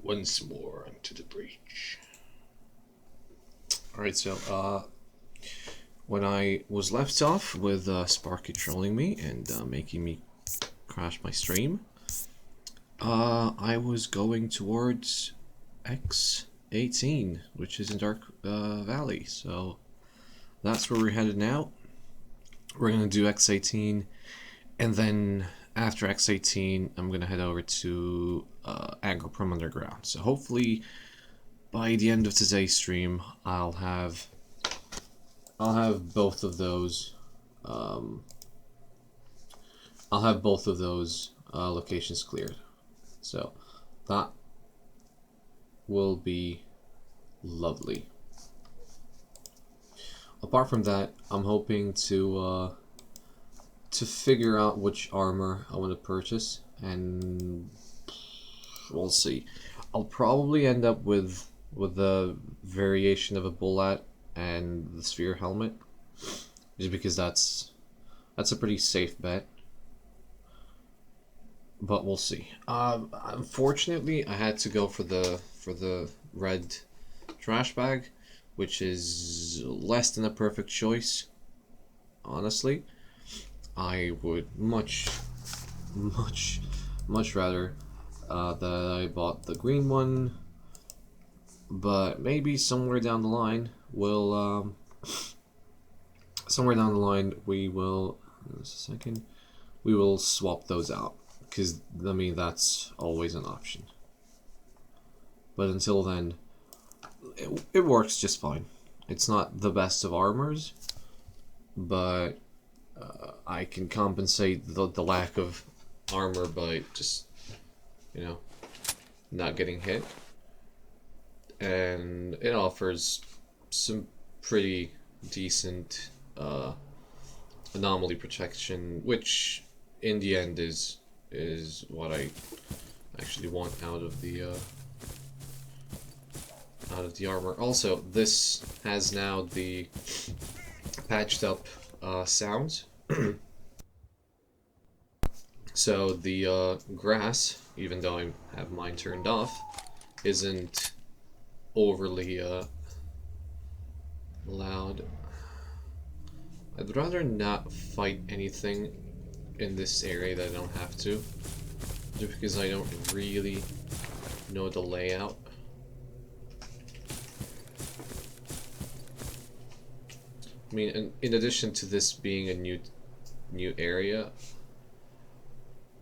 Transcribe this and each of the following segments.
once more onto the breach. Alright, so, when I was left off with Sparky trolling me and making me crash my stream, I was going towards X18, which is in Dark Valley, so that's where we're headed now. We're going to do X18, and then after X18, I'm going to head over to Agroprom Underground. So hopefully, by the end of today's stream, I'll have both of those. I'll have both of those locations cleared. So that will be lovely. Apart from that, I'm hoping to figure out which armor I want to purchase, and we'll see. I'll probably end up with a variation of a bullet and the sphere helmet, just because that's a pretty safe bet. But we'll see. Unfortunately, I had to go for the red trash bag, which is less than a perfect choice. Honestly, I would much rather that I bought the green one. But maybe somewhere down the line we'll we will, just a second, we will swap those out, because I mean that's always an option. But until then, it works just fine. It's not the best of armors, but I can compensate the lack of armor by just, you know, not getting hit. And it offers some pretty decent anomaly protection, which in the end is what I actually want out of the armor. Also, this has now the patched up sounds. So the grass, even though I have mine turned off, isn't overly loud. I'd rather not fight anything in this area that I don't have to, just because I don't really know the layout. I mean, in addition to this being a new area,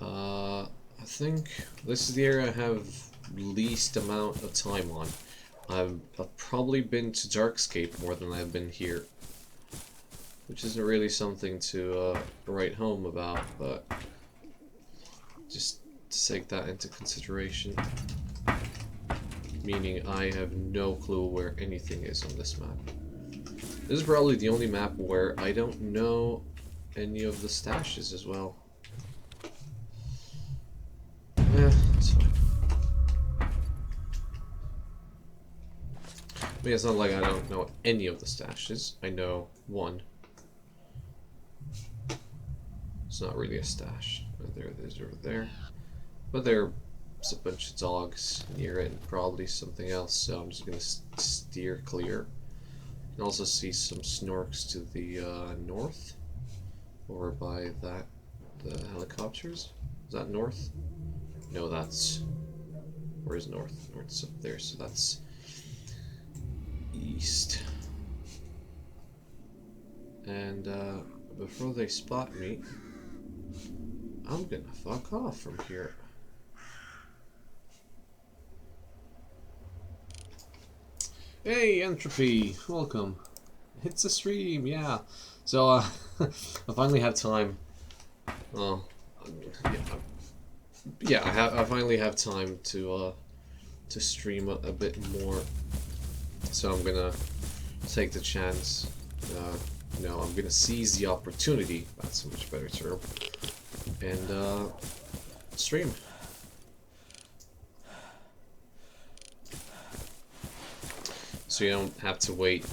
I think this is the area I have least amount of time on. I've probably been to Darkscape more than I've been here, which isn't really something to write home about, but just to take that into consideration. Meaning I have no clue where anything is on this map. This is probably the only map where I don't know any of the stashes as well. Yeah, it's fine. I mean, it's not like I don't know any of the stashes. I know one. It's not really a stash. There it is over there. But there's a bunch of dogs near it and probably something else, so I'm just going to steer clear. You can also see some snorks to the north, over by the helicopters. Is that north? No, that's... Where's north? North's up there, so that's east. And before they spot me, I'm gonna fuck off from here. Hey, Entropy, welcome. It's a stream, yeah. So, I finally have time. Well, yeah, I finally have time to stream a bit more. So I'm gonna take the chance. No, I'm gonna seize the opportunity. That's a much better term. And stream. So you don't have to wait.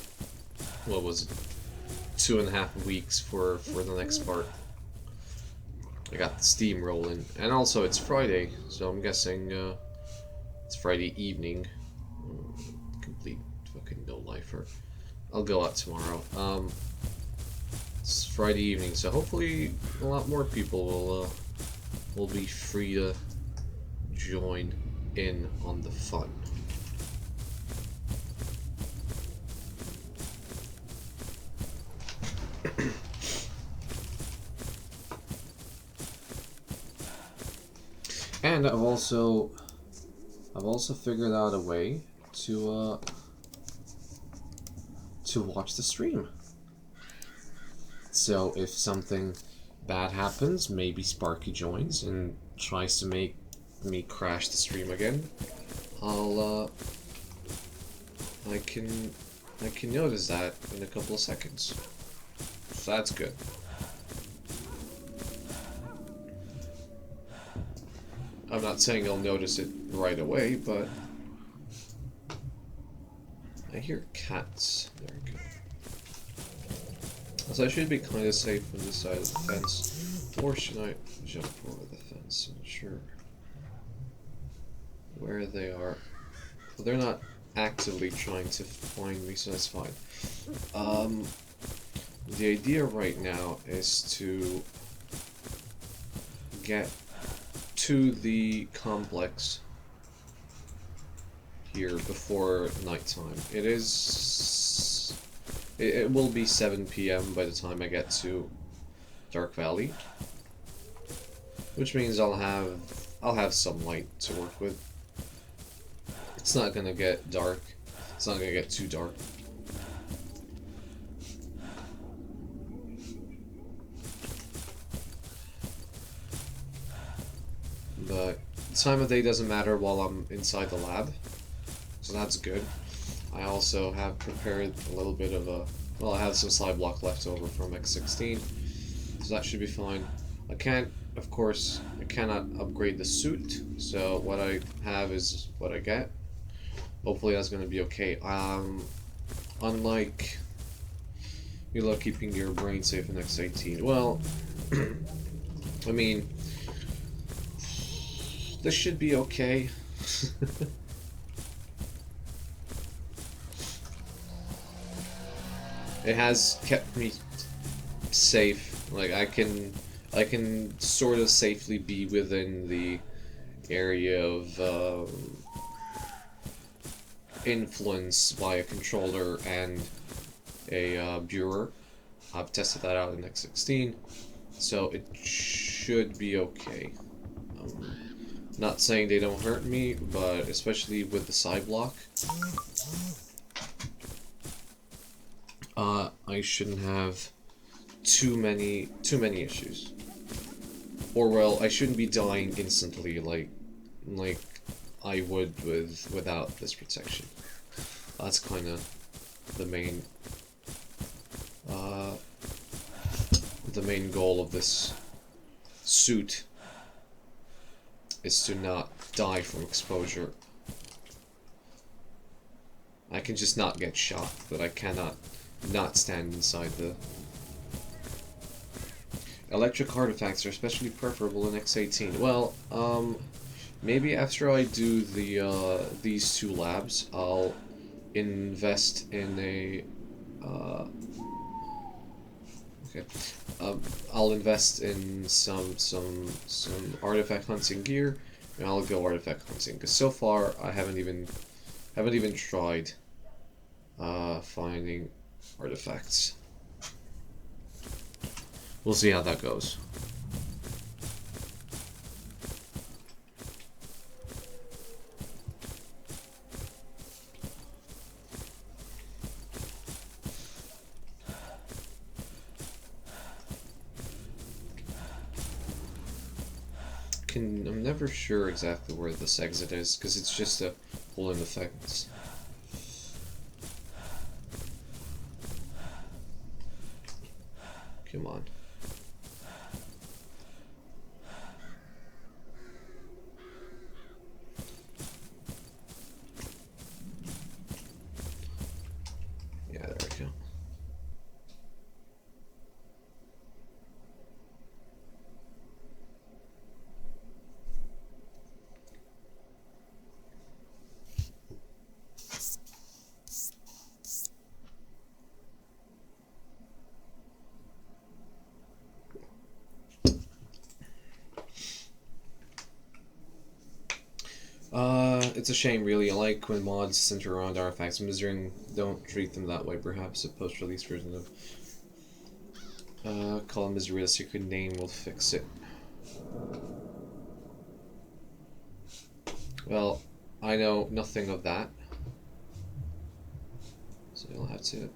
What was it? 2.5 weeks for the next part. I got the steam rolling, and also it's Friday, so I'm guessing it's Friday evening. Complete fucking no lifer. I'll go out tomorrow. It's Friday evening, so hopefully a lot more people will be free to join in on the fun. And I've also figured out a way to watch the stream. So if something bad happens, maybe Sparky joins and tries to make me crash the stream again. I can notice that in a couple of seconds. So that's good. I'm not saying I'll notice it right away, but I hear cats. There we go. So I should be kind of safe from this side of the fence. Or should I jump over the fence? I'm not sure where they are. Well, they're not actively trying to find me, so that's fine. The idea right now is to get to the complex here before nighttime. It will be 7 p.m. by the time I get to Dark Valley, which means I'll have some light to work with. It's not gonna get dark. It's not gonna get too dark. But the time of day doesn't matter while I'm inside the lab, so that's good. I also have prepared a little bit of a... Well, I have some side block left over from X16, so that should be fine. I can't, of course, I cannot upgrade the suit, so what I have is what I get. Hopefully that's going to be okay. Unlike, you love keeping your brain safe in X18. Well, I mean, this should be okay. It has kept me safe. Like I can sort of safely be within the area of influence by a controller and a viewer. I've tested that out in X16, so it should be okay. Not saying they don't hurt me, but especially with the side block, I shouldn't have too many issues. Or well, I shouldn't be dying instantly like I would without this protection. That's kind of the main goal of this suit, is to not die from exposure. I can just not get shot, but I cannot not stand inside the... Electric artifacts are especially preferable in X18. Well, maybe after I do the these two labs, I'll invest in a I'll invest in some artifact hunting gear, and I'll go artifact hunting. Because so far I haven't even tried finding artifacts. We'll see how that goes. I'm never sure exactly where this exit is, because it's just a hole in the fence. Come on. Yeah, there we go. it's a shame, really. I like when mods center around artifacts. Misery don't treat them that way. Perhaps a post-release version of Call Misery a secret name will fix it. Well, I know nothing of that, so you'll have to.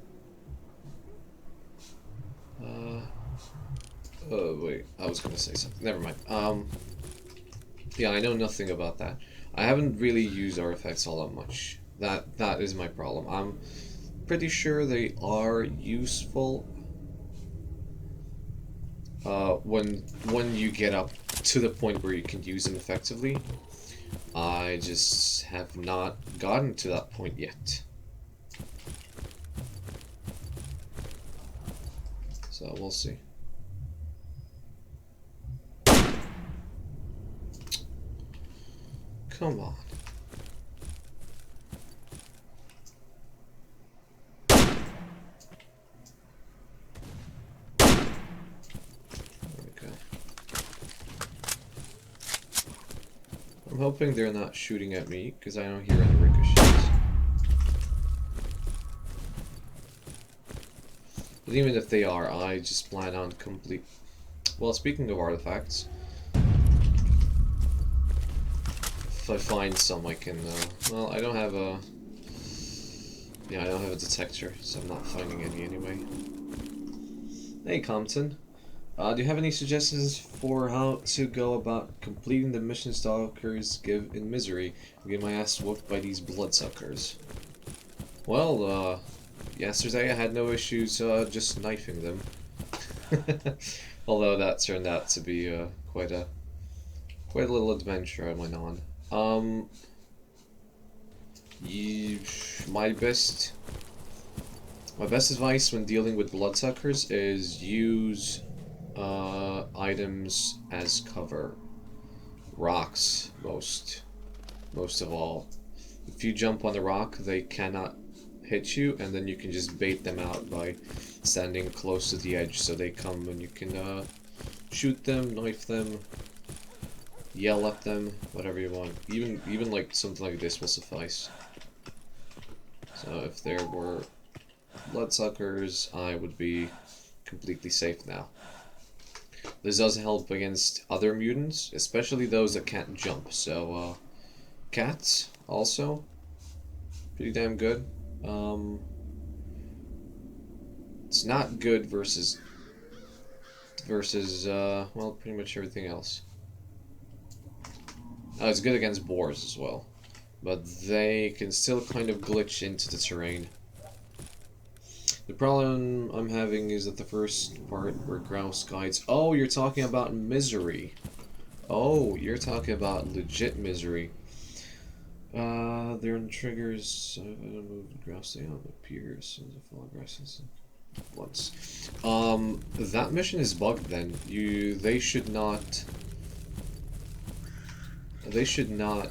Oh wait, I was gonna say something. Never mind. Yeah, I know nothing about that. I haven't really used artifacts all that much. That is my problem. I'm pretty sure they are useful. When you get up to the point where you can use them effectively. I just have not gotten to that point yet. So we'll see. Come on. There we go. I'm hoping they're not shooting at me, because I don't hear any ricochets. But even if they are, I just plan on complete... Well, speaking of artifacts, if I find some, I can, well, I don't have a... Yeah, I don't have a detector, so I'm not finding any anyway. Hey, Compton. Do you have any suggestions for how to go about completing the mission Stalkers give in Misery and get my ass whooped by these bloodsuckers? Well, yesterday I had no issues just knifing them. Although that turned out to be quite a little adventure I went on. My best advice when dealing with bloodsuckers is use items as cover. Rocks, most of all. If you jump on the rock, they cannot hit you, and then you can just bait them out by standing close to the edge, so they come and you can shoot them, knife them, yell at them, whatever you want. Even like something like this will suffice. So if there were bloodsuckers, I would be completely safe now. This does help against other mutants, especially those that can't jump. So, cats also pretty damn good. It's not good versus well, pretty much everything else. It's good against boars as well, but they can still kind of glitch into the terrain. The problem I'm having is that the first part where Grouse guides... Oh, you're talking about Misery. Oh, you're talking about legit Misery. There are triggers. I don't move the Grouse down appears as a fall aggressive once. That mission is bugged then. They should not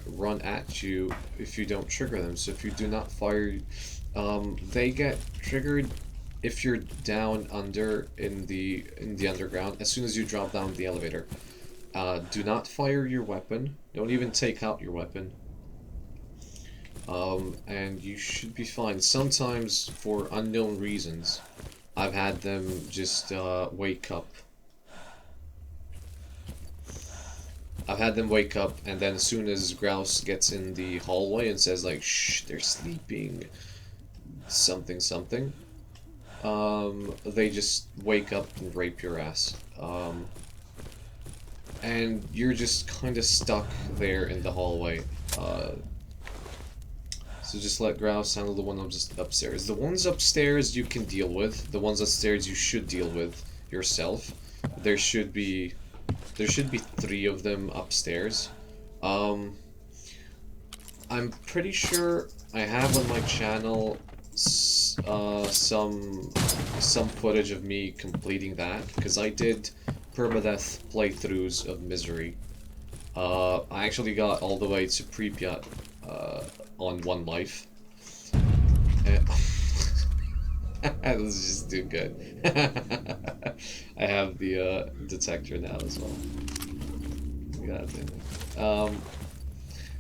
run at you if you don't trigger them. So if you do not fire, they get triggered if you're down under in the underground. As soon as you drop down the elevator, do not fire your weapon. Don't even take out your weapon. And you should be fine. Sometimes, for unknown reasons, I've had them just wake up. I've had them wake up, and then as soon as Grouse gets in the hallway and says like, "Shh, they're sleeping," something, they just wake up and rape your ass. And you're just kind of stuck there in the hallway. So just let Grouse handle the one upstairs. The ones upstairs you can deal with. The ones upstairs you should deal with yourself. There should be 3 of them upstairs. I'm pretty sure I have on my channel some footage of me completing that, because I did permadeath playthroughs of Misery. I actually got all the way to Pripyat on 1 life. This is just too good. I have the detector now as well. God damn it.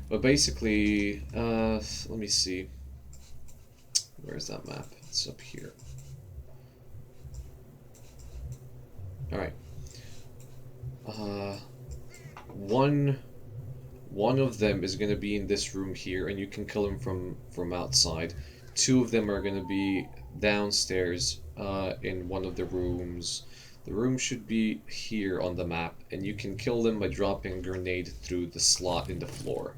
But basically, let me see. Where's that map? It's up here. Alright. One of them is gonna be in this room here, and you can kill him from outside. Two of them are gonna be downstairs, in one of the rooms. The room should be here on the map, and you can kill them by dropping a grenade through the slot in the floor.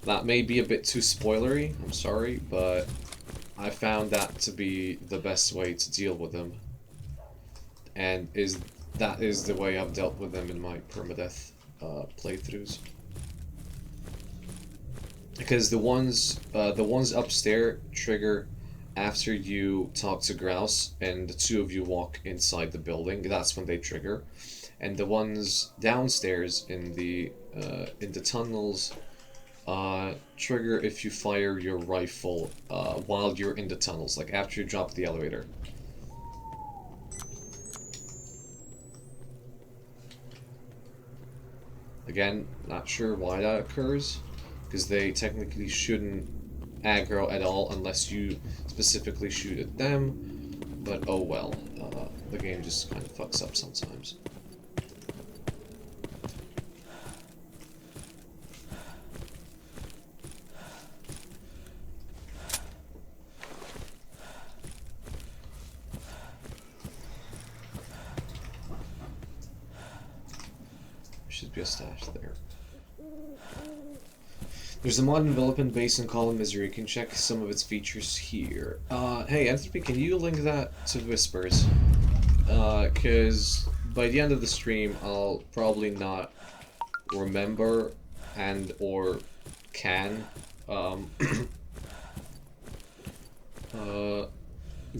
That may be a bit too spoilery, I'm sorry, but I found that to be the best way to deal with them. And that is the way I've dealt with them in my permadeath playthroughs. Because the ones upstairs trigger after you talk to Grouse and the two of you walk inside the building. That's when they trigger, and the ones downstairs in the tunnels trigger if you fire your rifle while you're in the tunnels, like after you drop the elevator. Again, not sure why that occurs, because they technically shouldn't aggro at all unless you specifically shoot at them, but oh well, the game just kind of fucks up sometimes. Should be a stash there. There's a mod development based on Call of Misery. You can check some of its features here. Hey, Anthony, can you link that to Whispers? Because by the end of the stream, I'll probably not remember and or can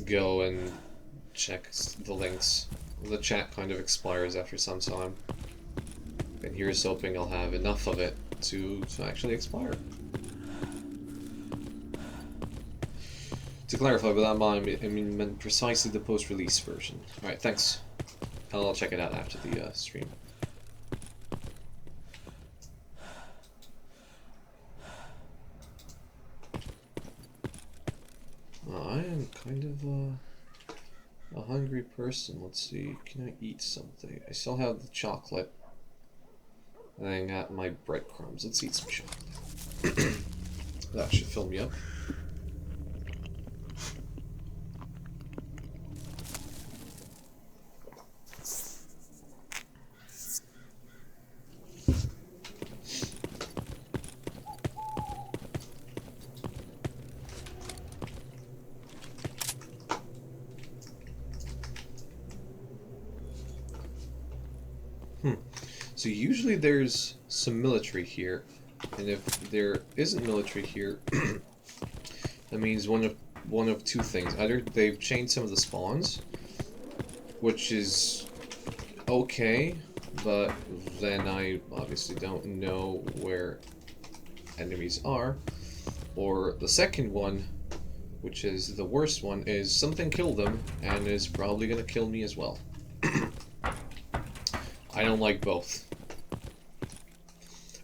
go and check the links. The chat kind of expires after some time. And here's hoping I'll have enough of it to actually expire. To clarify, by that I meant precisely the post-release version. Alright, thanks. I'll check it out after the stream. I am kind of a hungry person. Let's see, can I eat something? I still have the chocolate. And I got my breadcrumbs. Let's eat some chocolate. That should fill me up. So usually there's some military here, and if there isn't military here, that means one of two things. Either they've changed some of the spawns, which is okay, but then I obviously don't know where enemies are, or the second one, which is the worst one, is something killed them and is probably gonna kill me as well. I don't like both.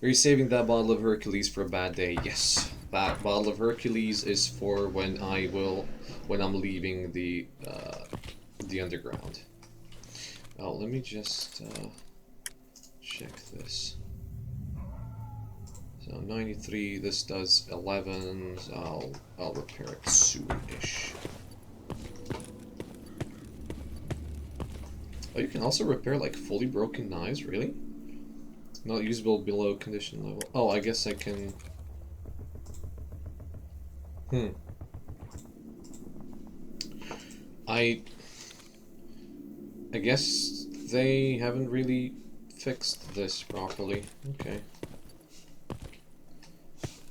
Are you saving that bottle of Hercules for a bad day? Yes, that bottle of Hercules is for when I'm leaving the underground. Oh, let me just check this. So 93. This does 11. So I'll repair it soon-ish. Oh, you can also repair like fully broken knives, really? Not usable below condition level. Oh, I guess I can... I guess they haven't really fixed this properly. Okay.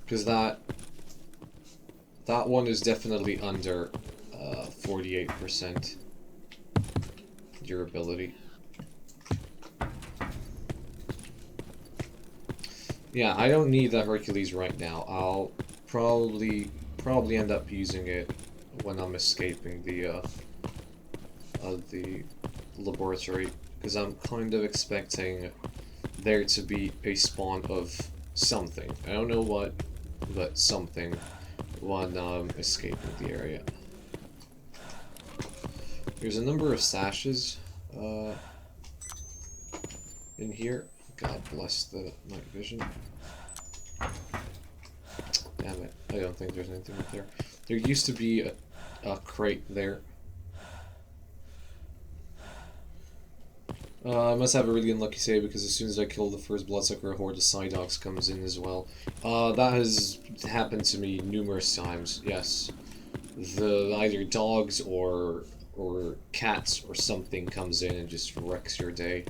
Because that one is definitely under 48% durability. Yeah, I don't need the Hercules right now. I'll probably end up using it when I'm escaping the laboratory, because I'm kind of expecting there to be a spawn of something. I don't know what, but something when escaping the area. There's a number of stashes in here. God bless the night vision. Damn it, I don't think there's anything up there. There used to be a crate there. I must have a really unlucky save because as soon as I kill the first bloodsucker, a horde of Psydocs comes in as well. That has happened to me numerous times, yes. Either dogs or cats or something comes in and just wrecks your day.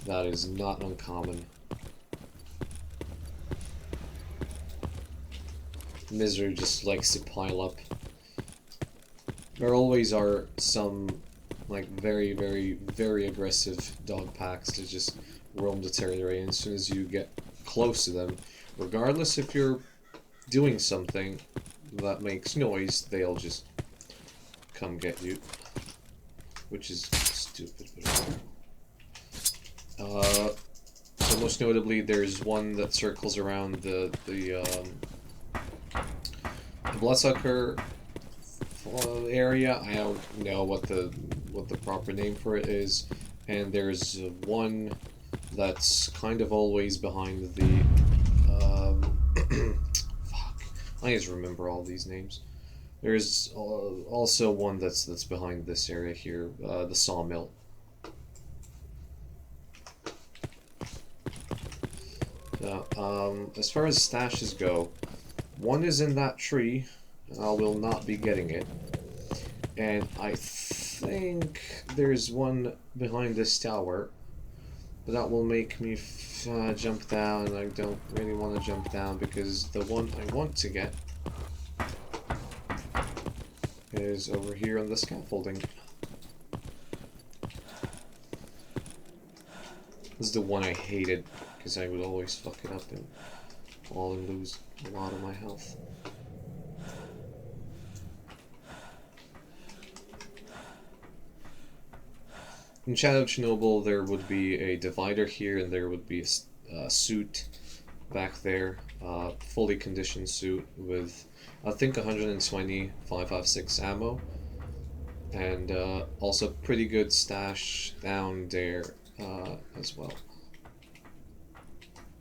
That is not uncommon. Misery just likes to pile up. There always are some like very, very, very aggressive dog packs that just roam the territory, and as soon as you get close to them, regardless if you're doing something that makes noise, they'll just come get you, which is stupid. So most notably, there's one that circles around the bloodsucker area. I don't know what the proper name for it is, and there's one that's kind of always behind the fuck, I just remember all these names. There's also one that's behind this area here, the sawmill. As far as stashes go, one is in that tree. I will not be getting it. And I think there's one behind this tower. But that will make me jump down, and I don't really want to jump down because the one I want to get is over here on the scaffolding. This is the one I hated because I would always fuck it up and fall and lose a lot of my health. In Shadow of Chernobyl, there would be a divider here, and there would be a suit back there, fully conditioned suit with, I think, 120 5.56 ammo, and also pretty good stash down there as well.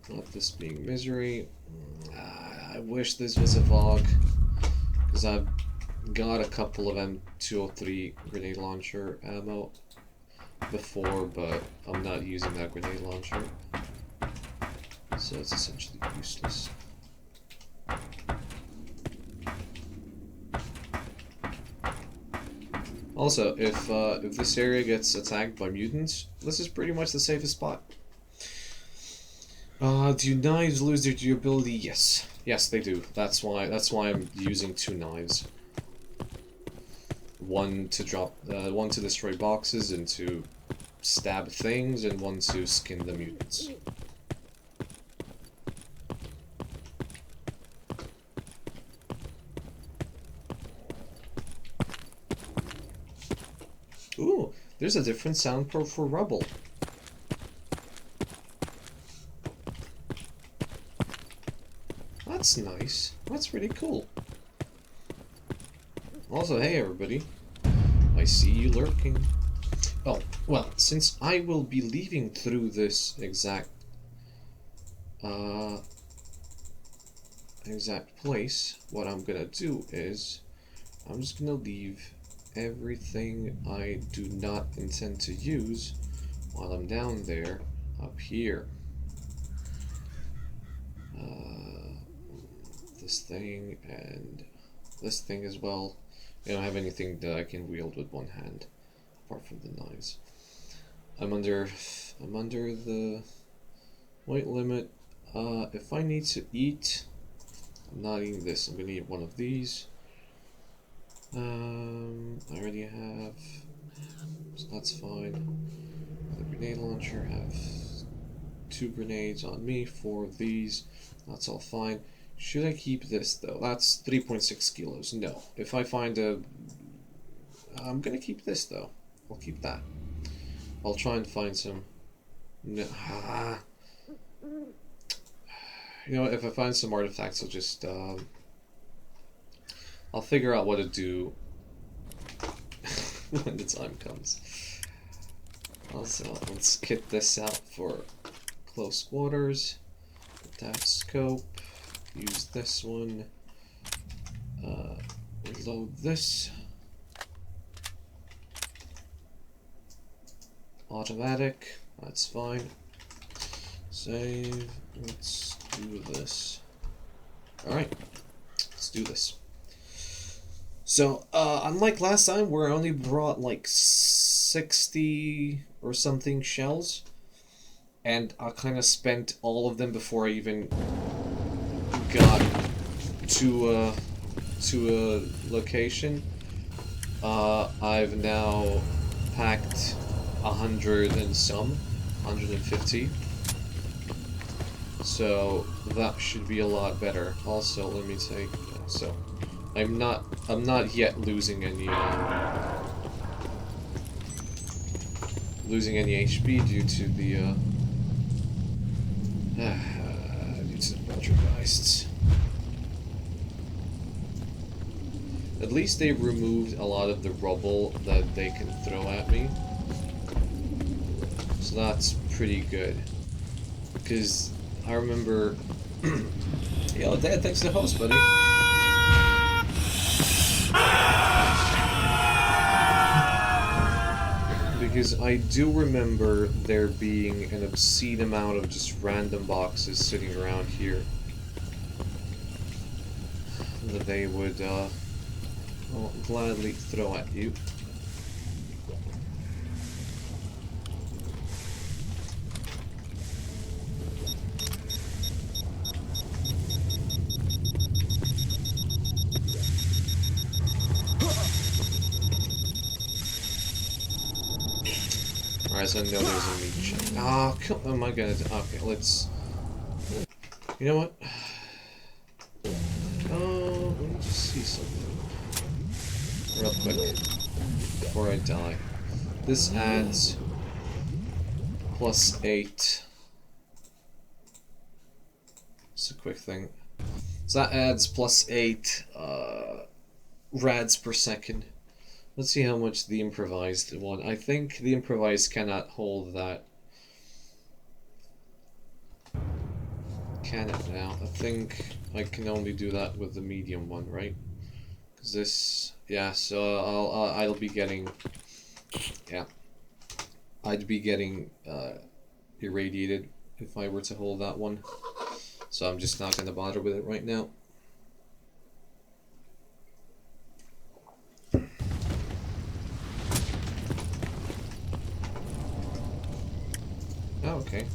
Not this being misery. I wish this was a VOG, because I've got a couple of M203 grenade launcher ammo before, but I'm not using that grenade launcher, so it's essentially useless. Also, if this area gets attacked by mutants, this is pretty much the safest spot. Do knives lose their durability? Yes. Yes, they do. That's why I'm using 2 knives. One to drop, one to destroy boxes and to stab things, and one to skin the mutants. Ooh, there's a different sound pro for rubble. That's nice. That's really cool. Also, hey everybody. I see you lurking. Oh, well, since I will be leaving through this exact place, what I'm gonna do is I'm just gonna leave everything I do not intend to use while I'm down there up here. This thing and this thing as well. I don't have anything that I can wield with one hand apart from the knives. I'm under the weight limit. If I need to eat, I'm not eating this. I'm gonna eat one of these. I already have, so that's fine. The grenade launcher, have 2 grenades on me, 4 of these. That's all fine. Should I keep this though? That's 3.6 kilos. No. If I find I'm gonna keep this though. I'll keep that. I'll try and find some No. You know what, if I find some artifacts, I'll just, I'll figure out what to do when the time comes. Also, let's kit this out for close quarters. That scope. Use this one. Reload this. Automatic. That's fine. Save. Let's do this. Alright. Let's do this. So, unlike last time where I only brought like 60 or something shells, and I kind of spent all of them before I even got to a location, I've now packed 100 and some, 150. So that should be a lot better. Also, let me take. So, I'm not yet losing any HP due to the poltergeists. At least they've removed a lot of the rubble that they can throw at me. So that's pretty good. Because I remember... Yo, Dad, thanks for the host, buddy. Because I do remember there being an obscene amount of just random boxes sitting around here that they would gladly throw at you. Alright, so I know there's a meat check. Oh, oh my god. Okay, let's... You know what? Oh, let me just see something real quick before I die. This adds +8. It's a quick thing. So that adds +8 rads per second. Let's see how much the improvised one. I think the improvised cannot hold that. Can it now? I think I can only do that with the medium one, right? Because this, yeah. So I'll be getting, yeah. I'd be getting irradiated if I were to hold that one. So I'm just not gonna bother with it right now. Oh, okay.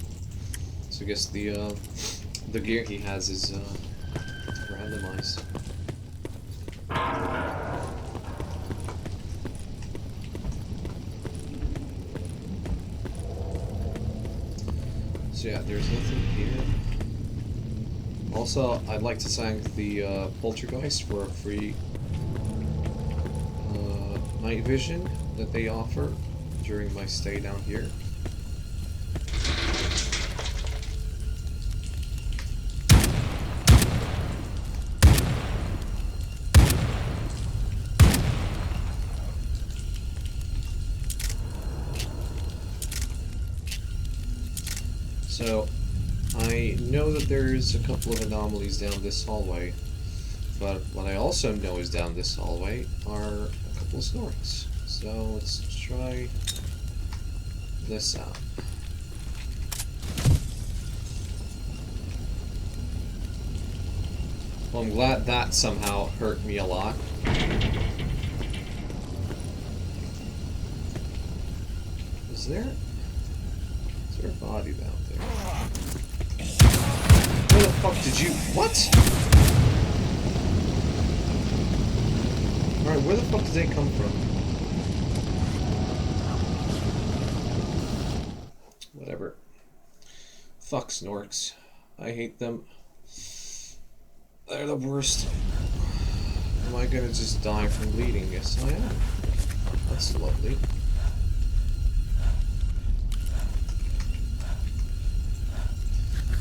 So I guess the gear he has is randomized. So yeah, there's nothing here. Also, I'd like to thank the Poltergeist for a free night vision that they offer during my stay down here. So, I know that there's a couple of anomalies down this hallway, but what I also know is down this hallway are a couple of snorks. So, let's try this out. Well, I'm glad that somehow hurt me a lot. Is there a body down there? Where the fuck did you... What? Alright, where the fuck did they come from? Whatever. Fuck snorks. I hate them. They're the worst. Am I gonna just die from bleeding? Yes, I am. That's lovely.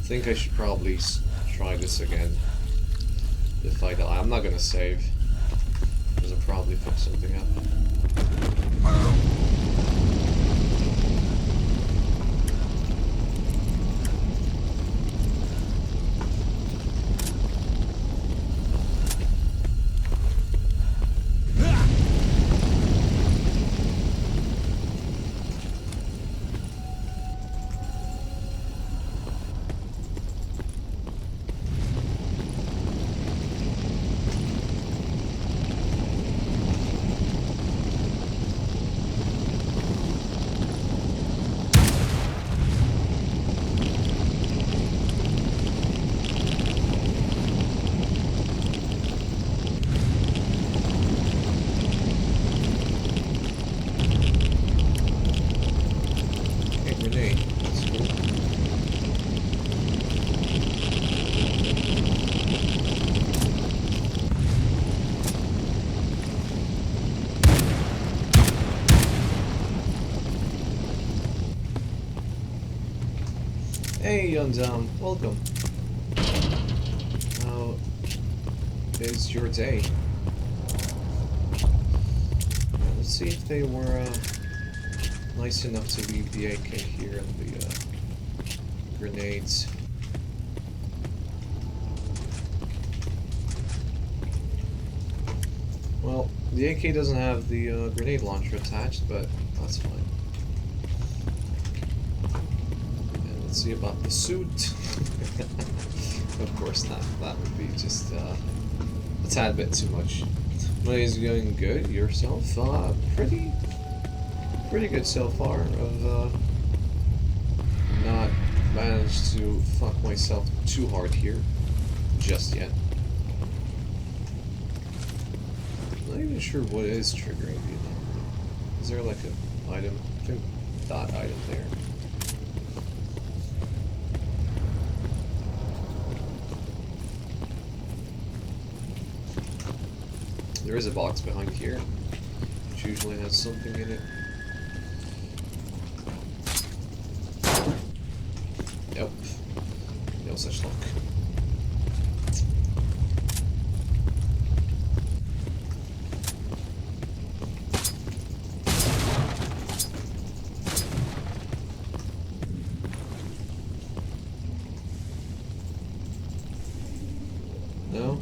think I should probably try this again. If I die, I'm not gonna save, because I'll probably fuck something up. Hey, Yundam, welcome. How is your day? Let's see if they were nice enough to leave the AK here and the grenades. Well, the AK doesn't have the grenade launcher attached, but that's fine. See about the suit. Of course not. That would be just a tad bit too much. Money's going good. Yourself? Pretty good so far. I've not managed to fuck myself too hard here just yet. Not even sure what is triggering me. Is there like an item? I think that item there. There is a box behind here, which usually has something in it. Nope. No such luck. No?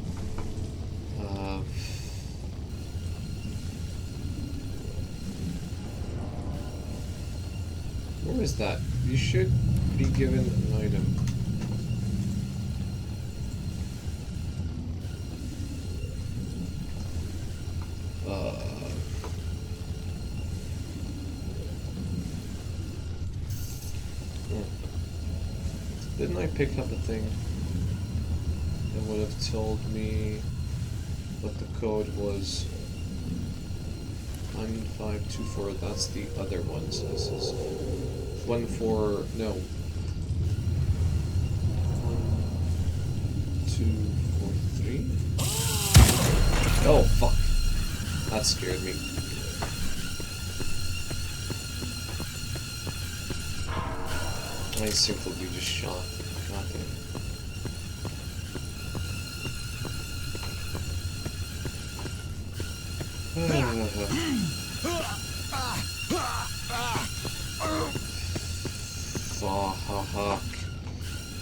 Where is that? You should be given an item. Didn't I pick up a thing that would have told me what the code was? 9524, that's the other one, so this is 14, no. 1243? Oh, fuck. That scared me. I simply just shot. God damn. Fuck.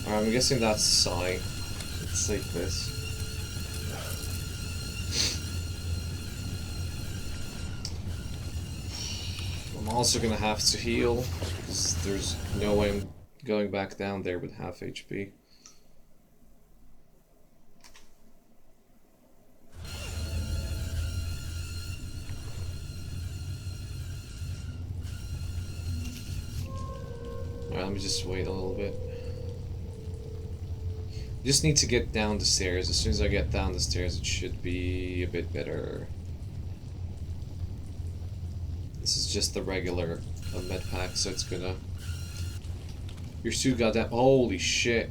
I'm guessing that's Psy. Let's take this. I'm also gonna have to heal, because there's no way I'm going back down there with half HP. Alright, let me just wait a little bit. Just need to get down the stairs. As soon as I get down the stairs, it should be a bit better. This is just the regular med pack, so it's gonna... Your suit got that. Holy shit.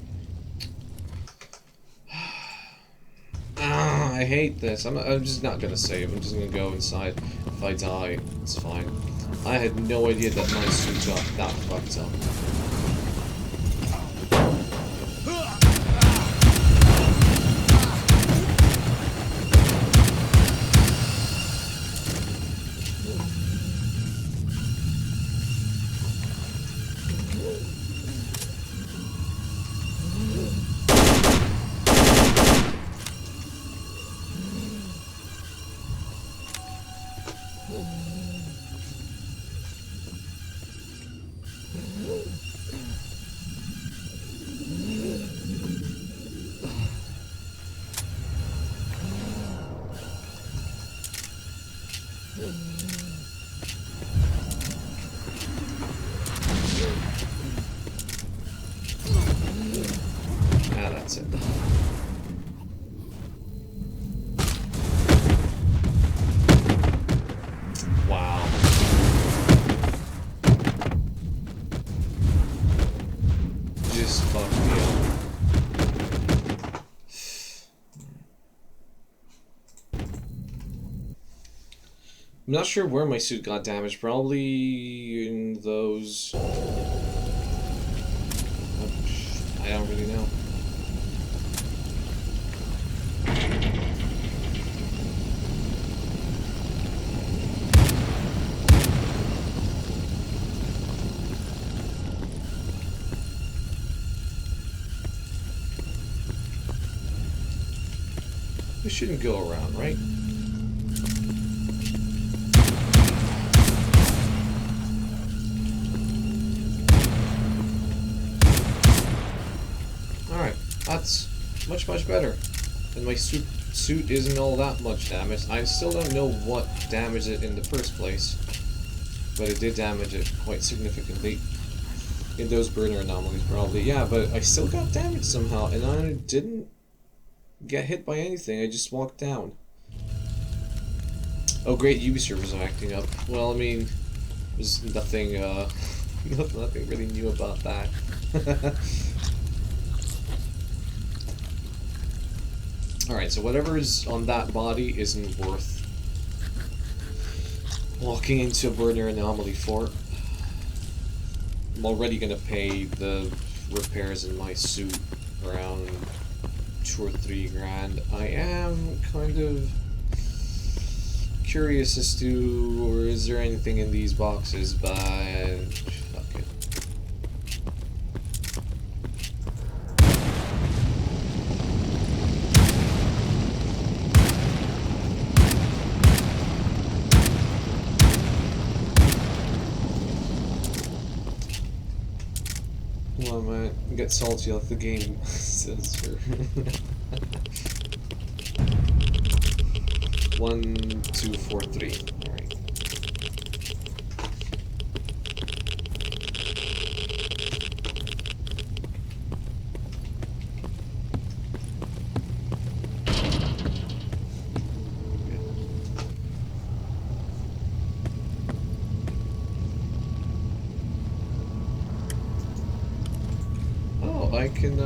I hate this. I'm just not gonna save. I'm just gonna go inside. If I die, it's fine. I had no idea that my suit got that fucked up. I'm not sure where my suit got damaged. Probably in those... I don't really know. This shouldn't go around, right? Alright, that's much better. And my suit isn't all that much damaged. I still don't know what damaged it in the first place, but it did damage it quite significantly. In those burner anomalies, probably. Yeah, but I still got damaged somehow, and I didn't get hit by anything. I just walked down. Oh great, UV servers are acting up. Well, I mean, there's nothing, nothing really new about that. Alright, so whatever is on that body isn't worth walking into a burner anomaly for. I'm already gonna pay the repairs in my suit around 2 or 3 grand. I am kind of curious as to, or is there anything in these boxes, but fuck it. Well, I might get salty off the game. Says sure. 1, 2, 4, 3. Alright. Oh, I can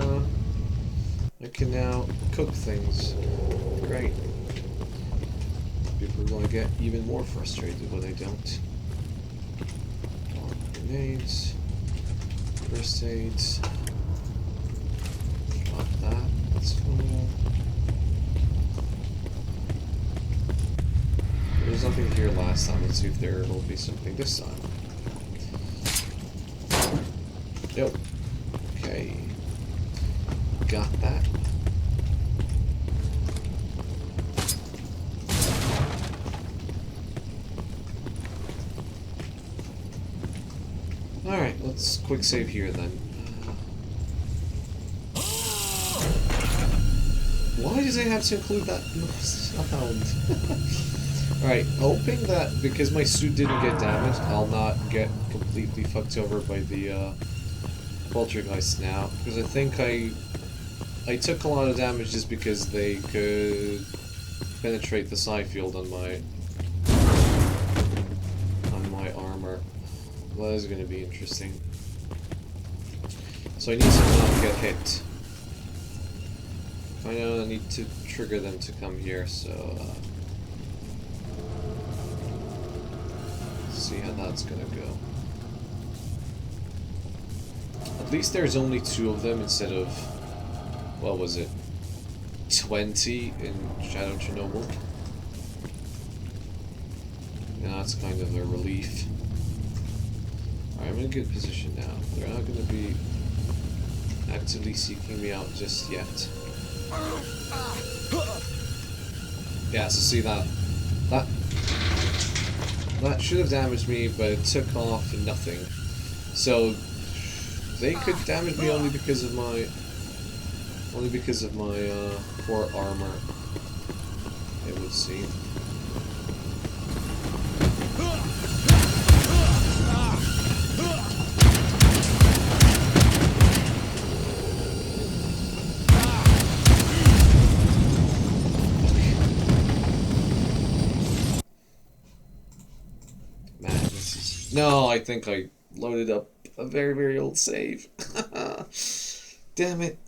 now cook things. Great. People are going to get even more frustrated when I don't. Grenades. First aids. Got that. That's cool. There was nothing here last time. Let's see if there will be something this time. Yep. Okay. Got that. Alright, let's quick save here then. Why does it have to include that sound? Alright, hoping that because my suit didn't get damaged, I'll not get completely fucked over by the poltergeist now. Because I think I took a lot of damage just because they could penetrate the psi field on my armor. Well, that is going to be interesting. So I need to not get hit. I know I need to trigger them to come here, so let's see how that's going to go. At least there's only 2 of them instead of, what was it, 20 in Shadow Chernobyl. Yeah, that's kind of a relief. Alright, I'm in a good position now. They're not going to be actively seeking me out just yet. Yeah, so see that should have damaged me, but it took off nothing. So they could damage me only because of my poor armor, it would seem. No, I think I loaded up a very old save. Damn it.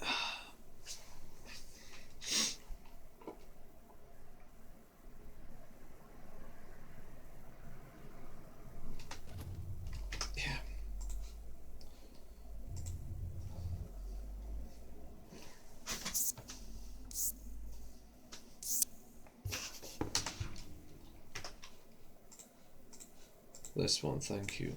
This one, thank you.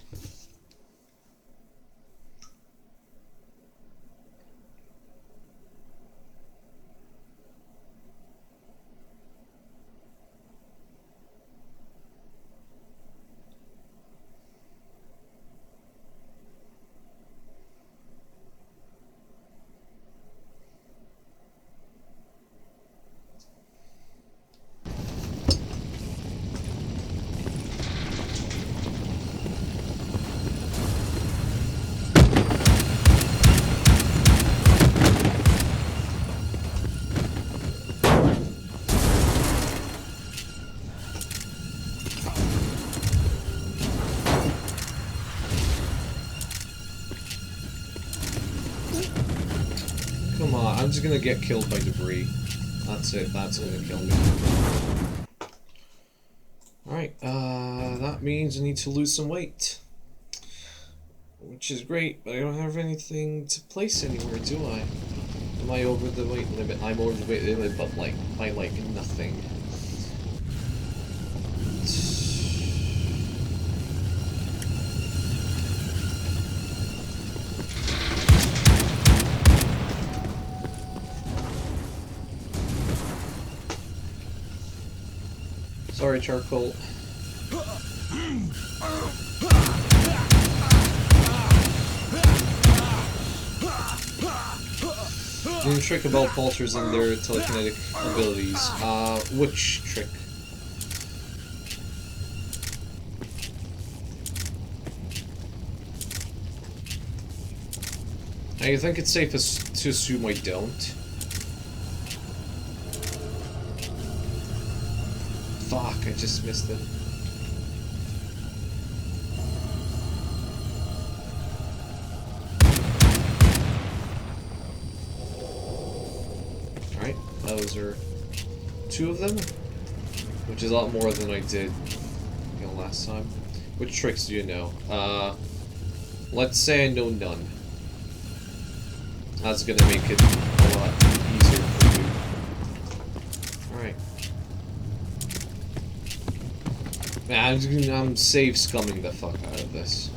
Come on, I'm just gonna get killed by debris. That's it, that's gonna kill me. Alright, that means I need to lose some weight. Which is great, but I don't have anything to place anywhere, do I? Am I over the weight limit? I'm over the weight limit, but like, by like nothing. Sorry, charcoal. New trick about vultures and their telekinetic abilities. Which trick? I think it's safe to assume I don't. Fuck, I just missed it. Alright, those are 2 of them, which is a lot more than I did last time. Which tricks do you know? Let's say I know none. That's gonna make it a lot easier for you. Alright. Man, I'm save scumming the fuck out of this.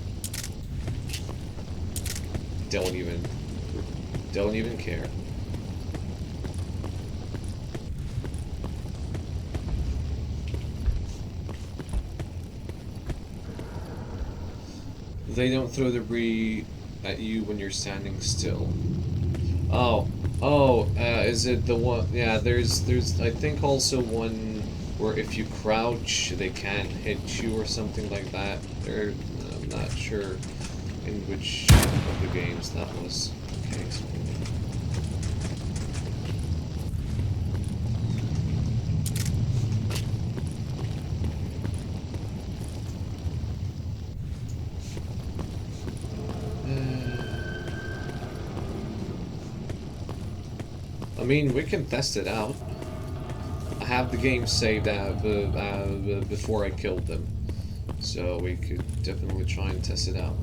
Don't even care. They don't throw debris at you when you're standing still. Is it the one? Yeah, there's I think also one where if you crouch, they can't hit you or something like that. I'm not sure in which of the games that was the case. I mean, we can test it out. I have the game saved out before I killed them, so we could definitely try and test it out.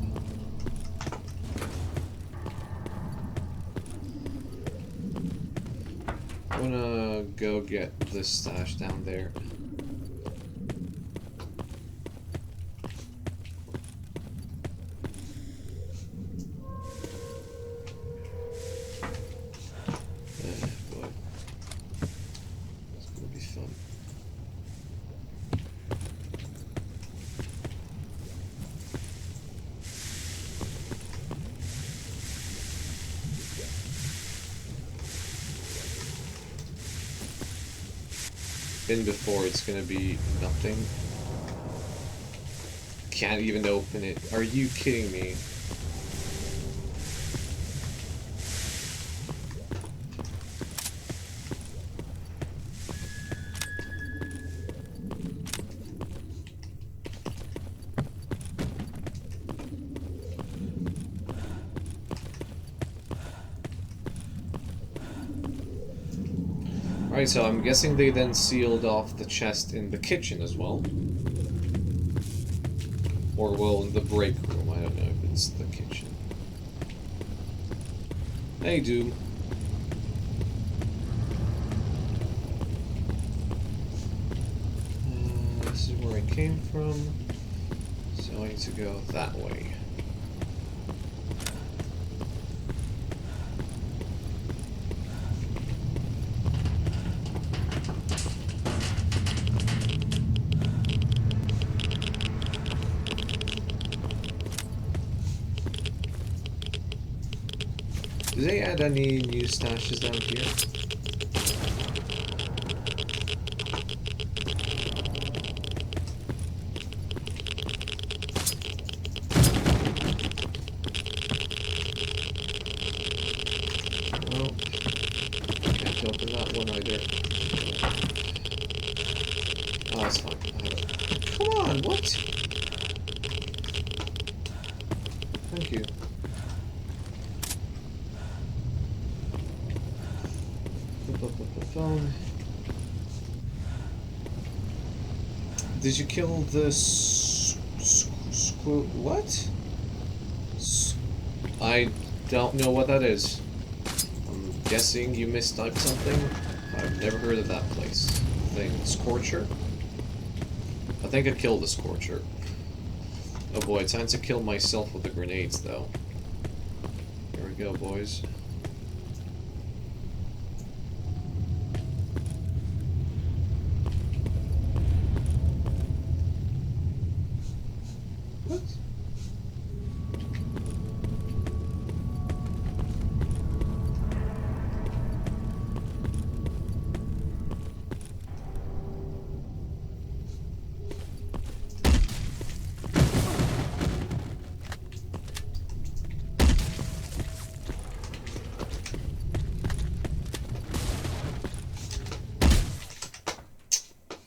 I'm gonna go get this stash down there. Been before, it's gonna be nothing. Can't even open it. Are you kidding me? Alright, so I'm guessing they then sealed off the chest in the kitchen as well. Or, well, in the break room. I don't know if it's the kitchen. Hey, dude. This is where I came from. So going to go that way. Do they add any new stashes down here? No. Can't open that one either. Oh, that's fine. I have it. Come on, what? Thank you. Did you kill the what? I don't know what that is. I'm guessing you mistyped something. I've never heard of that place. Thing. Scorcher? I think I killed the Scorcher. Oh boy, it's time to kill myself with the grenades though. Here we go, boys. What?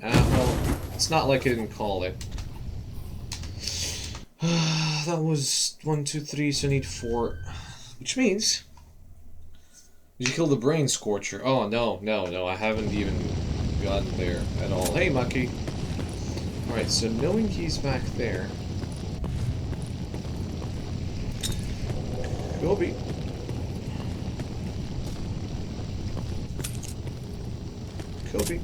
Well, it's not like I didn't call it. That was 1, 2, 3, so I need 4. Which means... Did you kill the brain scorcher? Oh, no, I haven't even gotten there at all. Hey, Mucky! Alright, so knowing he's back there... Gobi! Kobe.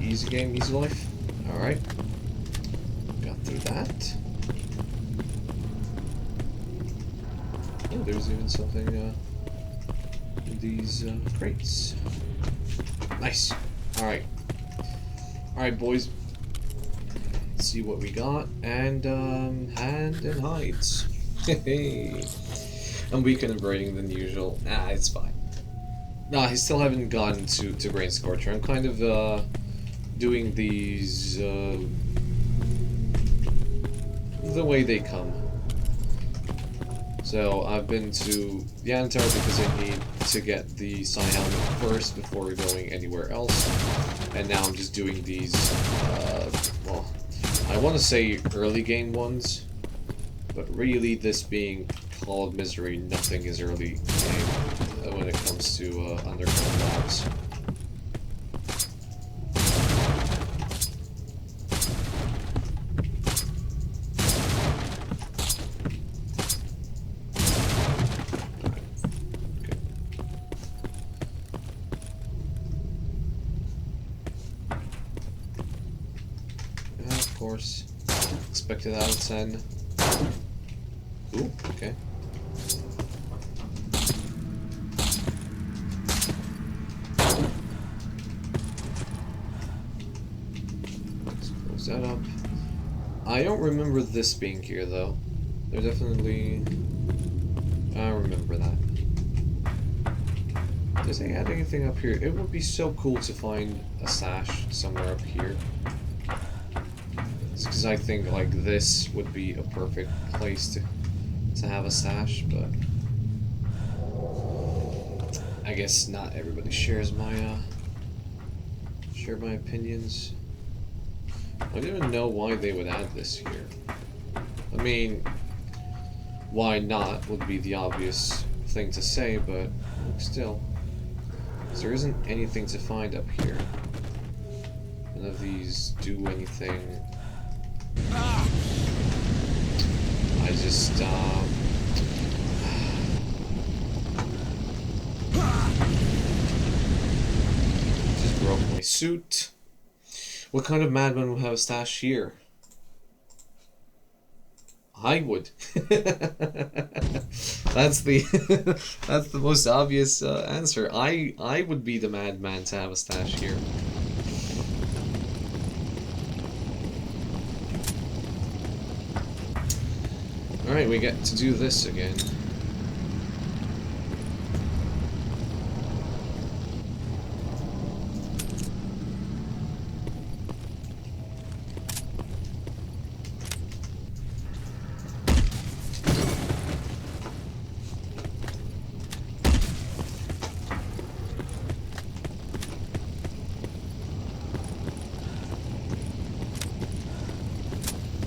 Easy game, easy life. Alright. Got through that. Oh, there's even something in these crates. Nice. Alright. Alright, boys. Let's see what we got. And, hand and hides. Hey. I'm weaker in braiding than usual. Ah, it's fine. Nah, I still haven't gotten to Brain Scorcher. I'm kind of, doing these the way they come. So I've been to the Antar because I need to get the Psi helmet first before going anywhere else, and now I'm just doing these well, I want to say early game ones, but really this being called Misery, nothing is early game when it comes to underground labs. Course. Expected out of 10. Ooh, okay. Let's close that up. I don't remember this being here though. There's definitely... I remember that. Does they add anything up here? It would be so cool to find a stash somewhere up here. Because I think like this would be a perfect place to have a stash, but I guess not everybody shares my opinions. I don't even know why they would add this here. I mean, why not would be the obvious thing to say, but still. There isn't anything to find up here. None of these do anything. I just, just broke my suit. What kind of madman would have a stash here? I would. That's the that's the most obvious answer. I would be the madman to have a stash here. All right, we get to do this again.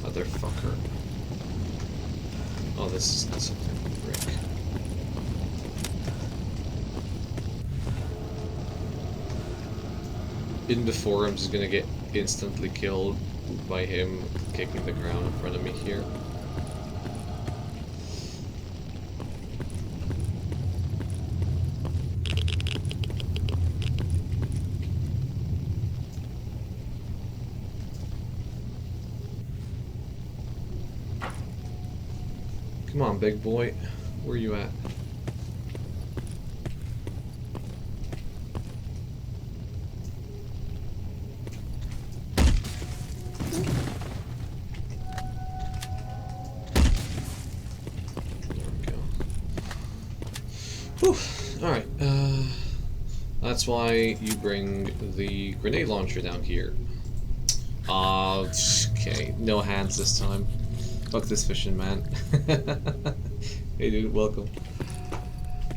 Motherfucker. Oh, this is not something to break. In before, I'm just gonna get instantly killed by him kicking the ground in front of me here. Come on, big boy. Where you at? There we go. Whew. Alright, that's why you bring the grenade launcher down here. Okay, no hands this time. Fuck this fishing man. Hey dude, welcome.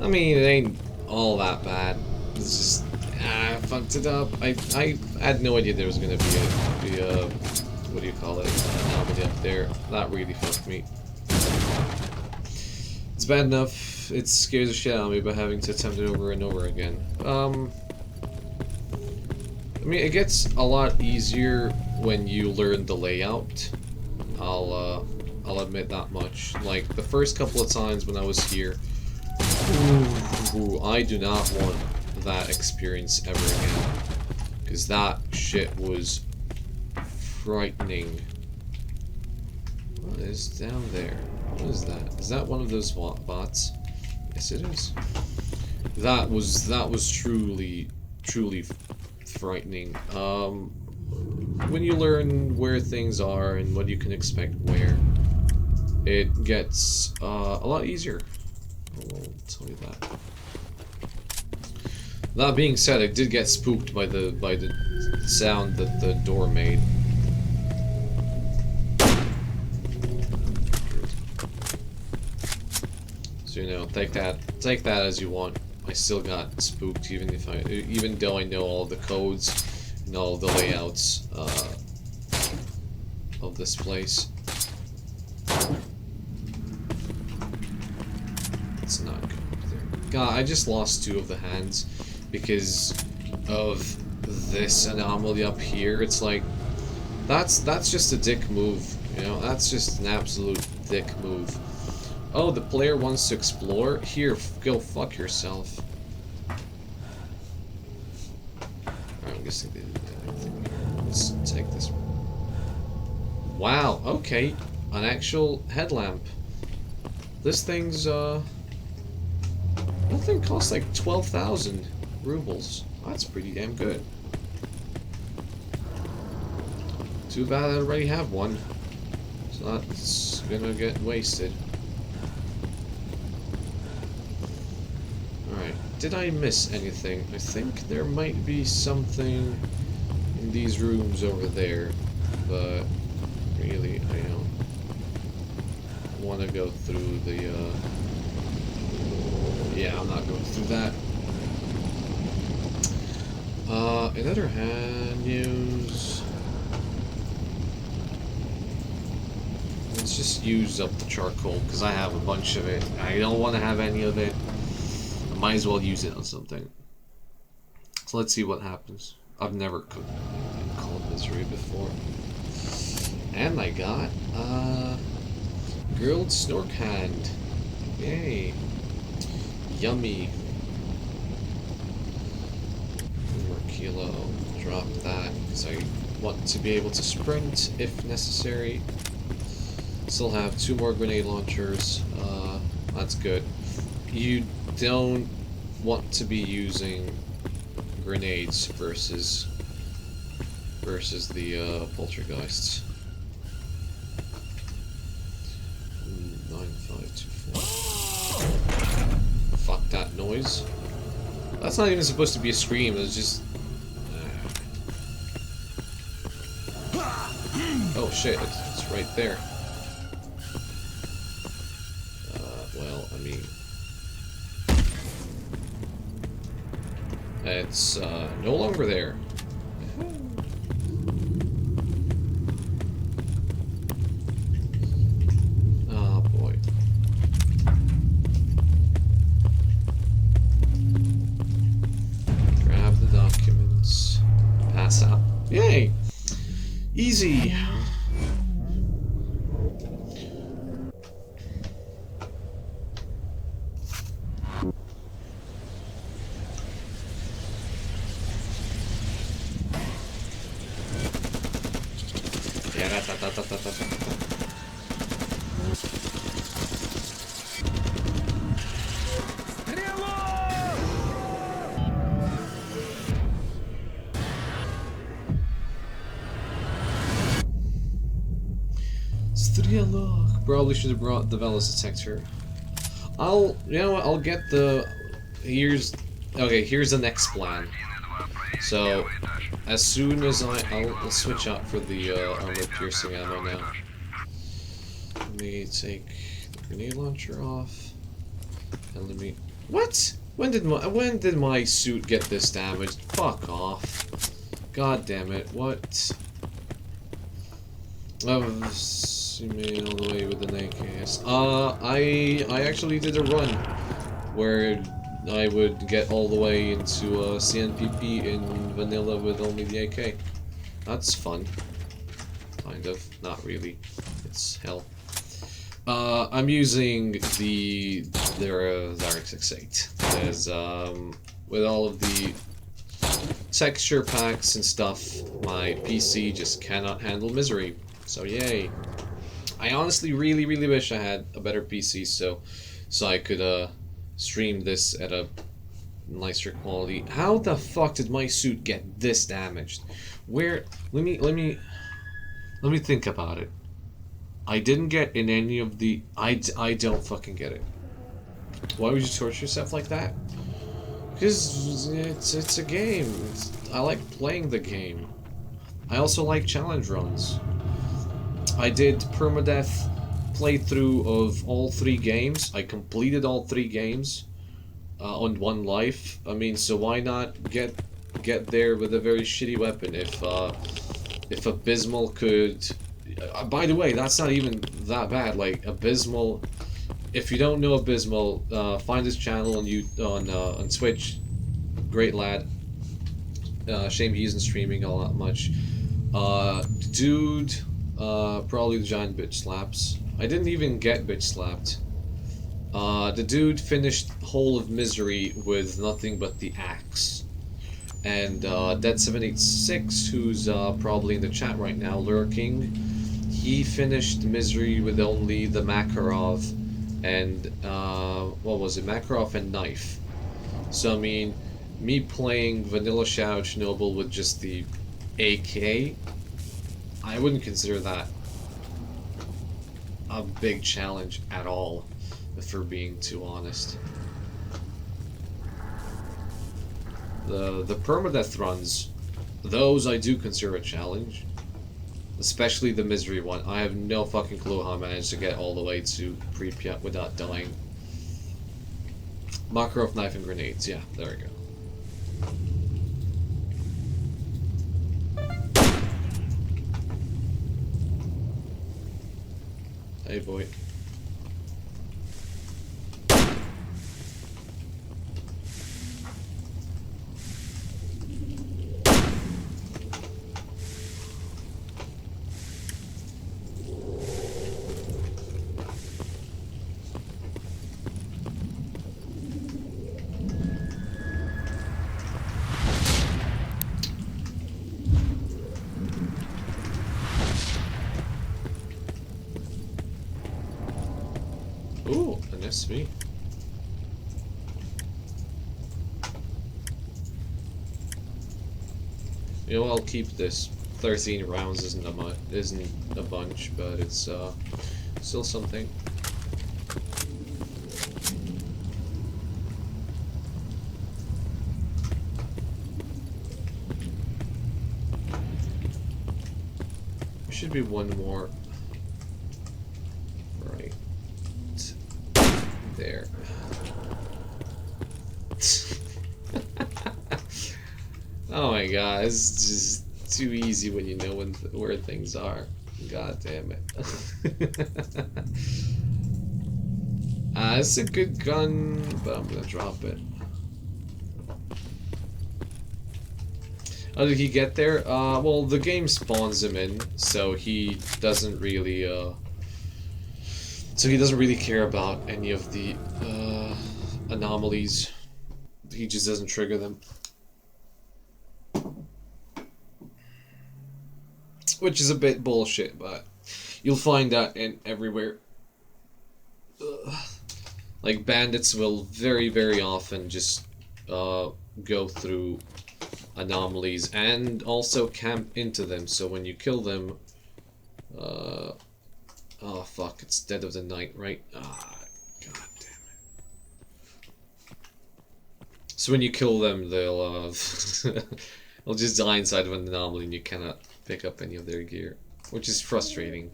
I mean, it ain't all that bad. It's just, I fucked it up. I had no idea there was gonna be a what do you call it, an anomaly up there. That really fucked me. It's bad enough, it scares the shit out of me by having to attempt it over and over again. I mean, it gets a lot easier when you learn the layout. I'll admit that much. Like, the first couple of times when I was here, ooh, I do not want that experience ever again. Because that shit was frightening. What is down there? What is that? Is that one of those bots? Yes, it is. That was truly frightening. When you learn where things are and what you can expect where, it gets a lot easier. I'll tell you that. That being said, I did get spooked by the sound that the door made. So, you know, take that as you want. I still got spooked, even though I know all the codes and all the layouts of this place. It's not good. God, I just lost 2 of the hands because of this anomaly up here. It's like, that's just a dick move, you know? That's just an absolute dick move. Oh, the player wants to explore? Here, go fuck yourself. Alright, I'm guessing they didn't do anything here. Let's take this one. Wow, okay. An actual headlamp. This thing's, that thing costs like 12,000 rubles. That's pretty damn good. Too bad I already have one. So that's gonna get wasted. Alright, did I miss anything? I think there might be something in these rooms over there, but really, I don't want to go through the, yeah, I'm not going through that. In other hand, news. Let's just use up the charcoal, because I have a bunch of it. I don't want to have any of it. I might as well use it on something. So let's see what happens. I've never cooked anything called misery before. And I got, grilled snork hand. Yay. Yummy. 1 more kilo. Drop that, because I want to be able to sprint if necessary. Still have 2 more grenade launchers. That's good. You don't want to be using grenades versus the poltergeists. 9524. Fuck that noise. That's not even supposed to be a scream. It's just. Oh shit! It's right there. Well, I mean, it's no longer there. Oh boy. Grab the documents. Pass out. Yay! Easy. Probably should have brought the Velos detector. You know what, I'll get the, here's the next plan. So, as soon as I'll switch out for the armor-piercing ammo now. Let me take the grenade launcher off, and let me, what? When did my suit get this damaged? Fuck off. God damn it, what? You made all the way with an AKS. I actually did a run where I would get all the way into CNPP in vanilla with only the AK. That's fun. Kind of. Not really. It's hell. I'm using the RX-68. Because, with all of the texture packs and stuff, my PC just cannot handle misery. So yay. I honestly really wish I had a better PC so I could stream this at a nicer quality. How the fuck did my suit get this damaged? Where, let me think about it. I didn't get in any of the, I don't fucking get it. Why would you torture yourself like that? Because it's a game. I like playing the game. I also like challenge runs. I did permadeath playthrough of all 3 games. I completed all 3 games on 1 life. I mean, so why not get there with a very shitty weapon if Abysmal could. By the way, that's not even that bad. Like Abysmal, if you don't know Abysmal, find his channel on Twitch. Great lad. Shame he isn't streaming all that much. Dude. Probably the giant bitch slaps. I didn't even get bitch slapped. The dude finished Whole of Misery with nothing but the axe. And Dead786, who's probably in the chat right now lurking, he finished Misery with only the Makarov and what was it? Makarov and knife. So I mean, me playing Vanilla Shadow Chernobyl with just the AK, I wouldn't consider that a big challenge at all, if we're being too honest. The permadeath runs, those I do consider a challenge. Especially the Misery one. I have no fucking clue how I managed to get all the way to Pripyat without dying. Makarov knife and grenades, yeah, there we go. Hey boy. Ooh, an SV. You know, I'll keep this. 13 rounds isn't a bunch, but it's still something. There should be one more. Right there. Oh my god, it's just too easy when you know where things are. God damn it. It's a good gun, but I'm gonna drop it. How did he get there? Well, the game spawns him in, so he doesn't really, care about any of the, anomalies. He just doesn't trigger them. Which is a bit bullshit, but you'll find that in everywhere. Like, bandits will very, very often just, go through anomalies and also camp into them, so when you kill them, oh fuck, it's dead of the night, right? Ah, god damn it. So when you kill them, they'll they'll just die inside of an anomaly and you cannot pick up any of their gear, which is frustrating,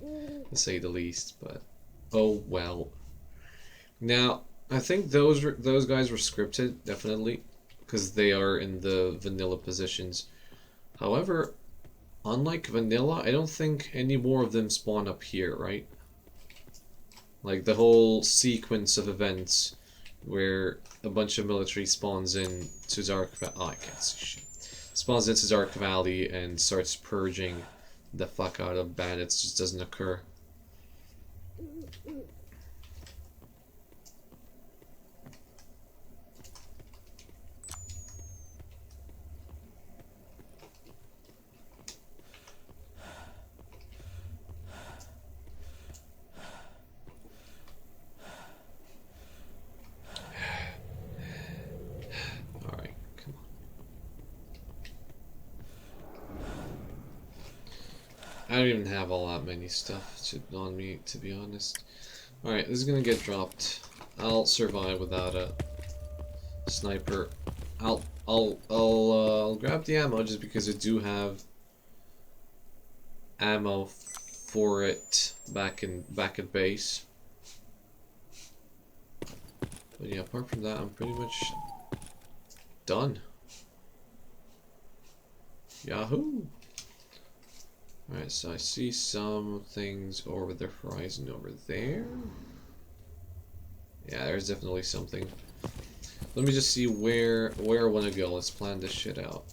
to say the least, but oh well. Now, I think those guys were scripted, definitely, because they are in the vanilla positions. However, unlike vanilla, I don't think any more of them spawn up here, right? Like the whole sequence of events where a bunch of military spawns in to Dark Valley. Oh, I can't see shit. Spawns into Dark Valley and starts purging the fuck out of bandits just doesn't occur. I don't even have all that many stuff on me, to be honest. Alright, this is gonna get dropped. I'll survive without a sniper. I'll grab the ammo just because I do have ammo for it back at base. But yeah, apart from that, I'm pretty much done. Yahoo! Alright, so I see some things over the horizon over there. Yeah, there's definitely something. Let me just see where I want to go. Let's plan this shit out.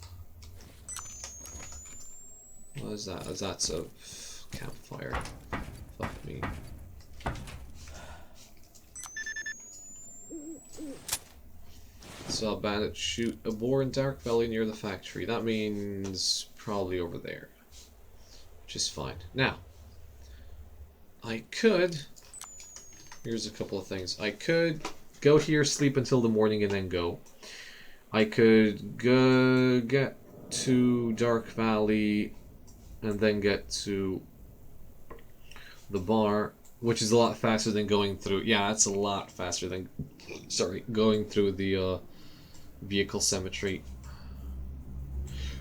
What is that? That's a campfire. Fuck me. Saw a bandit shoot a boar in Dark Valley near the factory. That means probably over there. Which is fine. Now, I could... Here's a couple of things. I could go here, sleep until the morning, and then go. I could go get to Dark Valley and then get to the bar, which is a lot faster than going through... Yeah, it's a lot faster than... Sorry, going through the vehicle cemetery.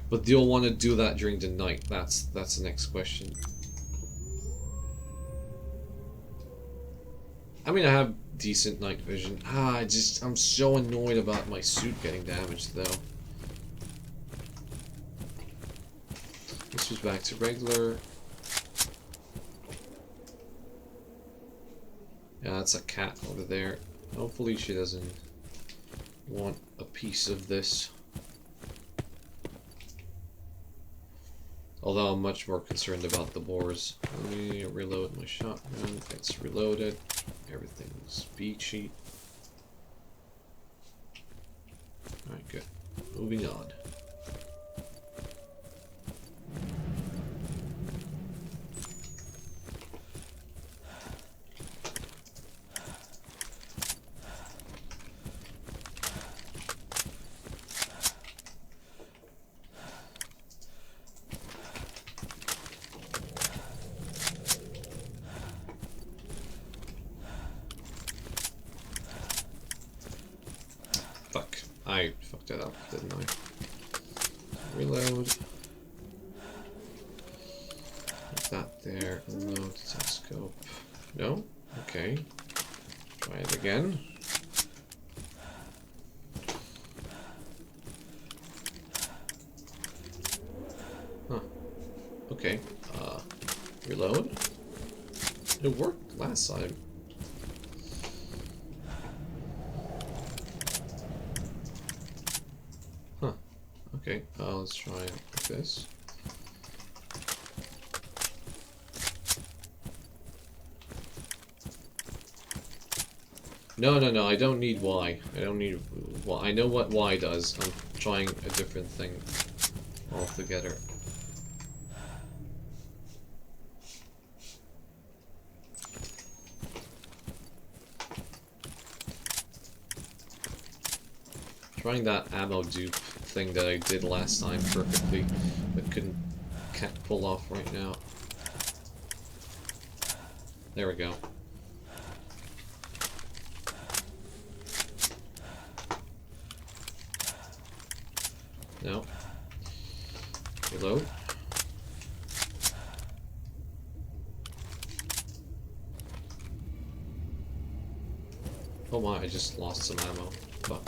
But do you want to do that during the night? That's the next question. I mean, I have decent night vision. I'm so annoyed about my suit getting damaged, though. This was back to regular. Yeah, that's a cat over there. Hopefully she doesn't want a piece of this. Although I'm much more concerned about the boars. Let me reload my shotgun. It's reloaded. Everything's peachy. Alright, good. Moving on. Fuck. I fucked that up, didn't I? Reload. Put that there. Reload. Scope. No? Okay. Try it again. Huh. Okay. Reload. It worked last time. Huh. Okay. Let's try it like this. No, no, no, I don't need Y. I don't need Y. I know what Y does. I'm trying a different thing altogether. Trying that ammo dupe thing that I did last time perfectly, but can't pull off right now. There we go. No. Reload. Oh my, I just lost some ammo. Fuck.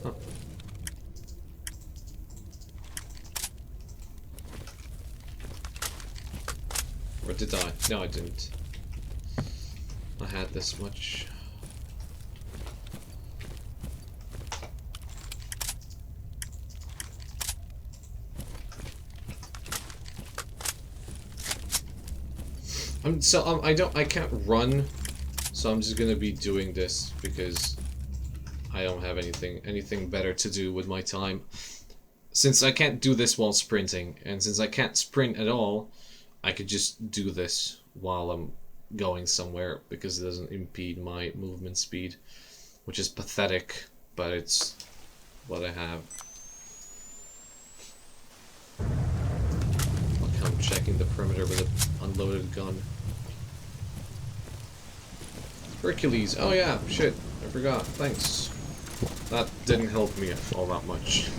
Huh. Or did I? No, I didn't. I had this much. I can't run, so I'm just gonna be doing this because I don't have anything better to do with my time. Since I can't do this while sprinting, and since I can't sprint at all, I could just do this while I'm going somewhere because it doesn't impede my movement speed, which is pathetic, but it's what I have. I'm checking the perimeter with an unloaded gun. Hercules. Oh yeah, shit. I forgot. Thanks. That didn't help me all that much.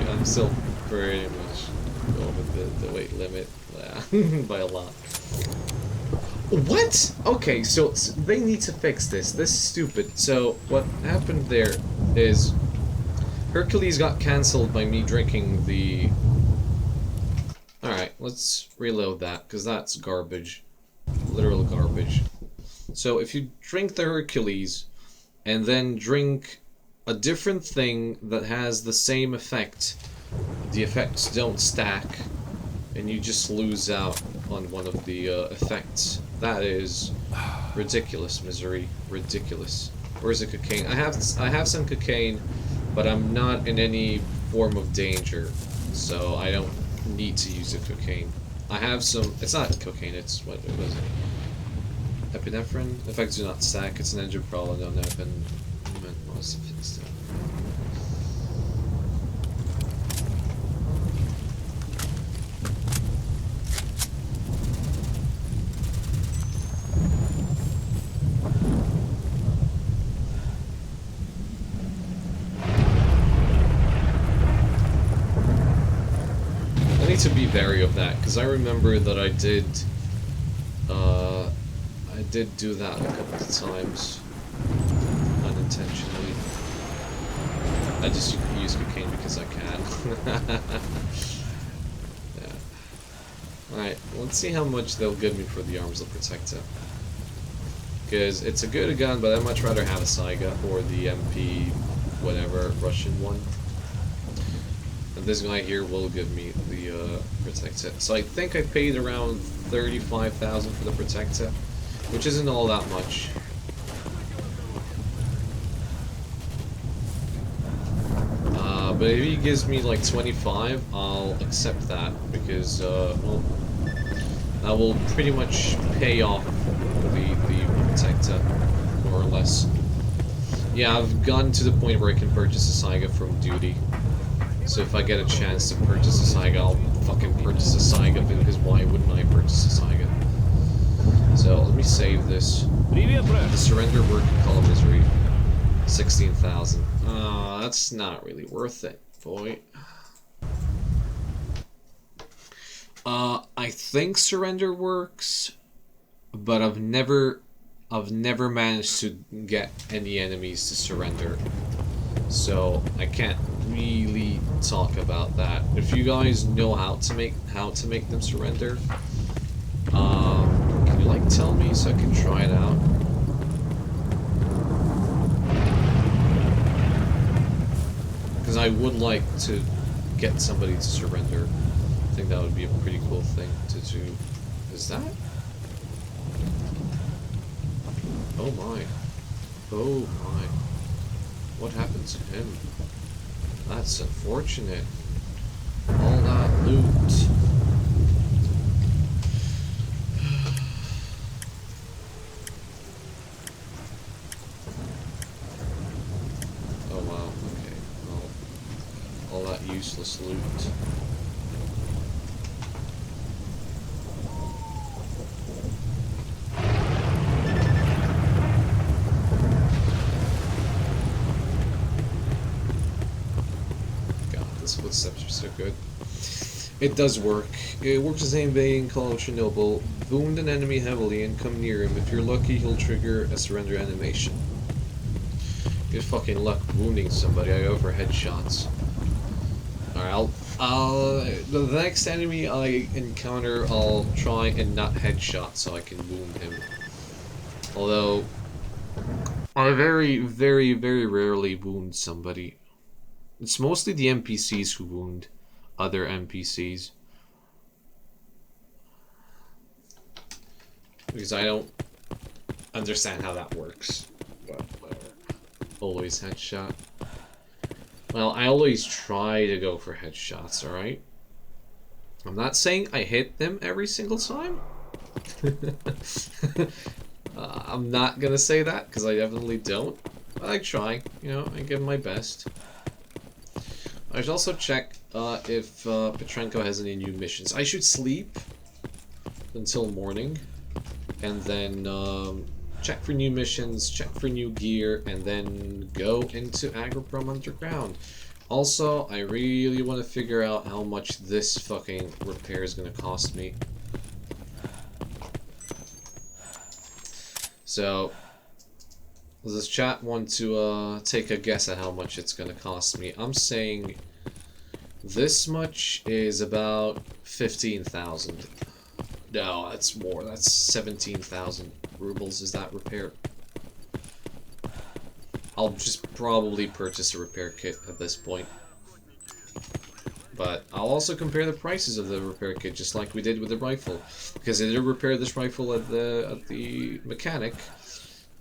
I'm still pretty much over the weight limit by a lot. What? Okay, so they need to fix this. This is stupid. So what happened there is Hercules got cancelled by me drinking the... Alright, let's reload that, because that's garbage. Literal garbage. So if you drink the Hercules, and then drink a different thing that has the same effect, the effects don't stack, and you just lose out on one of the effects. That is ridiculous, Misery. Ridiculous. Where's the cocaine? I have some cocaine, but I'm not in any form of danger, so I don't need to use the cocaine. I have some... It's not cocaine, it's... What was it? Epinephrine? Effects do not stack, it's an engine problem, no epinephrine. To be wary of that, because I remember that I did do that a couple of times unintentionally. I just use cocaine because I can. Yeah. Alright, let's see how much they'll give me for the Arms of Protector. Because it's a good gun, but I'd much rather have a Saiga or the MP, whatever, Russian one. And this guy here will give me the Protector. So I think I paid around 35,000 for the Protector, which isn't all that much. But if he gives me like 25, I'll accept that, because, well, that will pretty much pay off the Protector, more or less. Yeah, I've gotten to the point where I can purchase a Saiga from duty. So if I get a chance to purchase a Saiga, I'll fucking purchase a Saiga, because why wouldn't I purchase a Saiga? So let me save this. The surrender work and call of misery. 16,000. That's not really worth it, boy. I think surrender works, but I've never managed to get any enemies to surrender. So I can't really talk about that. If you guys know how to make them surrender, can you like tell me so I can try it out? Because I would like to get somebody to surrender. I think that would be a pretty cool thing to do. Is that? Oh my. Oh my. What happened to him? That's unfortunate. All that loot. Oh wow, okay. Well, all that useless loot. Footsteps are so good. It does work. It works the same way in Call of Chernobyl. Wound an enemy heavily and come near him. If you're lucky, he'll trigger a surrender animation. Good fucking luck wounding somebody. I go for headshots. Alright, the next enemy I encounter, I'll try and not headshot so I can wound him. Although, I very, very, very rarely wound somebody. It's mostly the NPCs who wound other NPCs. Because I don't understand how that works. But whatever. Always headshot. Well, I always try to go for headshots, alright? I'm not saying I hit them every single time. I'm not gonna say that, because I definitely don't. But I try, you know, I give my best. I should also check if Petrenko has any new missions. I should sleep until morning, and then check for new missions, check for new gear, and then go into Agroprom Underground. Also, I really want to figure out how much this fucking repair is going to cost me. So, does this chat want to take a guess at how much it's going to cost me? I'm saying this much is about 15,000. No, that's more. That's 17,000 rubles is that repair. I'll just probably purchase a repair kit at this point. But I'll also compare the prices of the repair kit, just like we did with the rifle. Because I did repair this rifle at the mechanic,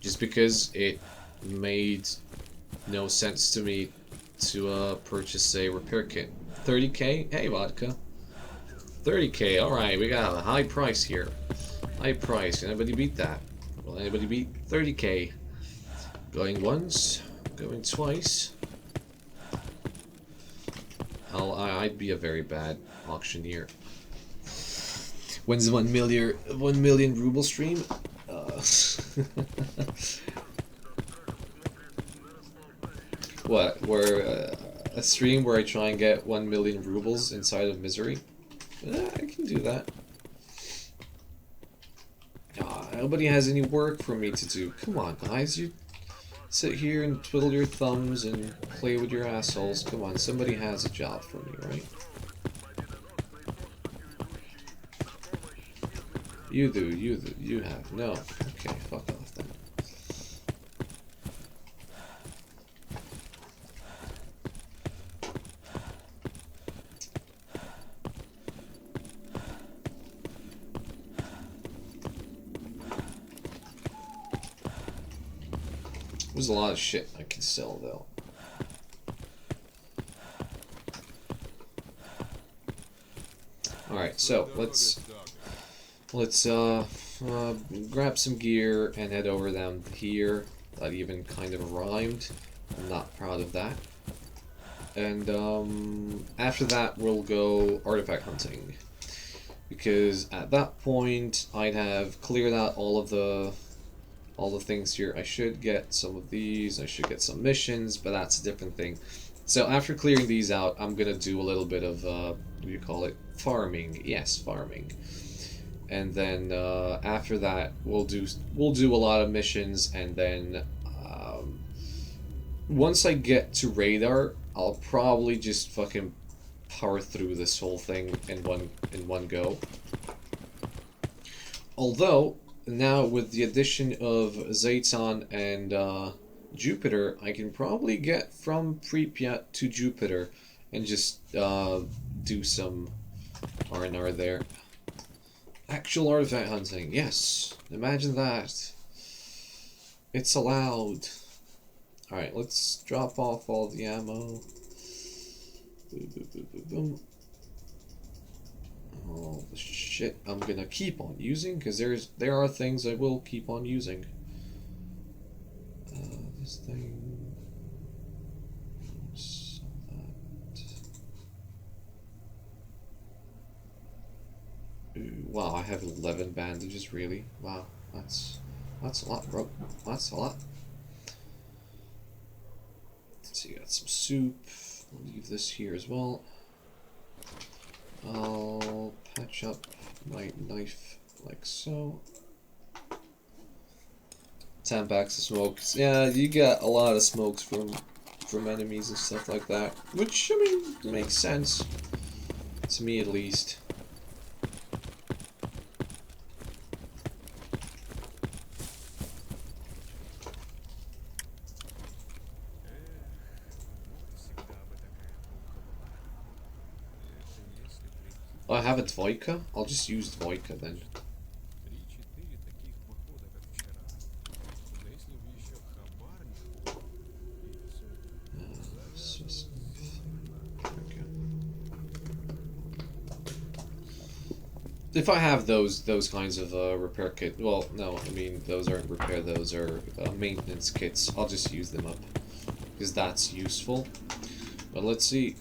just because it made no sense to me to purchase a repair kit. 30k? Hey, vodka. 30k, alright, we got a high price here. High price, can anybody beat that? Will anybody beat 30k? Going once, going twice. I'd be a very bad auctioneer. When's the 1 million ruble stream? What? Where a stream where I try and get 1 million rubles inside of misery? I can do that. Nobody has any work for me to do. Come on, guys, you sit here and twiddle your thumbs and play with your assholes. Come on, somebody has a job for me, right? You do, you have. No. Okay, fuck off then. There's a lot of shit I can sell though. Alright, so let's grab some gear and head over down here. That even kind of rhymed. I'm not proud of that. And after that we'll go artifact hunting. Because at that point I'd have cleared out all the things here. I should get some of these, I should get some missions, but that's a different thing. So after clearing these out, I'm gonna do a little bit of, what do you call it? Farming. Yes, farming. And then after that, we'll do a lot of missions, and then once I get to radar, I'll probably just fucking power through this whole thing in one go. Although now with the addition of Zayton and Jupiter, I can probably get from Pripyat to Jupiter and just do some R&R there. Actual artifact hunting, yes. Imagine that. It's allowed. Alright, let's drop off all the ammo. Boom, boom, boom, boom, boom. All the shit I'm gonna keep on using, because there are things I will keep on using. This thing. So that. Ooh, wow, I have 11 bandages, really? Wow, that's a lot, bro. That's a lot. Let's see, got some soup. I'll leave this here as well. I'll patch up my knife like so. 10 packs of smokes. Yeah, you got a lot of smokes from enemies and stuff like that, which I mean makes sense to me at least. Oh, I have a Dvoika? I'll just use Dvoika then. If I have those kinds of repair kit, well, no, I mean those aren't repair; those are maintenance kits. I'll just use them up because that's useful. But let's see.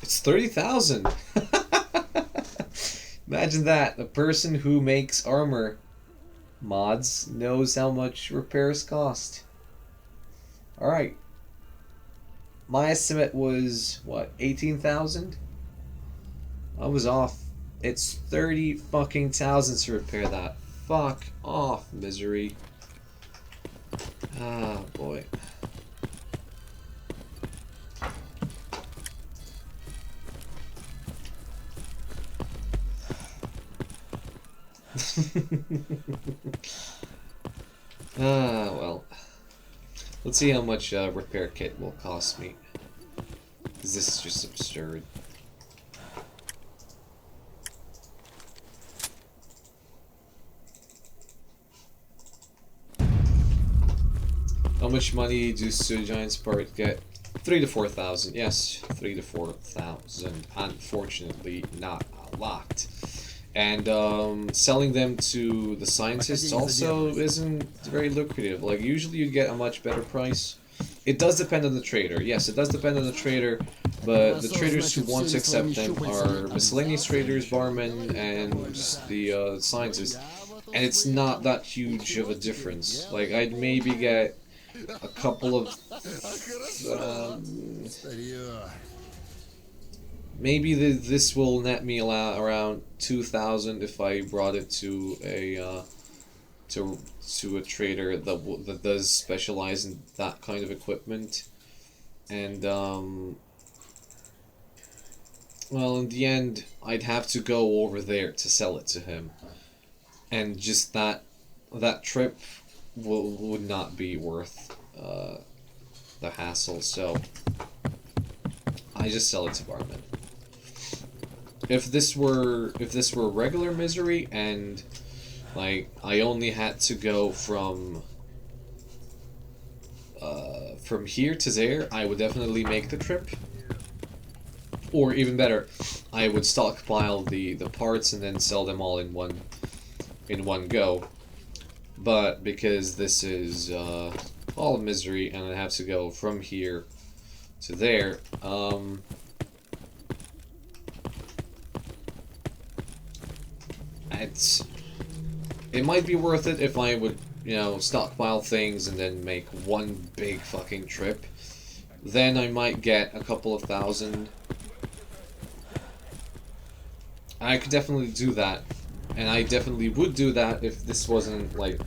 It's 30,000. Imagine that. The person who makes armor mods knows how much repairs cost. All right. My estimate was, what, 18,000? I was off. It's 30 fucking thousand to repair that. Fuck off, misery. Ah, boy. Ah, well. Let's see how much repair kit will cost me. Because this is just absurd. How much money do Giant Spark get? 3 to 4,000. Yes, 3 to 4,000. Unfortunately, not a lot. And selling them to the scientists also isn't very lucrative. Like, usually you'd get a much better price. It does depend on the trader. Yes, it does depend on the trader, but the traders who want to accept them are miscellaneous traders, barmen, and the scientists. And it's not that huge of a difference. Like, I'd maybe get a couple of maybe this will net me around 2,000 if I brought it to a to a trader that does specialize in that kind of equipment, and well, in the end, I'd have to go over there to sell it to him, and just that trip would not be worth the hassle. So I just sell it to Barman. If this were regular misery and like I only had to go from here to there, I would definitely make the trip. Or even better, I would stockpile the parts and then sell them all in one go. But because this is all misery and I have to go from here to there, it might be worth it if I would, stockpile things and then make one big fucking trip. Then I might get a couple of thousand. I could definitely do that. And I definitely would do that if this wasn't like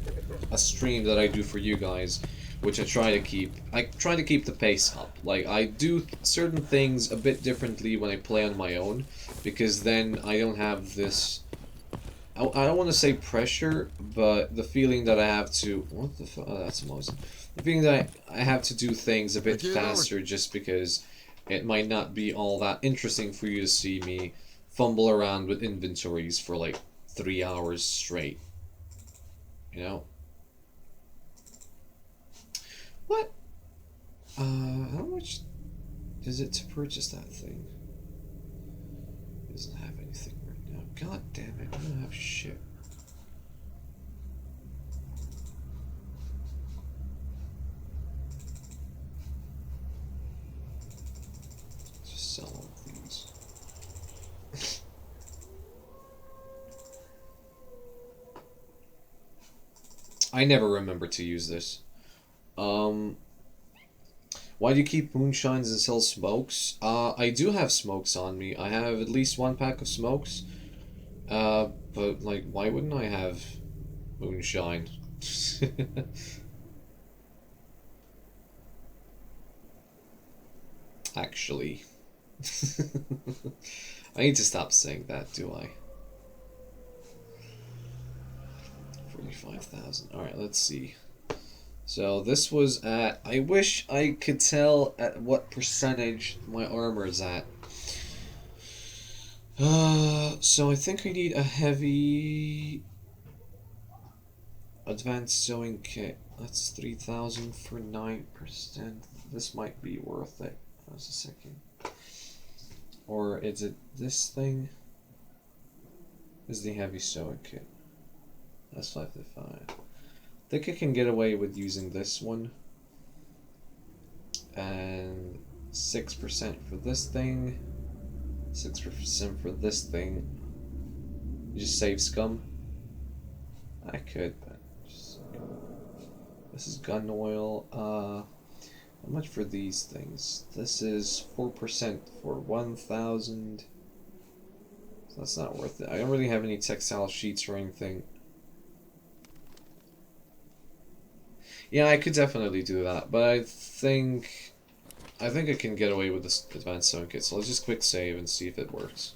a stream that I do for you guys, which I try to keep. I try to keep the pace up. Like, I do certain things a bit differently when I play on my own, because then I don't have this... I don't want to say pressure, but the feeling that I have to... What the fuck? Oh, that's Moses. The feeling that I have to do things a bit faster just because it might not be all that interesting for you to see me fumble around with inventories for like 3 hours straight. You know? What? How much is it to purchase that thing? It doesn't have anything right now. God damn it, I don't have shit. Just sell all of these. I never remember to use this. Why do you keep moonshines and sell smokes? I do have smokes on me. I have at least 1 pack of smokes. But, like, why wouldn't I have moonshine? Actually. I need to stop saying that, do I? 45,000. Alright, let's see. So this was at... I wish I could tell at what percentage my armor is at. So I think I need a heavy... advanced sewing kit. That's 3,000 for 9%. This might be worth it. Just a second. Or is it this thing? Is the heavy sewing kit. That's 555. I think I can get away with using this one. And 6% for this thing. 6% for this thing. You just save scum? I could, but just, this is gun oil. How much for these things? This is 4% for 1,000. So that's not worth it. I don't really have any textile sheets or anything. Yeah, I could definitely do that, but I think I can get away with this advanced sewing kit. So let's just quick save and see if it works.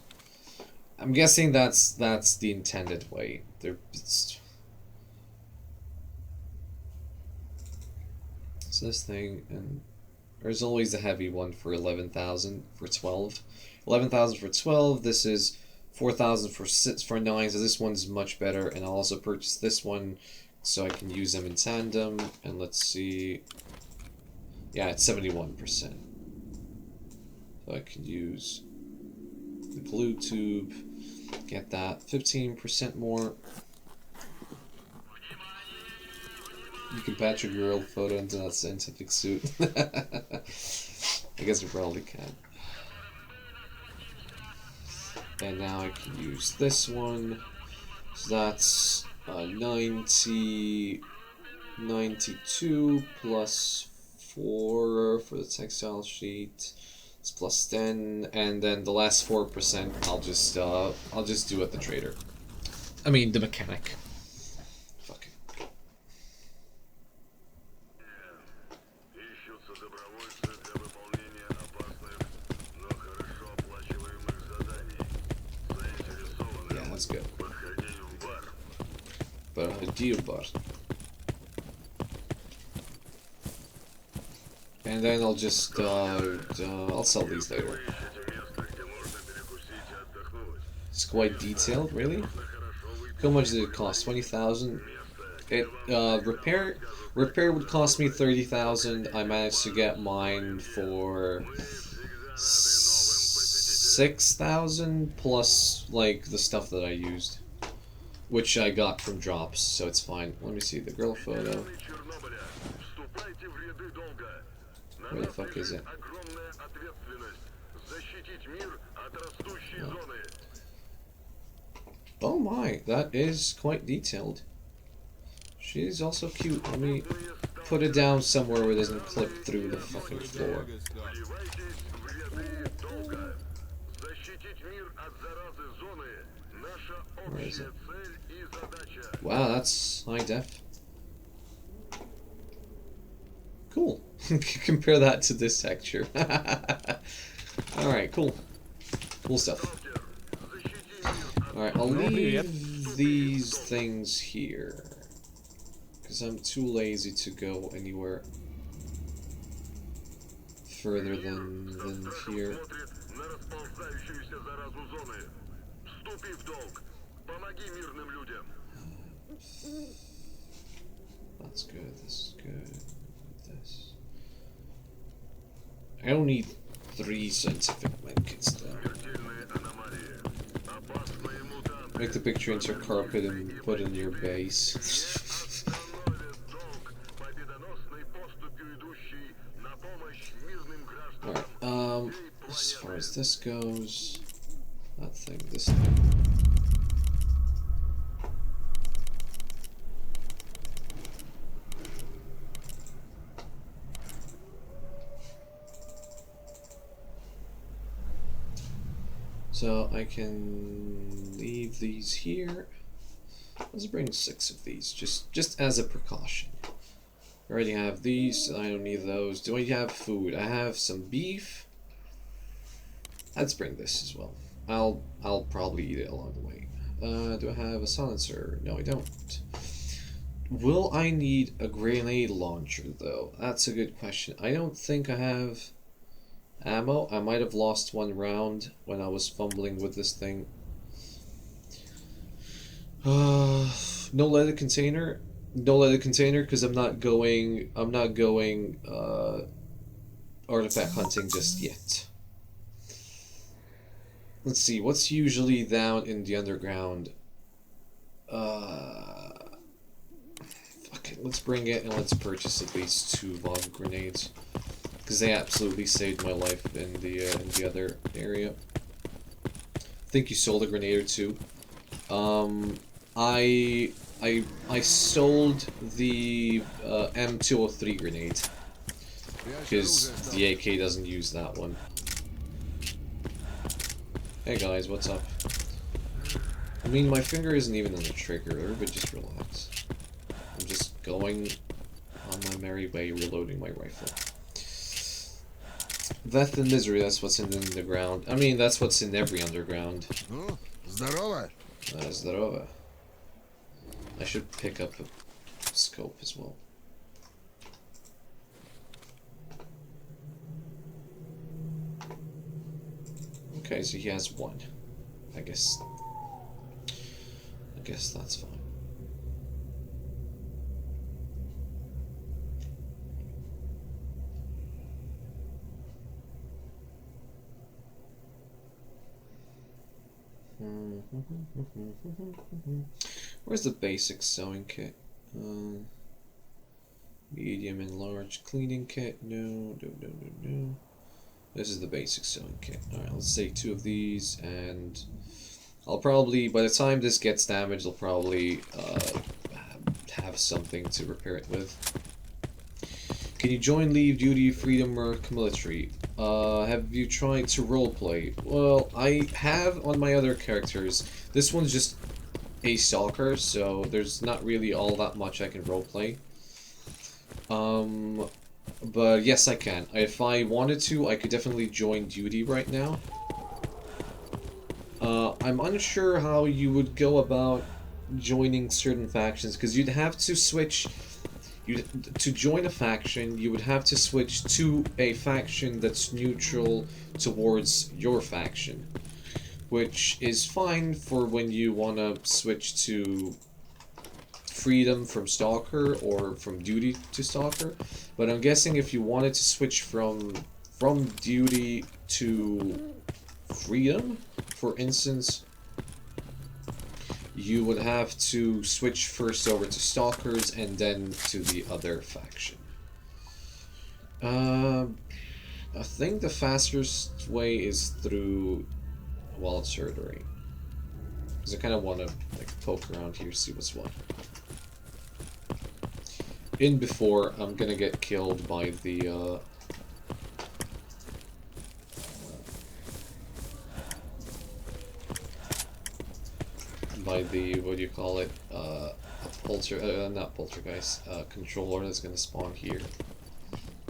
I'm guessing that's the intended way. It's this thing, and there's always the heavy one for 11,000 for 12. 11,000 for 12. This is 4,000 for 9. So this one's much better, and I'll also purchase this one so I can use them in tandem. And let's see. Yeah, it's 71%. So I can use the glue tube. Get that 15% more. You can patch your girl photo into that scientific suit. I guess we probably can. And now I can use this one. So that's 92 plus 4 for the textile sheet. It's plus 10, and then the last 4% I'll just do at the trader. I mean the mechanic. Fuck it. Yeah, that's good. But a deal bar. And then I'll just I'll sell these later. It's quite detailed, really. How much did it cost? 20,000. It repair would cost me 30,000. I managed to get mine for 6,000 plus like the stuff that I used, which I got from drops, so it's fine. Let me see the girl photo. Where the fuck is it? Oh my, that is quite detailed. She's also cute. Let me put it down somewhere where it doesn't clip through the fucking floor. Where is it? Wow, that's high def. Cool. Compare that to this texture. Alright, cool. Cool stuff. Alright, I'll leave these things here. Because I'm too lazy to go anywhere further than here. That's good, this is good. This. I don't need 3 scientific medkits though. Make the picture into a carpet and put it in your base. Alright, as far as this goes, that thing, this thing. So I can leave these here. Let's bring 6 of these, just as a precaution. I already have these, I don't need those. Do I have food? I have some beef. Let's bring this as well. I'll probably eat it along the way. Do I have a silencer? No, I don't. Will I need a grenade launcher though? That's a good question. I don't think I have ammo. I might have lost 1 round when I was fumbling with this thing. No leaded container. No leaded container because I'm not going artifact hunting just yet. Let's see, what's usually down in the underground? Fuck it, let's bring it and let's purchase at least 2 lava grenades. Because they absolutely saved my life in the other area. I think you sold a grenade or 2. I sold the M203 grenade because the AK doesn't use that one. Hey guys, what's up? I mean, my finger isn't even on the trigger. Everybody just relax. I'm just going on my merry way, reloading my rifle. Death and misery, that's what's in the underground. I mean, that's what's in every underground. Здорово. Здорово. I should pick up a scope as well. Okay, so he has 1. I guess that's fine. Where's the basic sewing kit? Medium and large cleaning kit. No. This is the basic sewing kit. Alright, let's take 2 of these, and I'll probably, by the time this gets damaged, I'll probably have something to repair it with. Can you join, leave, duty, freedom, or military? Have you tried to roleplay? Well, I have on my other characters. This one's just a Stalker, so there's not really all that much I can roleplay. But yes, I can. If I wanted to, I could definitely join duty right now. I'm unsure how you would go about joining certain factions, because you'd have to switch. To join a faction, you would have to switch to a faction that's neutral towards your faction, which is fine for when you want to switch to freedom from Stalker or from duty to Stalker. But I'm guessing if you wanted to switch from duty to freedom, for instance, you would have to switch first over to Stalkers and then to the other faction. I think the fastest way is through Wild Surgery. Because I kind of want to like poke around here, see what's what. In before I'm gonna get killed by the what do you call it? Not poltergeist, controller that's gonna spawn here.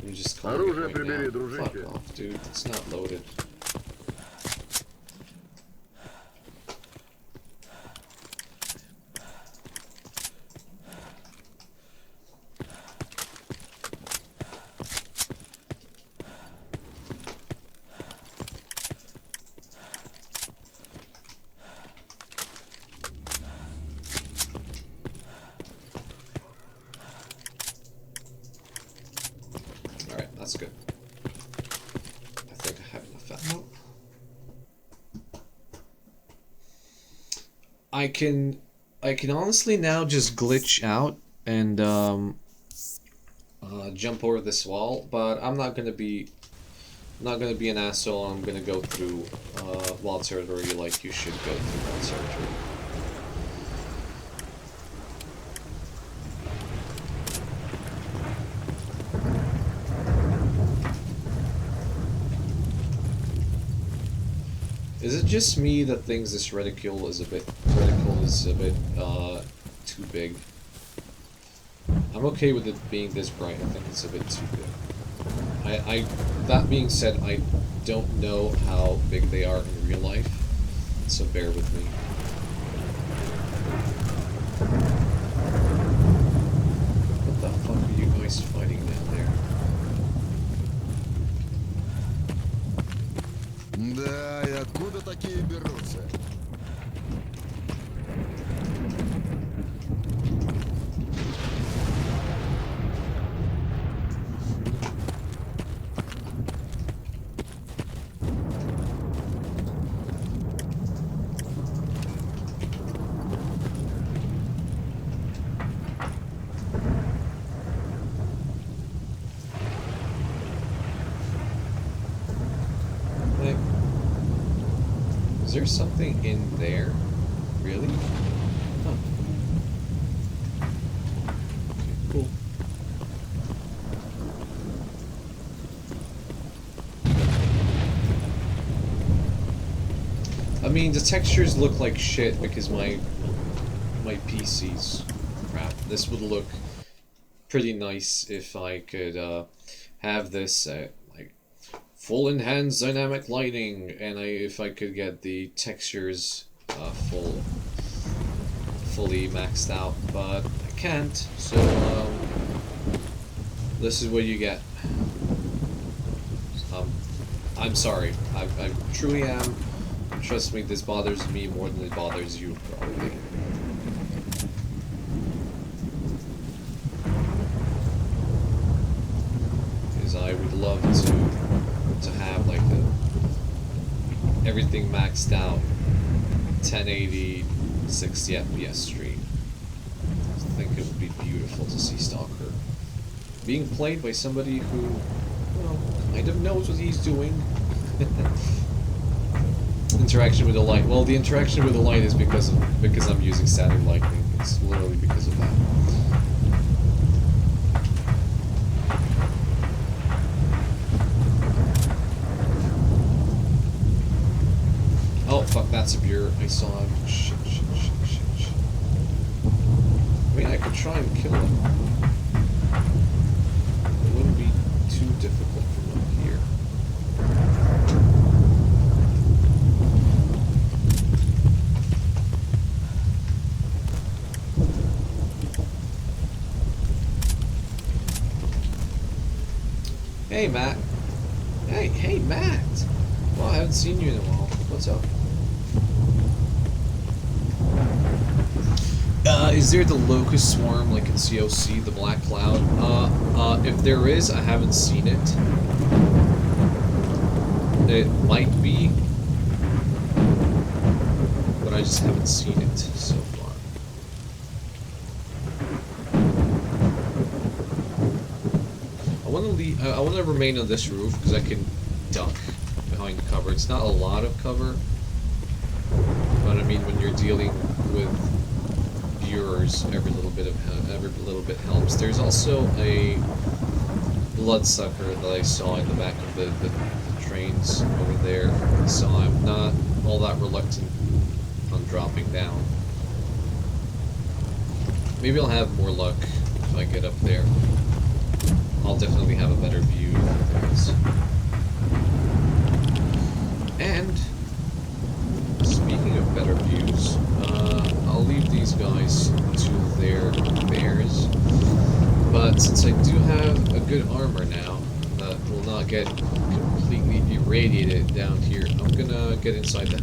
I'm just calling it right now. Fuck off, dude. It's not loaded. That's good. I think I have enough ammo. I can honestly now just glitch out and jump over this wall, but I'm not gonna be an asshole. I'm gonna go through wild territory like you should go through wild territory. Is it just me that thinks this reticle is a bit too big? I'm okay with it being this bright. I think it's a bit too big. That being said, I don't know how big they are in real life, so bear with me. What the fuck are you guys fighting down there? Да, и откуда такие берутся? Is there something in there? Really? Huh. Okay, cool. I mean, the textures look like shit because my PC's crap. This would look pretty nice if I could have this like full enhanced dynamic lighting, and if I could get the textures fully maxed out, but I can't. So this is what you get. I'm sorry. I truly am. Trust me, this bothers me more than it bothers you, probably. Because I would love to have like everything maxed out, 1080, 60 FPS stream. I think it would be beautiful to see Stalker being played by somebody who, well, kind of knows what he's doing. Interaction with the light. Well, the interaction with the light is because I'm using static lighting. It's literally because of that. Oh fuck, that's a bureau. I saw him. Shit. I mean, I could try and kill him. It wouldn't be too difficult from up here. Hey, Matt. Hey, Matt. Well, I haven't seen you in a while. What's up? Is there the locust swarm like in COC, the black cloud? If there is, I haven't seen it. It might be, but I just haven't seen it so far. I want to remain on this roof because I can duck behind cover. It's not a lot of cover, but I mean when you're dealing with viewers, every little bit helps. There's also a bloodsucker that I saw in the back of the trains over there, so I'm not all that reluctant on dropping down. Maybe I'll have more luck if I get up there. I'll definitely have a better view of things. And speaking of better views, I'll leave these guys to their affairs. But since I do have a good armor now that will not get completely irradiated down here, I'm gonna get inside the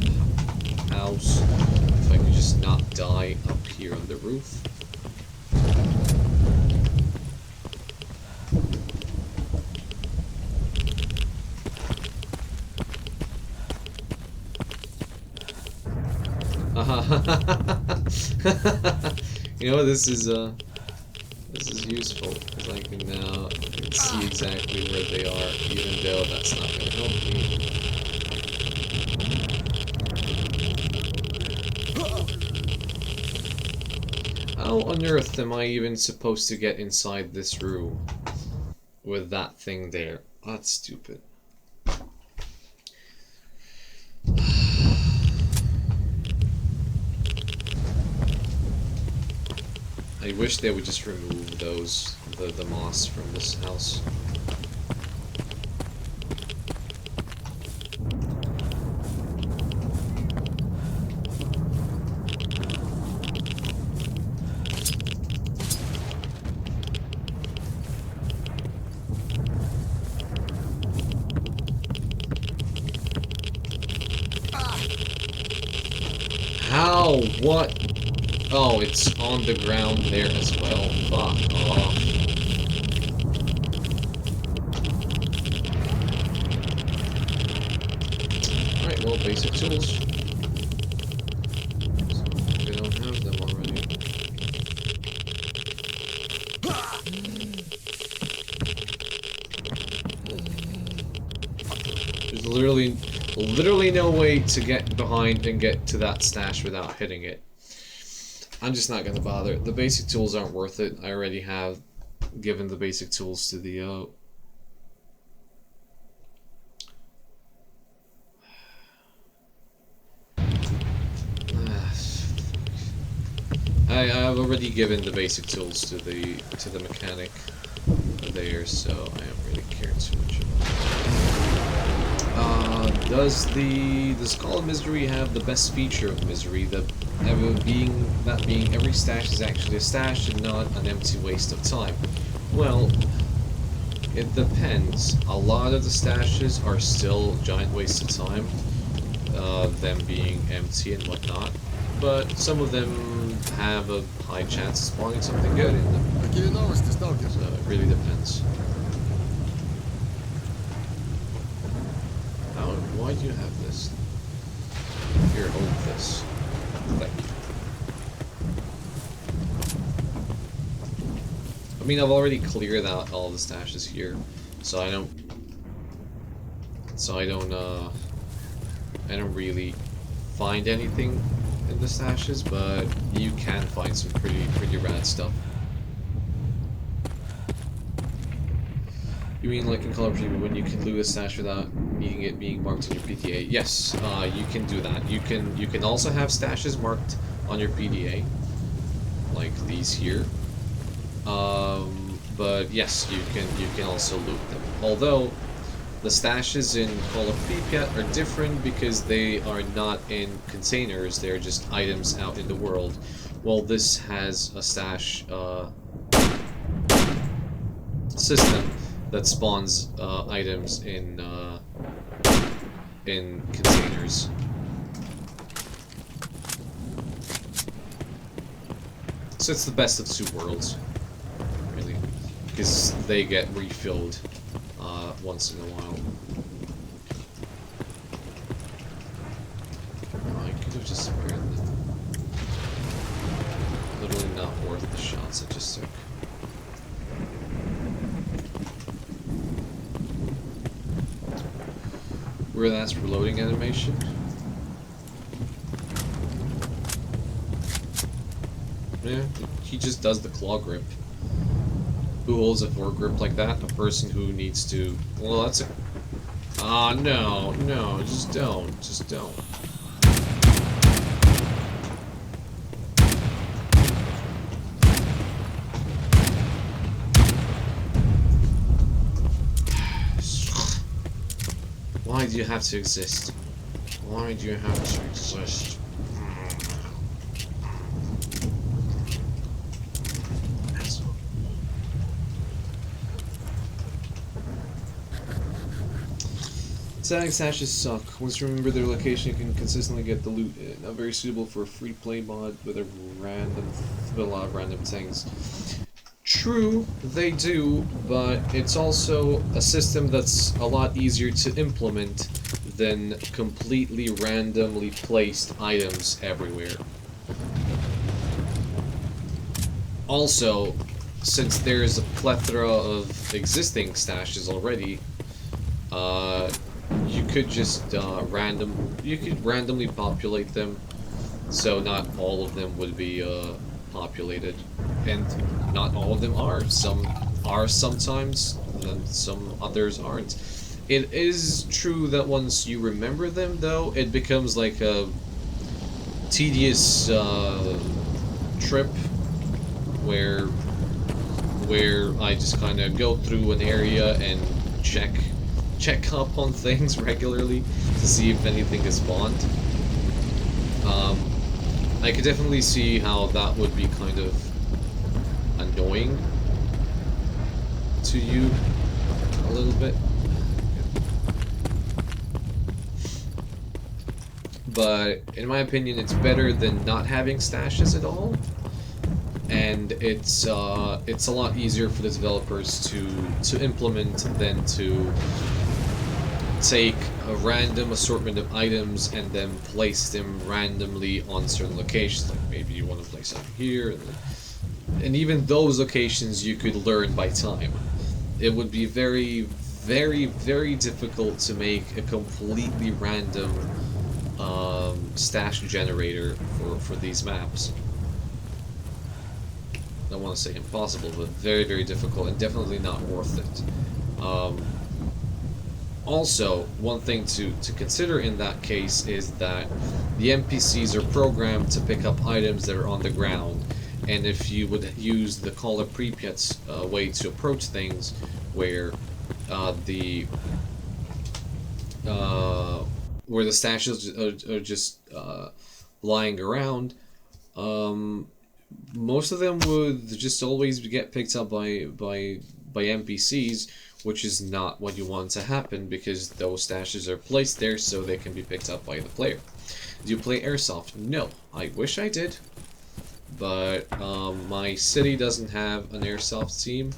house if I could just not die up here on the roof. You know, this is useful because I can now see exactly where they are, even though that's not going to help me. How on earth am I even supposed to get inside this room with that thing there? That's stupid. I wish they would just remove the moss from this house. How? What? Oh, it's on the ground there as well. Fuck off. Alright, well, basic tools. They don't have them already. There's literally no way to get behind and get to that stash without hitting it. I'm just not gonna bother. The basic tools aren't worth it. I already have given the basic tools to the I've already given the basic tools to the mechanic there, so I don't really care too much about it. Does Call of Misery have the best feature of Misery, being every stash is actually a stash and not an empty waste of time? Well, it depends. A lot of the stashes are still giant wastes of time, them being empty and whatnot, but some of them have a high chance of spawning something good in them. Какие новости, Stalker? So it really depends. Why do you have this? Here, hold this. Thank you. I mean, I've already cleared out all the stashes here, so I don't really find anything in the stashes, but you can find some pretty rad stuff. You mean like in Call of Duty when you can loot a stash without needing it being marked on your PDA? Yes, you can do that. You can also have stashes marked on your PDA, like these here. But yes, you can also loot them. Although the stashes in Call of Pripyat are different because they are not in containers; they're just items out in the world. While this has a stash system that spawns items in containers. So it's the best of two worlds, really, because they get refilled once in a while. Oh, I could have just spared them. Literally not worth the shots I just took. Where that's reloading animation. Yeah, he just does the claw grip. Who holds a foregrip like that? A person who needs to... Well, that's a... Ah, no, no, just don't. Just don't. Why do you have to exist? Why do you have to exist? Static stashes suck. Once you remember their location, you can consistently get the loot. Not very suitable for a free-play mod with a lot of random things. True, they do, but it's also a system that's a lot easier to implement than completely randomly placed items everywhere. Also, since there's a plethora of existing stashes already, you could just randomly populate them, so not all of them would be populated, and not all of them are. Some are sometimes, and some others aren't. It is true that once you remember them, though, it becomes like a tedious trip where I just kind of go through an area and check up on things regularly to see if anything is spawned. I could definitely see how that would be kind of annoying to you a little bit. But in my opinion, it's better than not having stashes at all. And it's a lot easier for the developers to implement than to take a random assortment of items and then place them randomly on certain locations. Like maybe you want to place them here, and even those locations you could learn by time. It would be very, very, very difficult to make a completely random stash generator for these maps. I don't want to say impossible, but very, very difficult, and definitely not worth it. Also, one thing to consider in that case is that the NPCs are programmed to pick up items that are on the ground, and if you would use the Call of Pripyat's way to approach things, where the stashes are just lying around, most of them would just always get picked up by NPCs, which is not what you want to happen, because those stashes are placed there so they can be picked up by the player. Do you play Airsoft? No. I wish I did, but my city doesn't have an Airsoft team.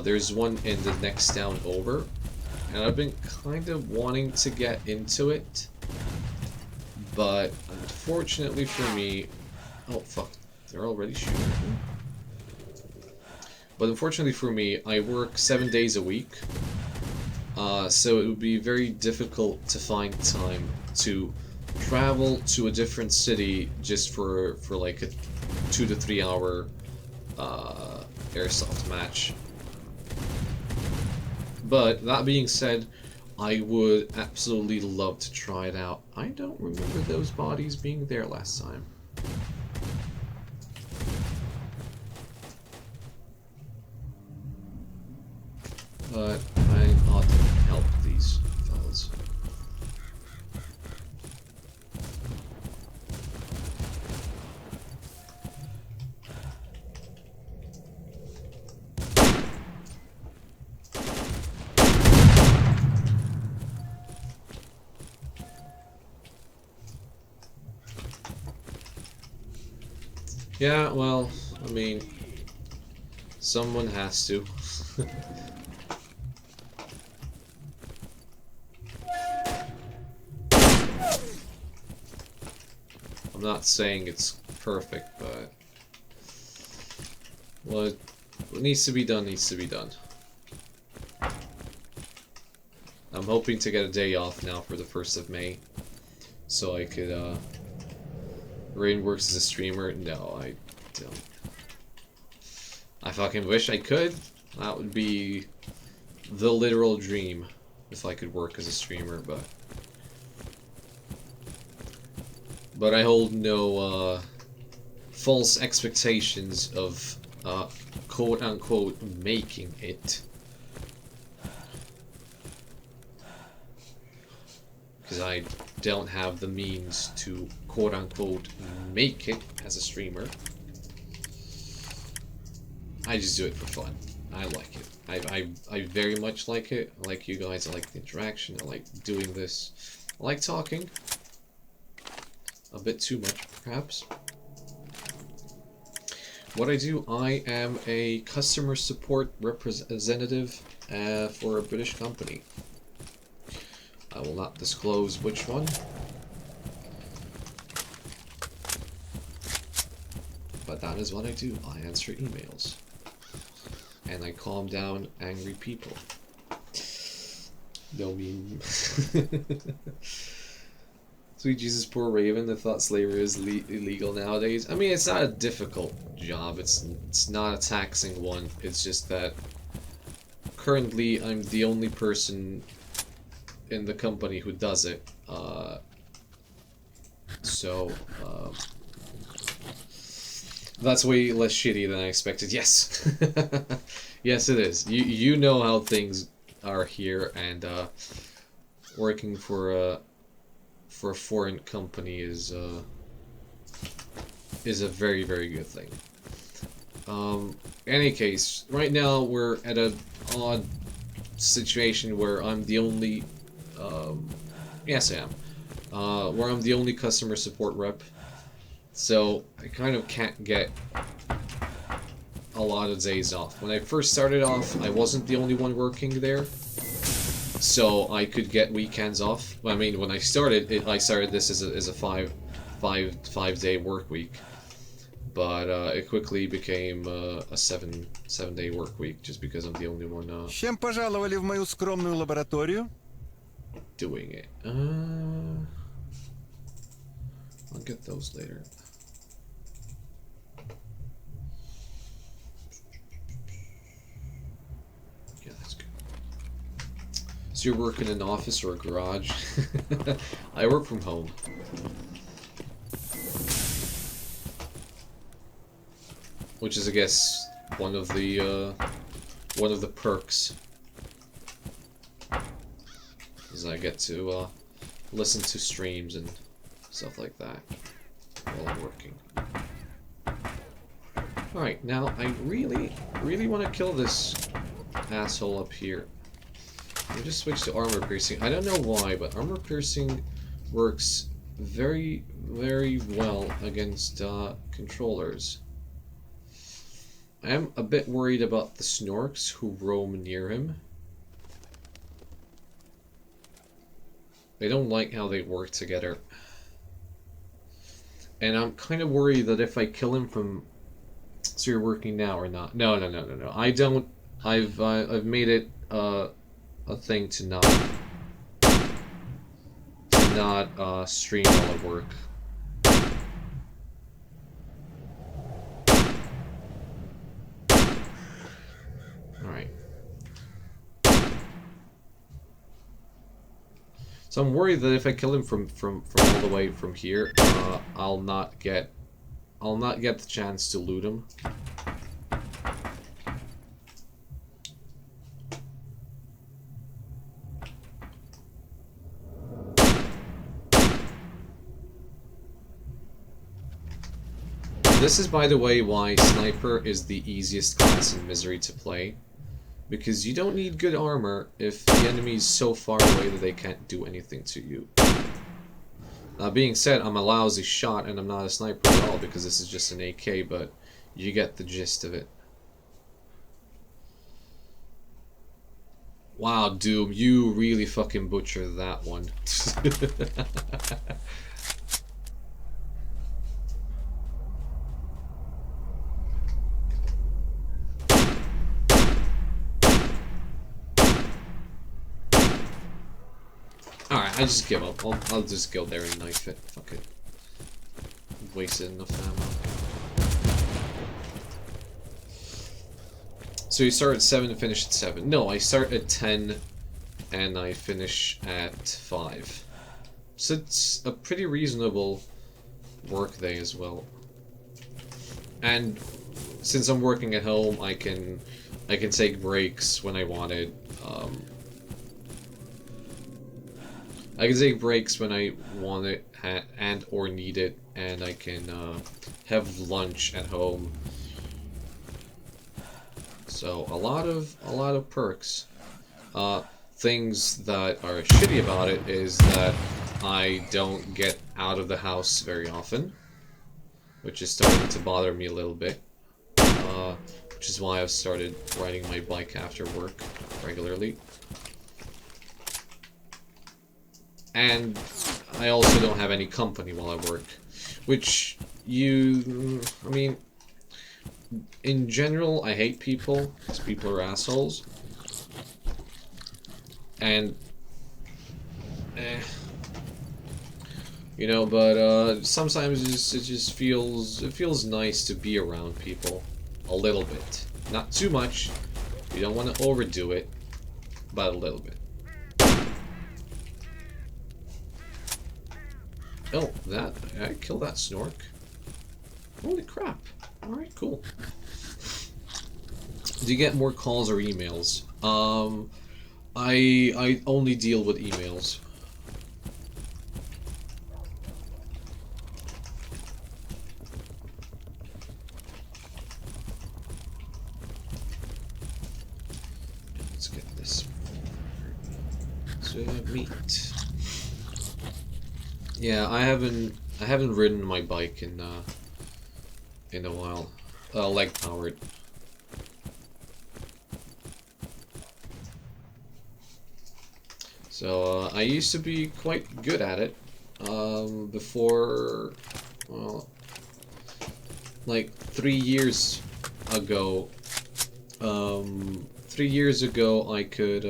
There's one in the next town over, and I've been kind of wanting to get into it, but unfortunately for me... Oh, fuck. They're already shooting at me. But unfortunately for me, I work 7 days a week, so it would be very difficult to find time to travel to a different city just for like a 2 to 3 hour airsoft match. But that being said, I would absolutely love to try it out. I don't remember those bodies being there last time. But I ought to help these fellas. Yeah, well, I mean, someone has to. I'm not saying it's perfect, but what needs to be done needs to be done. I'm hoping to get a day off now for the 1st of May, so I could, Rain works as a streamer? No, I don't. I fucking wish I could. That would be the literal dream if I could work as a streamer, but I hold no false expectations of quote-unquote making it. Because I don't have the means to quote-unquote make it as a streamer. I just do it for fun. I like it. I very much like it. I like you guys. I like the interaction. I like doing this. I like talking. A bit too much, perhaps. What I do, I am a customer support representative for a British company. I will not disclose which one. But that is what I do. I answer emails. And I calm down angry people. No meme. Sweet Jesus, poor Raven. I thought slavery is illegal nowadays. I mean, it's not a difficult job. It's not a taxing one. It's just that currently I'm the only person in the company who does it. That's way less shitty than I expected. Yes. Yes, it is. You know how things are here, and working for a foreign company is a very, very good thing. Any case, right now we're at an odd situation where I'm the only yes I am where I'm the only customer support rep, so I kind of can't get a lot of days off. When I first started off, I wasn't the only one working there, so I could get weekends off. I mean, when I started I started this as a five-day work week, but it quickly became a seven-day work week, just because I'm the only one Чем пожаловали в мою скромную лабораторию? doing it. I'll get those later. Yeah, that's good. So you're working in an office or a garage? I work from home. Which is, I guess, one of the perks. Is I get to listen to streams and stuff like that while I'm working. Alright, now I really want to kill this asshole up here. Let me just switch to armor piercing. I don't know why, but armor piercing works very, very well against controllers. I am a bit worried about the snorks who roam near him. I don't like how they work together. And I'm kind of worried that if I kill him from... So you're working now or not? No. I don't... I've made it a thing to not stream while I work. Alright. So I'm worried that if I kill him from all the way from here, I'll not get the chance to loot him. This is, by the way, why Sniper is the easiest class in Misery to play. Because you don't need good armor if the enemy is so far away that they can't do anything to you. Being said, I'm a lousy shot and I'm not a sniper at all because this is just an AK, but you get the gist of it. Wow, Doom, you really fucking butchered that one. Alright, I just give up. I'll just go there and knife it. Fuck it. Wasted enough ammo. So you start at 7 and finish at 7. No, I start at 10 and I finish at 5. So it's a pretty reasonable work day as well. And since I'm working at home, I can take breaks when I wanted. I can take breaks when I want it and or need it, and I can have lunch at home. So a lot of perks. Things that are shitty about it is that I don't get out of the house very often, which is starting to bother me a little bit. Which is why I've started riding my bike after work regularly. And I also don't have any company while I work, which I mean, in general, I hate people, because people are assholes. And, you know, but sometimes it just feels nice to be around people a little bit. Not too much. You don't want to overdo it, but a little bit. Oh, I killed that snork. Holy crap. Alright, cool. Do you get more calls or emails? I only deal with emails. Let's get this. So meat. Yeah, I haven't ridden my bike in a while. Leg powered. So I used to be quite good at it before, well, like 3 years ago. 3 years ago I could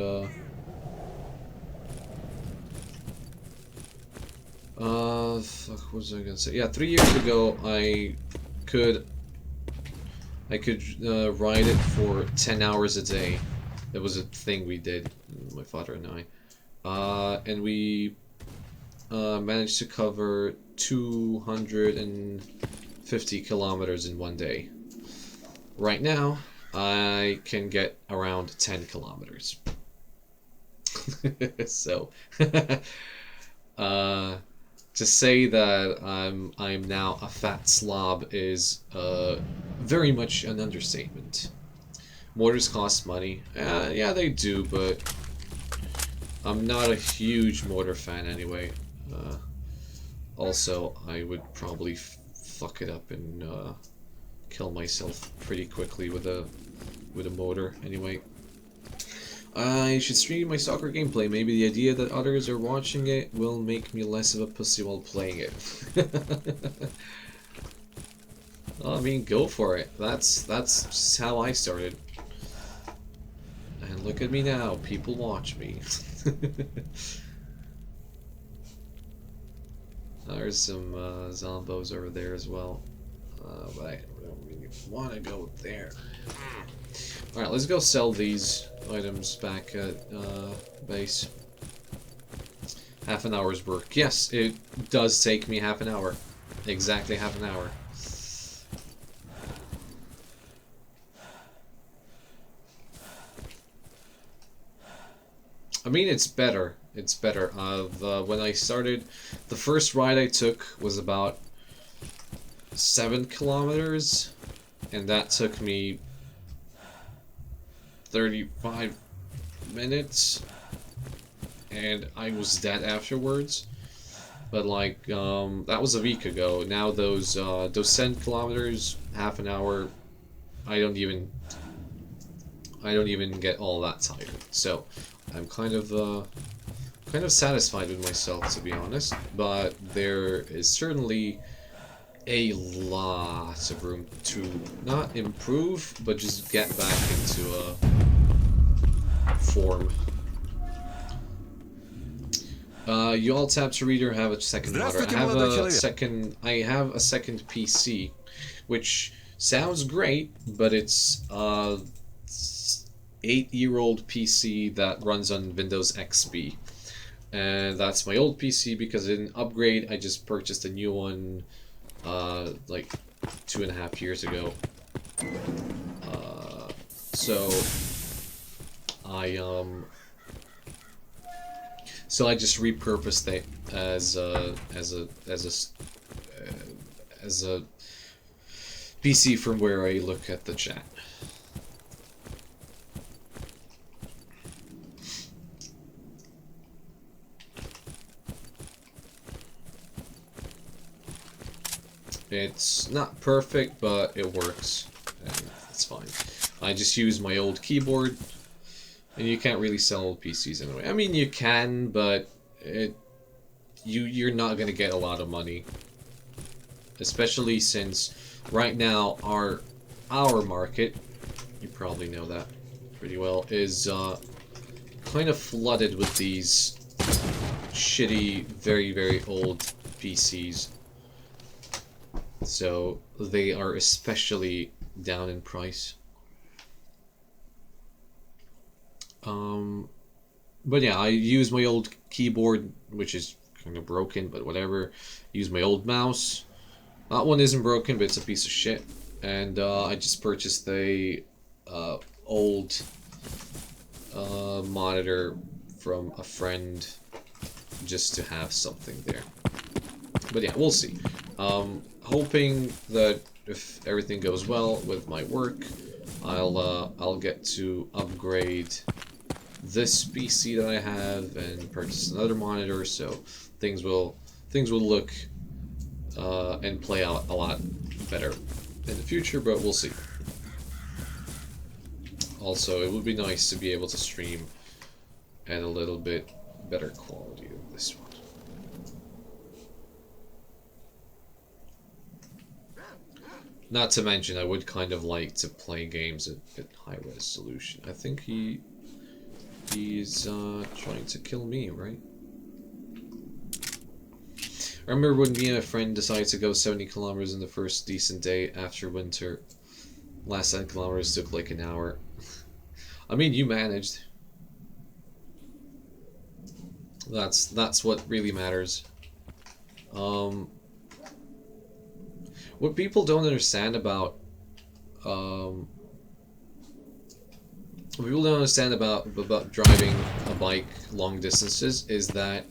fuck, what was I gonna say? Yeah, 3 years ago I could ride it for 10 hours a day. That was a thing we did, my father and I. And we managed to cover 250 kilometers in one day. Right now, I can get around 10 kilometers. So, to say that I'm now a fat slob is very much an understatement. Motors cost money. Yeah, they do, but I'm not a huge motor fan anyway. Also, I would probably fuck it up and kill myself pretty quickly with a motor anyway. I should stream my Stalker gameplay. Maybe the idea that others are watching it will make me less of a pussy while playing it. Well, I mean, go for it. That's just how I started. And look at me now. People watch me. There's some zombos over there as well. But I don't really want to go there. Alright, let's go sell these items back at base. Half an hour's work. Yes, it does take me half an hour. Exactly half an hour. I mean, it's better. It's better. When I started, the first ride I took was about 7 kilometers, and that took me 35 minutes, and I was dead afterwards. But like, that was a week ago. Now those 10 kilometers, half an hour, I don't even get all that tired. So I'm kind of satisfied with myself, to be honest. But there is certainly a lot of room to not improve, but just get back into a form. You all tap to read or have a second monitor. I have a second PC, which sounds great, but it's 8-year-old PC that runs on Windows XP. And that's my old PC because I didn't upgrade. I just purchased a new one like 2.5 years ago. So I just repurposed it as a PC from where I look at the chat. It's not perfect, but it works, and it's fine. I just use my old keyboard, and you can't really sell old PCs anyway. I mean, you can, but you're not gonna get a lot of money, especially since right now our market, you probably know that pretty well, is kind of flooded with these shitty, very old PCs. So they are especially down in price. But yeah, I use my old keyboard, which is kind of broken, but whatever. Use my old mouse. That one isn't broken, but it's a piece of shit. And I just purchased a old monitor from a friend just to have something there. But yeah, we'll see. Hoping that if everything goes well with my work, I'll get to upgrade this PC that I have and purchase another monitor, so things will look and play out a lot better in the future, but we'll see. Also, it would be nice to be able to stream at a little bit better quality than this one. Not to mention, I would kind of like to play games at high resolution. I think he's trying to kill me, right? I remember when me and a friend decided to go 70 kilometers in the first decent day after winter. Last 10 kilometers took like an hour. I mean, you managed. That's what really matters. What people don't understand about driving a bike long distances is that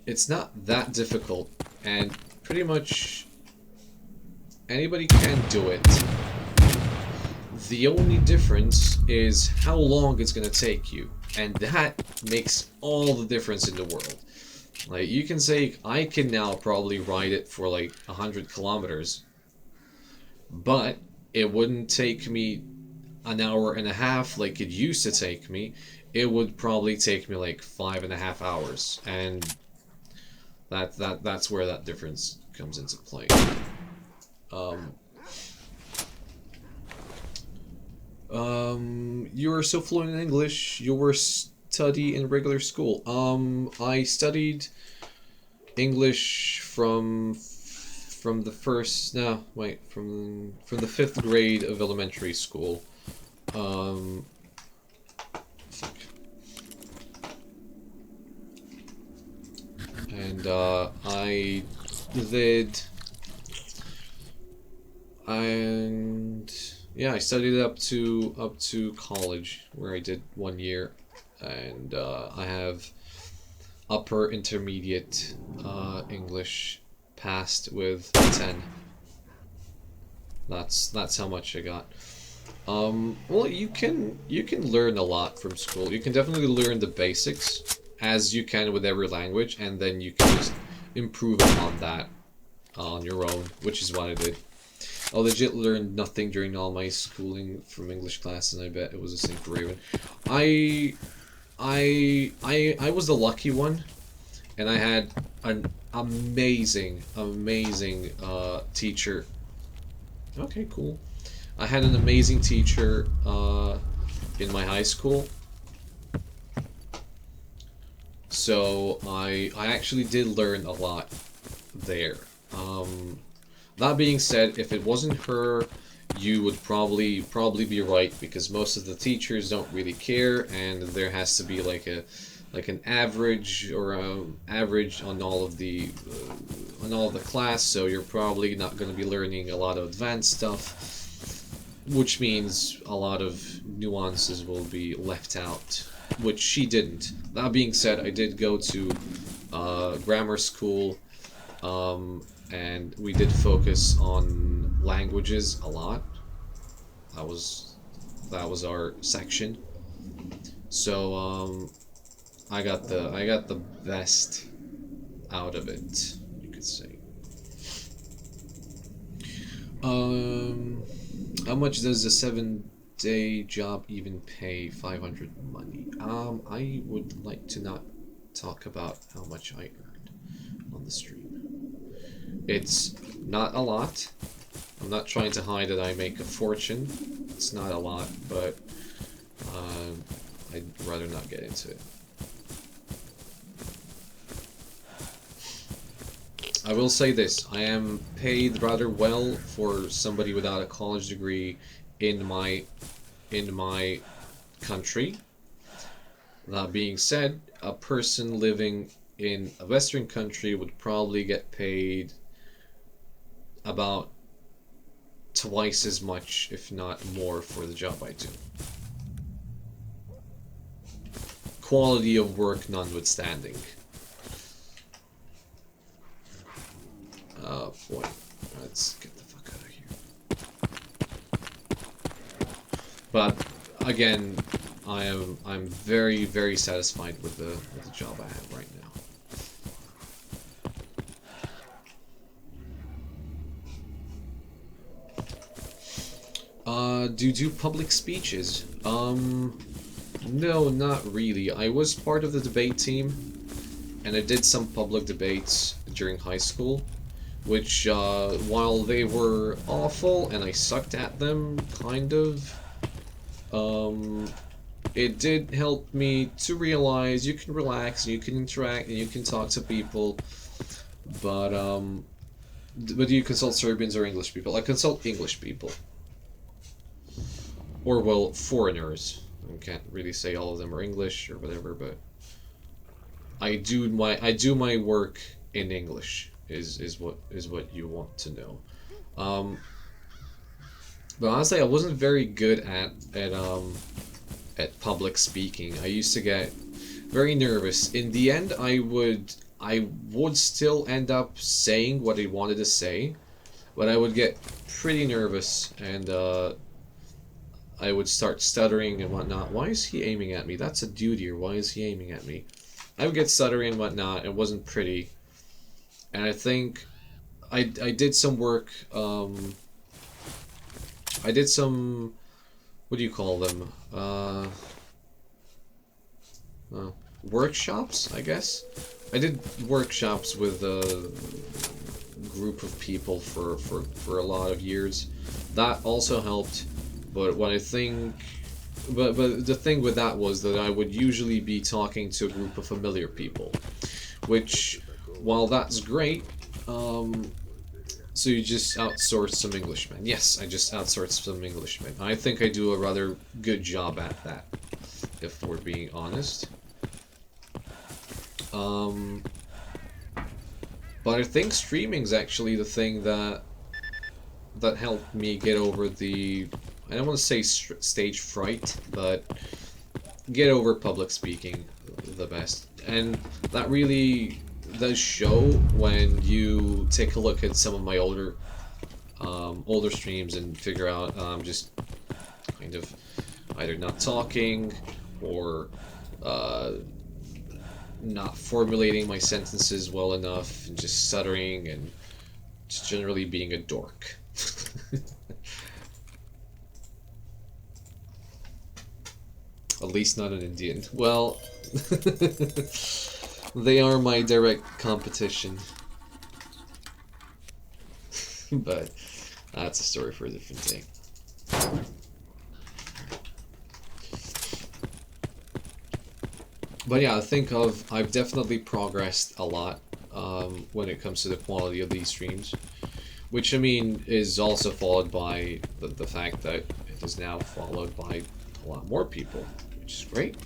it's not that difficult, and pretty much anybody can do it. The only difference is how long it's gonna take you, and that makes all the difference in the world. Like, you can say, I can now probably ride it for like 100 kilometers, but it wouldn't take me an hour and a half like it used to take me. It would probably take me like 5.5 hours, and that's where that difference comes into play. You are so fluent in English. You were study in regular school. I studied English from the first from the 5th grade of elementary school. and I did, and yeah, I studied up to college, where I did 1 year, and I have upper intermediate English passed with 10. That's how much I got. Well, you can learn a lot from school. You can definitely learn the basics, as you can with every language, and then you can just improve upon that on your own, which is what I did. I legit learned nothing during all my schooling from English classes, and I bet it was the same for Raven. I was the lucky one, and I had an amazing teacher. Okay, cool. I had an amazing teacher in my high school, so I actually did learn a lot there. That being said, if it wasn't her, you would probably be right, because most of the teachers don't really care, and there has to be like an average, or average on all of the class, so you're probably not going to be learning a lot of advanced stuff, which means a lot of nuances will be left out, which she didn't. That being said, I did go to grammar school, and we did focus on languages a lot. That was our section. So I got the best out of it, you could say. How much does a 7-day job even pay? 500 money. I would like to not talk about how much I earned on the stream. It's not a lot. I'm not trying to hide that I make a fortune. It's not a lot, but I'd rather not get into it. I will say this: I am paid rather well for somebody without a college degree in my country. That being said, a person living in a Western country would probably get paid about twice as much, if not more, for the job I do. Quality of work notwithstanding. Oh boy, let's get the fuck out of here. But again, I'm very, very satisfied with the job I have right now. Do you do public speeches? No, not really. I was part of the debate team, and I did some public debates during high school, which, while they were awful and I sucked at them, kind of, it did help me to realize you can relax, and you can interact, and you can talk to people, but do you consult Serbians or English people? I consult English people. Or, well, foreigners. I can't really say all of them are English or whatever, but I do my work in English is what you want to know. But honestly, I wasn't very good at public speaking. I used to get very nervous. In the end, I would still end up saying what I wanted to say, but I would get pretty nervous, and I would start stuttering and whatnot. Why is he aiming at me? That's a dude here. Why is he aiming at me? I would get stuttering and whatnot. It wasn't pretty. And I think I did some work. I did some, what do you call them? Workshops, I guess. I did workshops with a group of people for a lot of years. That also helped. But what I think, but the thing with that was that I would usually be talking to a group of familiar people, which, while that's great, so you just outsource some Englishmen. Yes, I just outsourced some Englishmen. I think I do a rather good job at that, if we're being honest. But I think streaming's actually the thing that helped me get over the, I don't want to say stage fright, but get over public speaking the best. And that really does show when you take a look at some of my older streams and figure out I'm just kind of either not talking or not formulating my sentences well enough and just stuttering and just generally being a dork. At least not an Indian. Well, they are my direct competition. But that's a story for a different day. But yeah, I've definitely progressed a lot when it comes to the quality of these streams. Which, I mean, is also followed by the fact that it is now followed by a lot more people, which is great.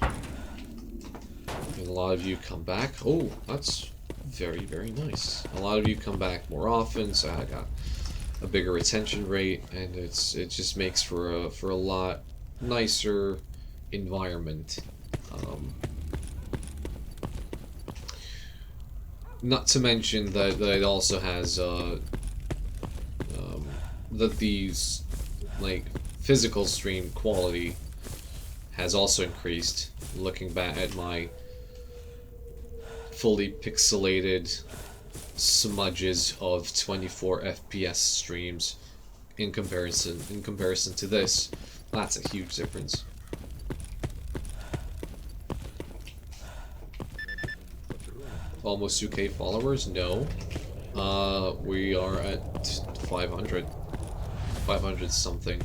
And a lot of you come back. Oh, that's very, very nice. A lot of you come back more often, so I got a bigger retention rate, and it just makes for a lot nicer environment. Not to mention that it also has that these like physical stream quality has also increased. Looking back at my fully pixelated smudges of 24 FPS streams in comparison to this, that's a huge difference. Almost 2K followers? No. We are at 500 something.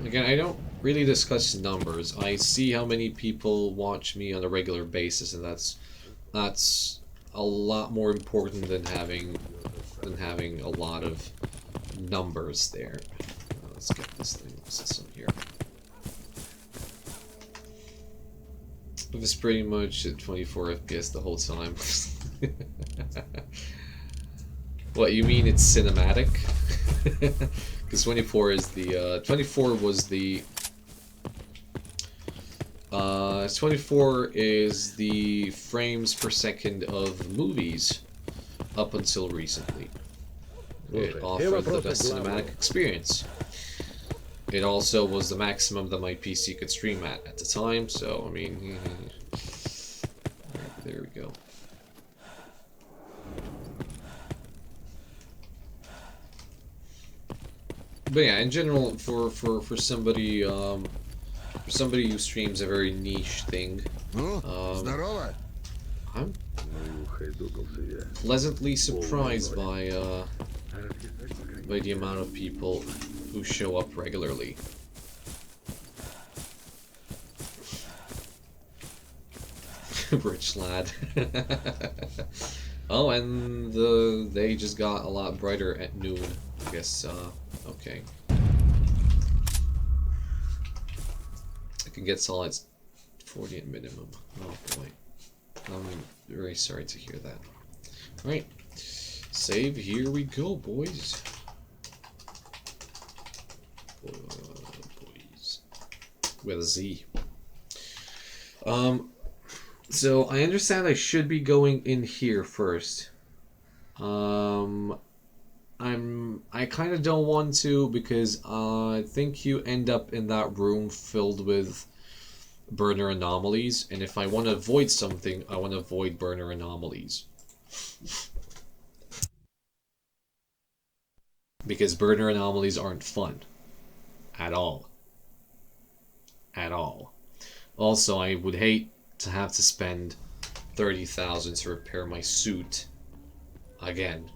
Again, I don't really discuss numbers. I see how many people watch me on a regular basis, and that's a lot more important than having a lot of numbers there. Let's get this thing system here. It was pretty much at 24 FPS the whole time. What, you mean it's cinematic? Because 24 is the 24 was the 24 is the frames per second of movies up until recently. It offered the best cinematic experience. It also was the maximum that my PC could stream at the time, so I mean, there we go. But yeah, in general, for somebody who streams a very niche thing, I'm pleasantly surprised by the amount of people who show up regularly. Rich lad. Oh, and they just got a lot brighter at noon. I guess, okay. I can get solid 40 at minimum. Oh boy. I'm very sorry to hear that. Alright. Save, here we go, boys. Boys. With a Z. So I understand I should be going in here first. I kind of don't want to because I think you end up in that room filled with burner anomalies, and if I want to avoid something, I want to avoid burner anomalies. Because burner anomalies aren't fun. At all. At all. Also, I would hate to have to spend 30,000 to repair my suit again.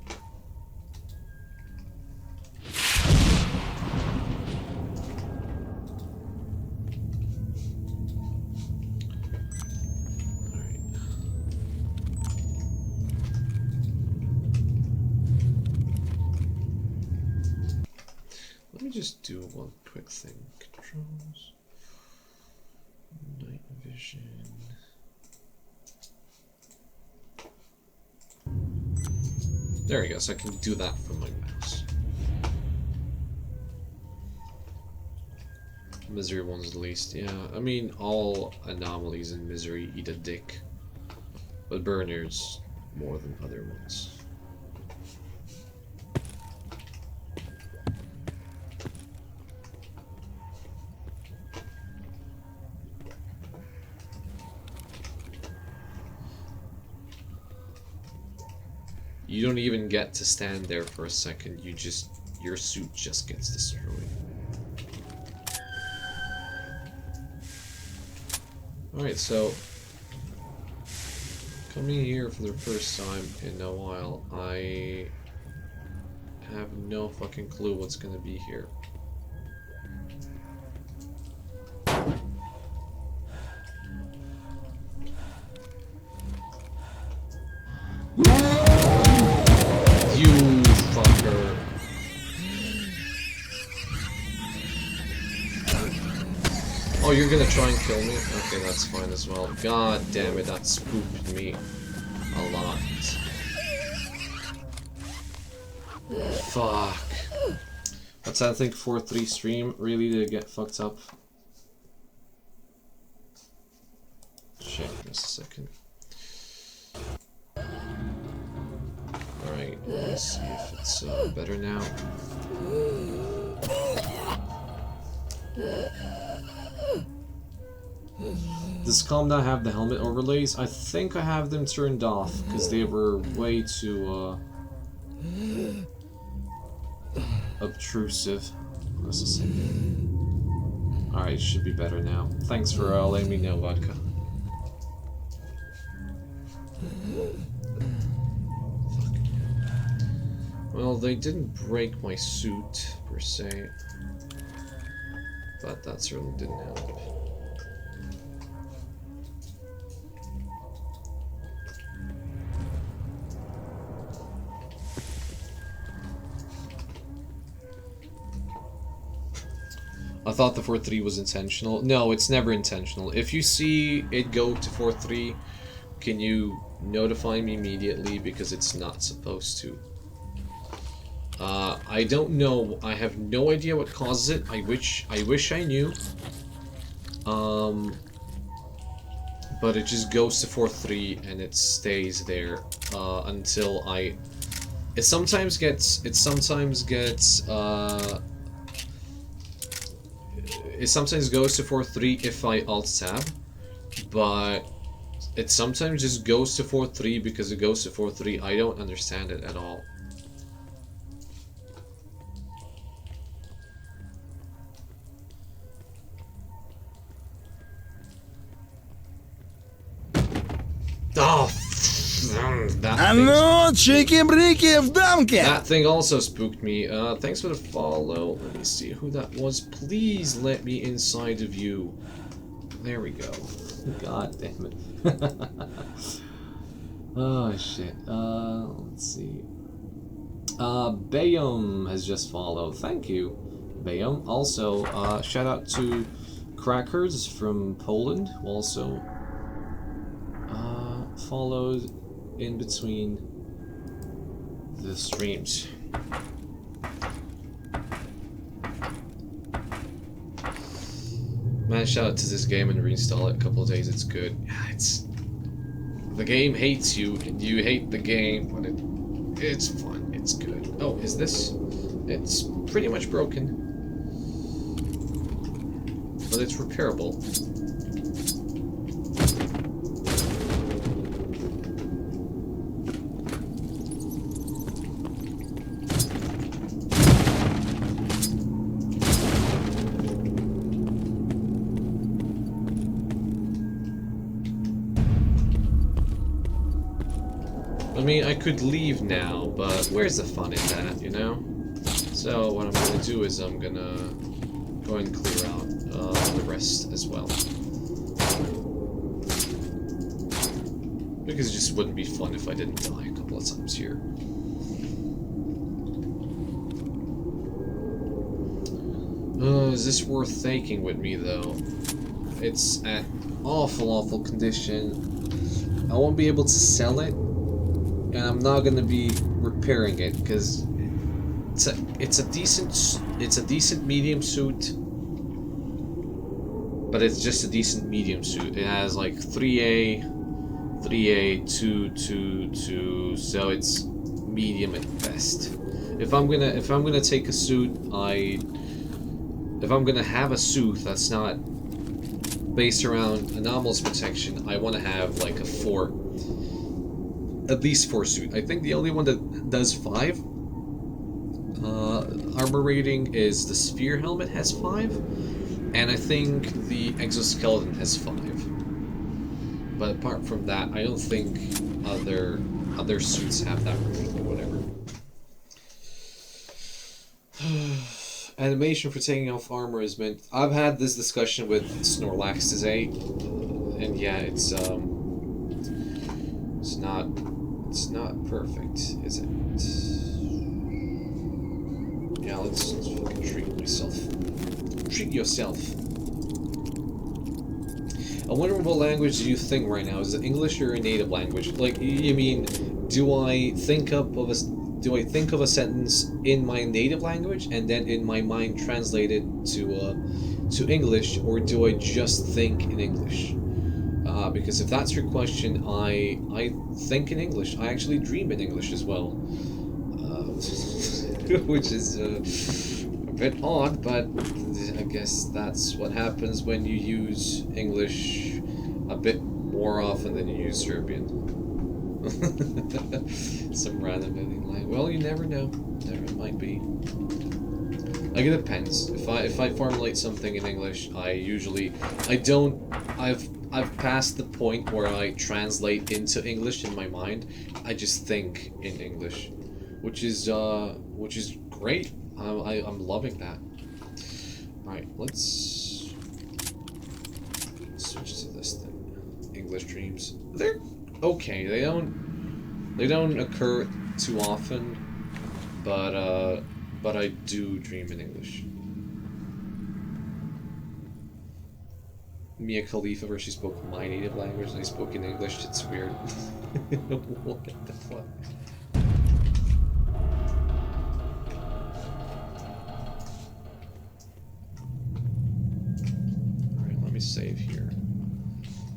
Let me just do one quick thing. Controls. Night vision. vision. There we go, so I can do that from my mouse. Misery one's the least, yeah. I mean, all anomalies in Misery eat a dick. But Burner's more than other ones. You don't even get to stand there for a second, your suit just gets destroyed. Alright, so coming here for the first time in a while, I have no fucking clue what's gonna be here. You fucker. Oh, you're gonna try and kill me? Okay, that's fine as well. God damn it, that spooked me a lot. Fuck. That's, I think, 4-3 stream really to get fucked up. Shit, just a second. Alright, let's see if it's better now. Does Calm Down have the helmet overlays? I think I have them turned off because they were way too obtrusive. Just a second. Alright, should be better now. Thanks for letting me know, Vodka. Well, they didn't break my suit, per se. But that certainly didn't help. I thought the 4-3 was intentional. No, it's never intentional. If you see it go to 4-3, can you notify me immediately, because it's not supposed to. I don't know. I have no idea what causes it. I wish I knew. But it just goes to 4-3 and it stays there until I. It sometimes gets it sometimes goes to 4-3 if I alt tab, but it sometimes just goes to 4-3 because it goes to 4-3. I don't understand it at all. Oh, that thing also spooked me. Thanks for the follow. Let me see who that was. Please let me inside of you. There we go. God damn it. Oh shit. Let's see. Bayum has just followed. Thank you, Bayum. Also, shout out to Crackers from Poland, who also followed in between the streams. Man, shout out to this game and reinstall it a couple of days. It's good. It's the game hates you and you hate the game, but it's fun. It's good. Oh, is this? It's pretty much broken, but it's repairable. I mean, I could leave now, but where's the fun in that, you know? So what I'm gonna do is I'm gonna go and clear out the rest as well. Because it just wouldn't be fun if I didn't die a couple of times here. Is this worth taking with me, though? It's at awful condition. I won't be able to sell it, and I'm not gonna be repairing it because it's a decent medium suit, but it's just a decent medium suit. It has like 3A, 2, 2, 2, so it's medium at best. If I'm gonna take a suit, if I'm gonna have a suit that's not based around anomalous protection, I want to have like a 4, at least 4 suit. I think the only one that does 5 armor rating is the sphere helmet has 5, and I think the exoskeleton has 5. But apart from that, I don't think other suits have that rating or whatever. Animation for taking off armor is meant. I've had this discussion with Snorlax today, and yeah, it's not perfect, is it? Yeah, let's fucking treat myself. Treat yourself. I wonder what language do you think right now? Is it English or a native language? Like, you mean, do I think of a sentence in my native language and then in my mind translate it to English, or do I just think in English? Because if that's your question, I think in English. I actually dream in English as well, which is a bit odd, but I guess that's what happens when you use English a bit more often than you use Serbian. Some random alien language. Well, you never know. There it might be. Like, it depends. If I formulate something in English, I've passed the point where I translate into English in my mind. I just think in English, which is great. I'm loving that. Right, let's switch to this thing. English dreams. They're okay. They don't occur too often, but I do dream in English. Mia Khalifa, where she spoke my native language and I spoke in English. It's weird. What the fuck? Alright, let me save here.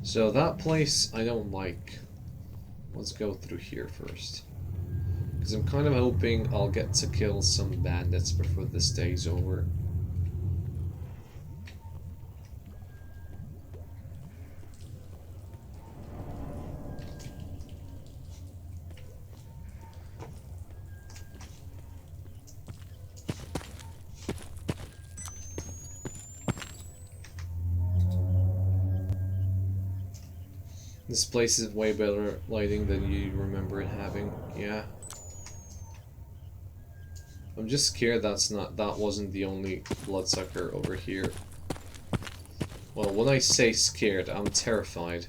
So that place I don't like. Let's go through here first. Because I'm kind of hoping I'll get to kill some bandits before this day's over. This place is way better lighting than you remember it having. Yeah. I'm just scared that wasn't the only bloodsucker over here. Well, when I say scared, I'm terrified.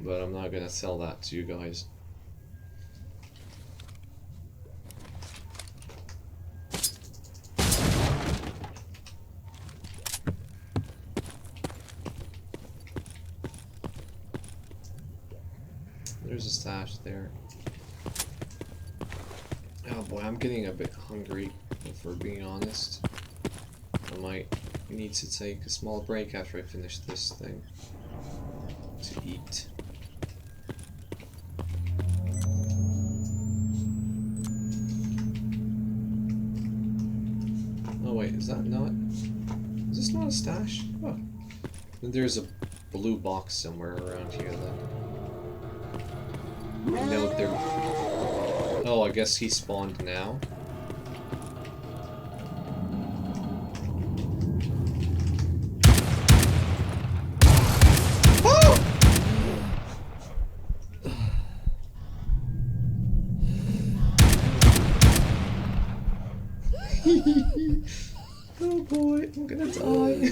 But I'm not gonna tell that to you guys. There's a stash there. Oh boy, I'm getting a bit hungry, if we're being honest. I might need to take a small break after I finish this thing to eat. Oh wait, is that not? Is this not a stash? Oh. Then there's a blue box somewhere around here then. Note there. Oh, I guess he spawned now. Oh boy, I'm gonna die.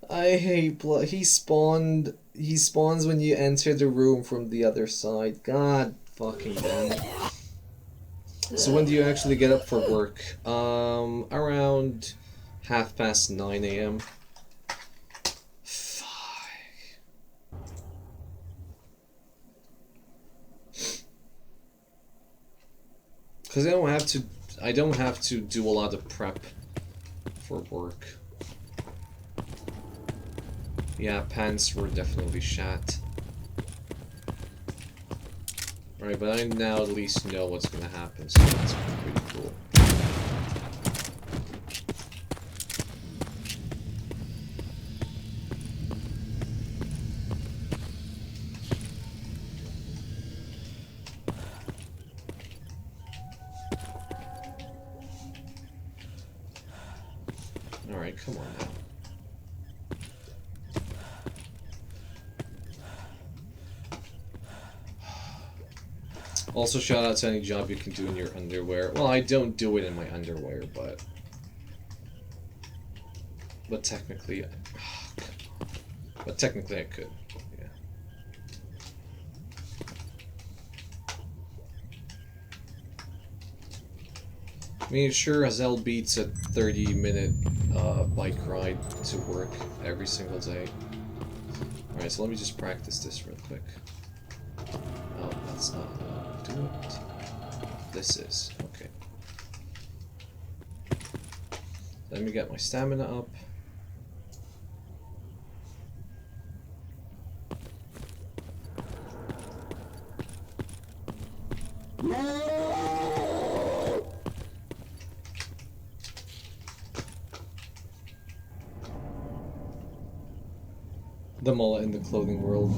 I hate blood. He spawns when you enter the room from the other side. God fucking damn it. So when do you actually get up for work? Around 9:30 AM. Because I don't have to do a lot of prep for work. Yeah, pants were definitely shat. Alright, but I now at least know what's gonna happen, so that's pretty cool. Alright, come on now. Also, shout out to any job you can do in your underwear. Well, I don't do it in my underwear, but technically, but technically I could. Yeah. I mean, sure as hell beats a 30-minute bike ride to work every single day. All right, so let me just practice this real quick. Oh, that's not. Do it. This is okay. Let me get my stamina up. The mullet in the clothing world.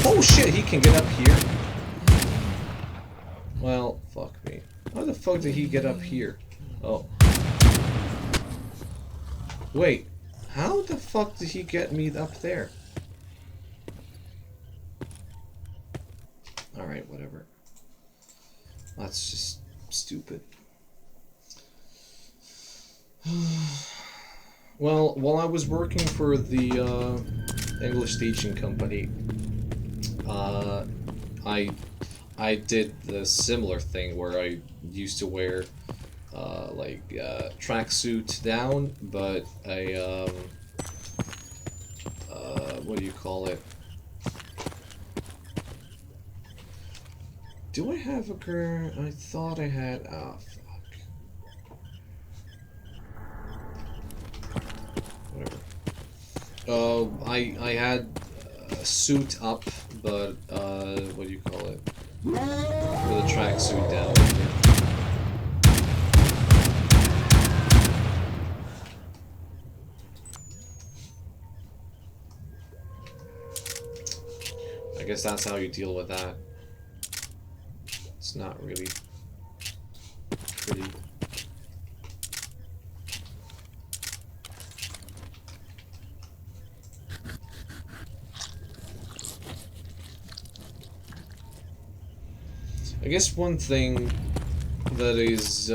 Oh shit, he can get up here? Well, fuck me. How the fuck did he get up here? Oh. Wait, how the fuck did he get me up there? Alright, whatever. That's just stupid. Well, while I was working for the English teaching company, I did the similar thing where I used to wear like tracksuit down, but a what do you call it? Do I have a girl? I thought I had. Ah, fuck. Whatever. I had a suit up, but what do you call it? With a tracksuit down. I guess that's how you deal with that. It's not really pretty. I guess one thing that is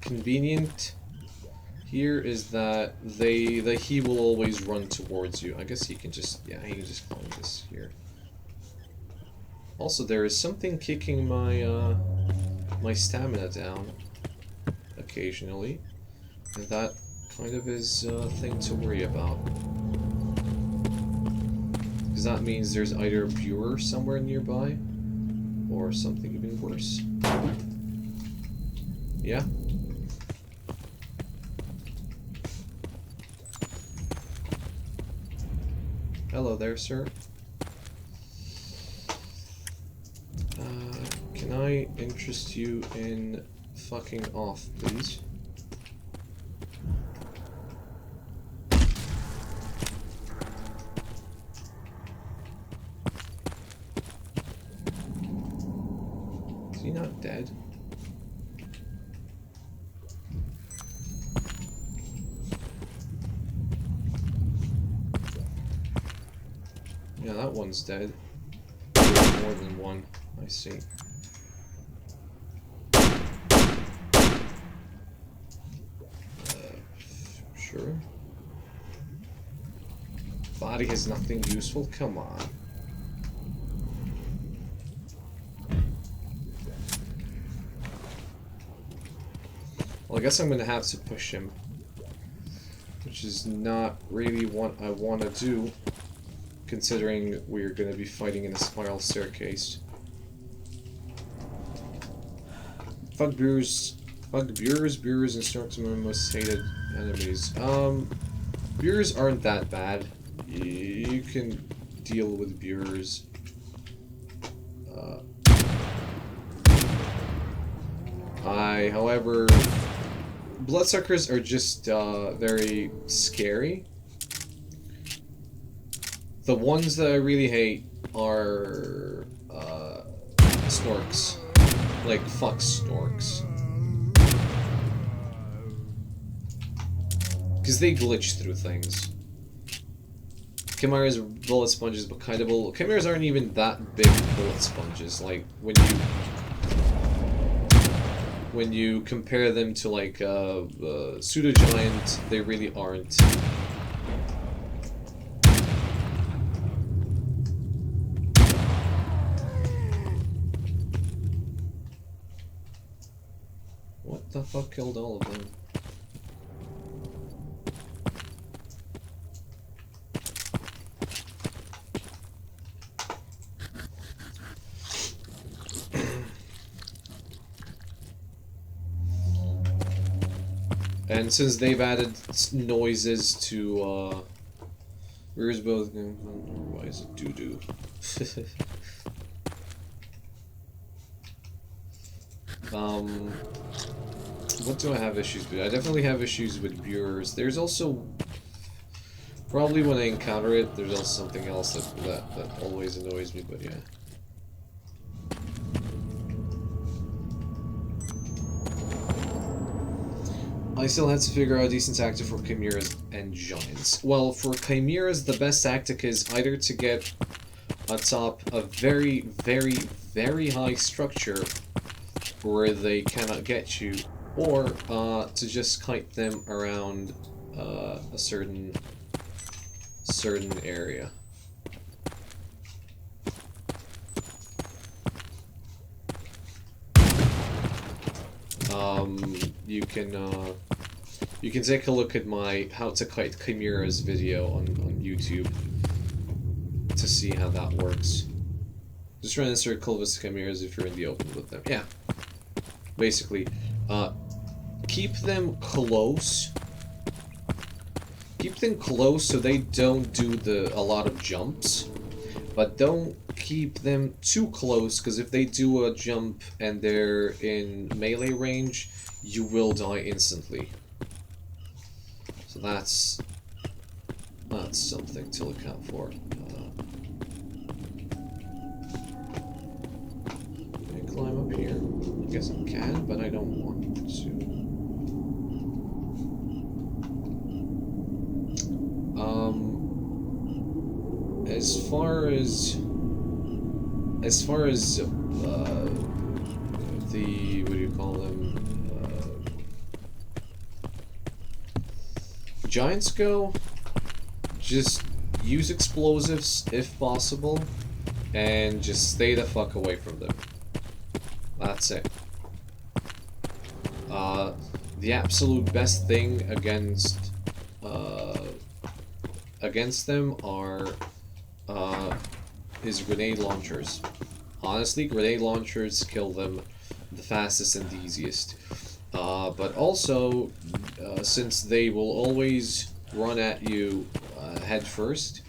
convenient here is that he will always run towards you. I guess he can just climb this here. Also, there is something kicking my my stamina down occasionally, and that kind of is a thing to worry about. Because that means there's either a Buer somewhere nearby, or something even worse. Yeah? Hello there, sir. Can I interest you in fucking off, please? Is he not dead? Yeah, that one's dead. There's more than one, I see. Sure. Body has nothing useful? Come on. Well, I guess I'm gonna have to push him. Which is not really what I want to do. considering we're going to be fighting in a spiral staircase. Fuck Brewers. Fuck Brewers. Brewers and Storks are my most hated enemies. Brewers aren't that bad. You can deal with Brewers. However, Bloodsuckers are just very scary. The ones that I really hate are Snorks. Like, fuck Snorks. Because they glitch through things. Chimera's bullet sponges, but kind of old. Chimeras aren't even that big bullet sponges. Like, when you compare them to, like, Pseudo-Giant, they really aren't. What the fuck killed all of them? And since they've added noises to, where's both? Why is it doo-doo? What do I have issues with? I definitely have issues with viewers. There's also, probably when I encounter it, there's also something else that always annoys me, but yeah. I still have to figure out a decent tactic for Chimeras and Giants. Well, for Chimeras, the best tactic is either to get atop a very, very, very high structure where they cannot get you, or to just kite them around a certain area. You can take a look at my How to Kite Chimeras video on YouTube to see how that works. Just run in a circle with chimeras if you're in the open with them. Yeah. Basically, keep them close. Keep them close so they don't do a lot of jumps, but don't keep them too close, because if they do a jump and they're in melee range, you will die instantly. So that's something to look out for. Can I climb up here? I guess I can, but I don't want to. As far as the, what do you call them, Giants go, just use explosives if possible, and just stay the fuck away from them. That's it. The absolute best thing against them are is grenade launchers. Honestly, grenade launchers kill them the fastest and the easiest. But also, since they will always run at you head first,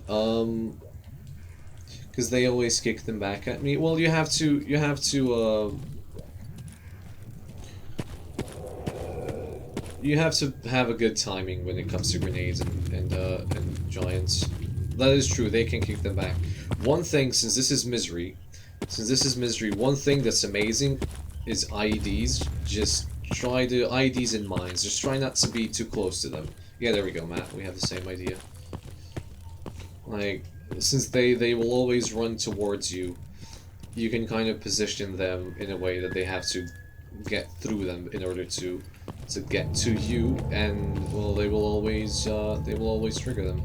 because they always kick them back at me. Well, you have to have a good timing when it comes to grenades and giants. That is true. They can kick them back. One thing, since this is misery, one thing that's amazing is IEDs. Just try the IEDs in mines. Just try not to be too close to them. Yeah, there we go, Matt. We have the same idea. Like, since they will always run towards you, you can kind of position them in a way that they have to get through them in order to get to you, and well, they will always trigger them.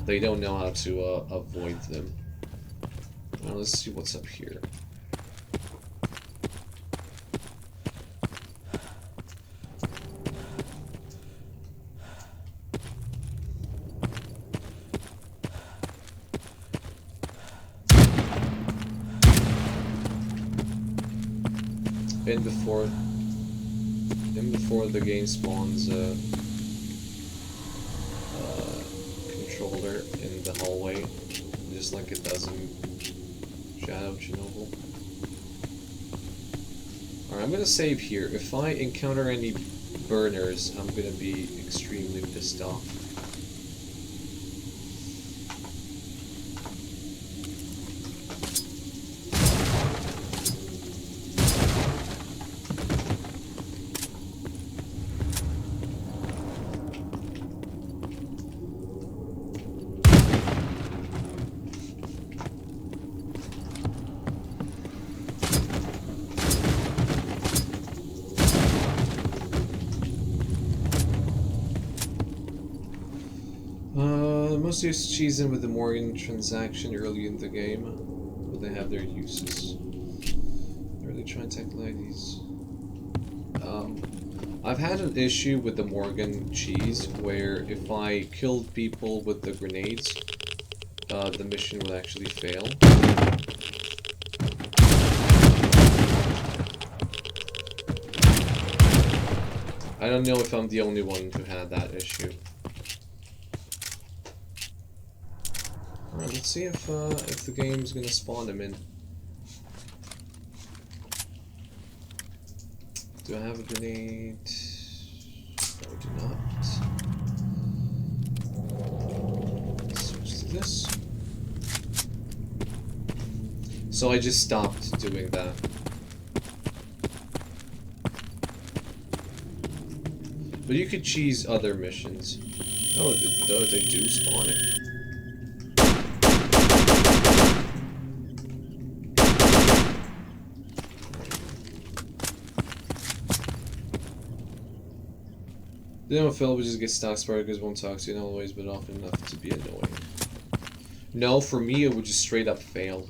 They don't know how to avoid them. Now let's see what's up here. in before the game spawns controller in the hallway, just like it does in Shadow of Chernobyl. Alright, I'm gonna save here. If I encounter any burners, I'm gonna be extremely pissed off. Mostly it's cheesing with the Morgan transaction early in the game, but they have their uses. They're really trying to tackle these. I've had an issue with the Morgan cheese where if I killed people with the grenades, the mission would actually fail. I don't know if I'm the only one who had that issue. Alright, let's see if the game's gonna spawn them in. Do I have a grenade? No, I do not. Switch to this. So I just stopped doing that. But you could cheese other missions. Oh, they do spawn it. The Phil would just get stock sparkers won't talk to you always, but often enough to be annoying. No, for me it would just straight up fail.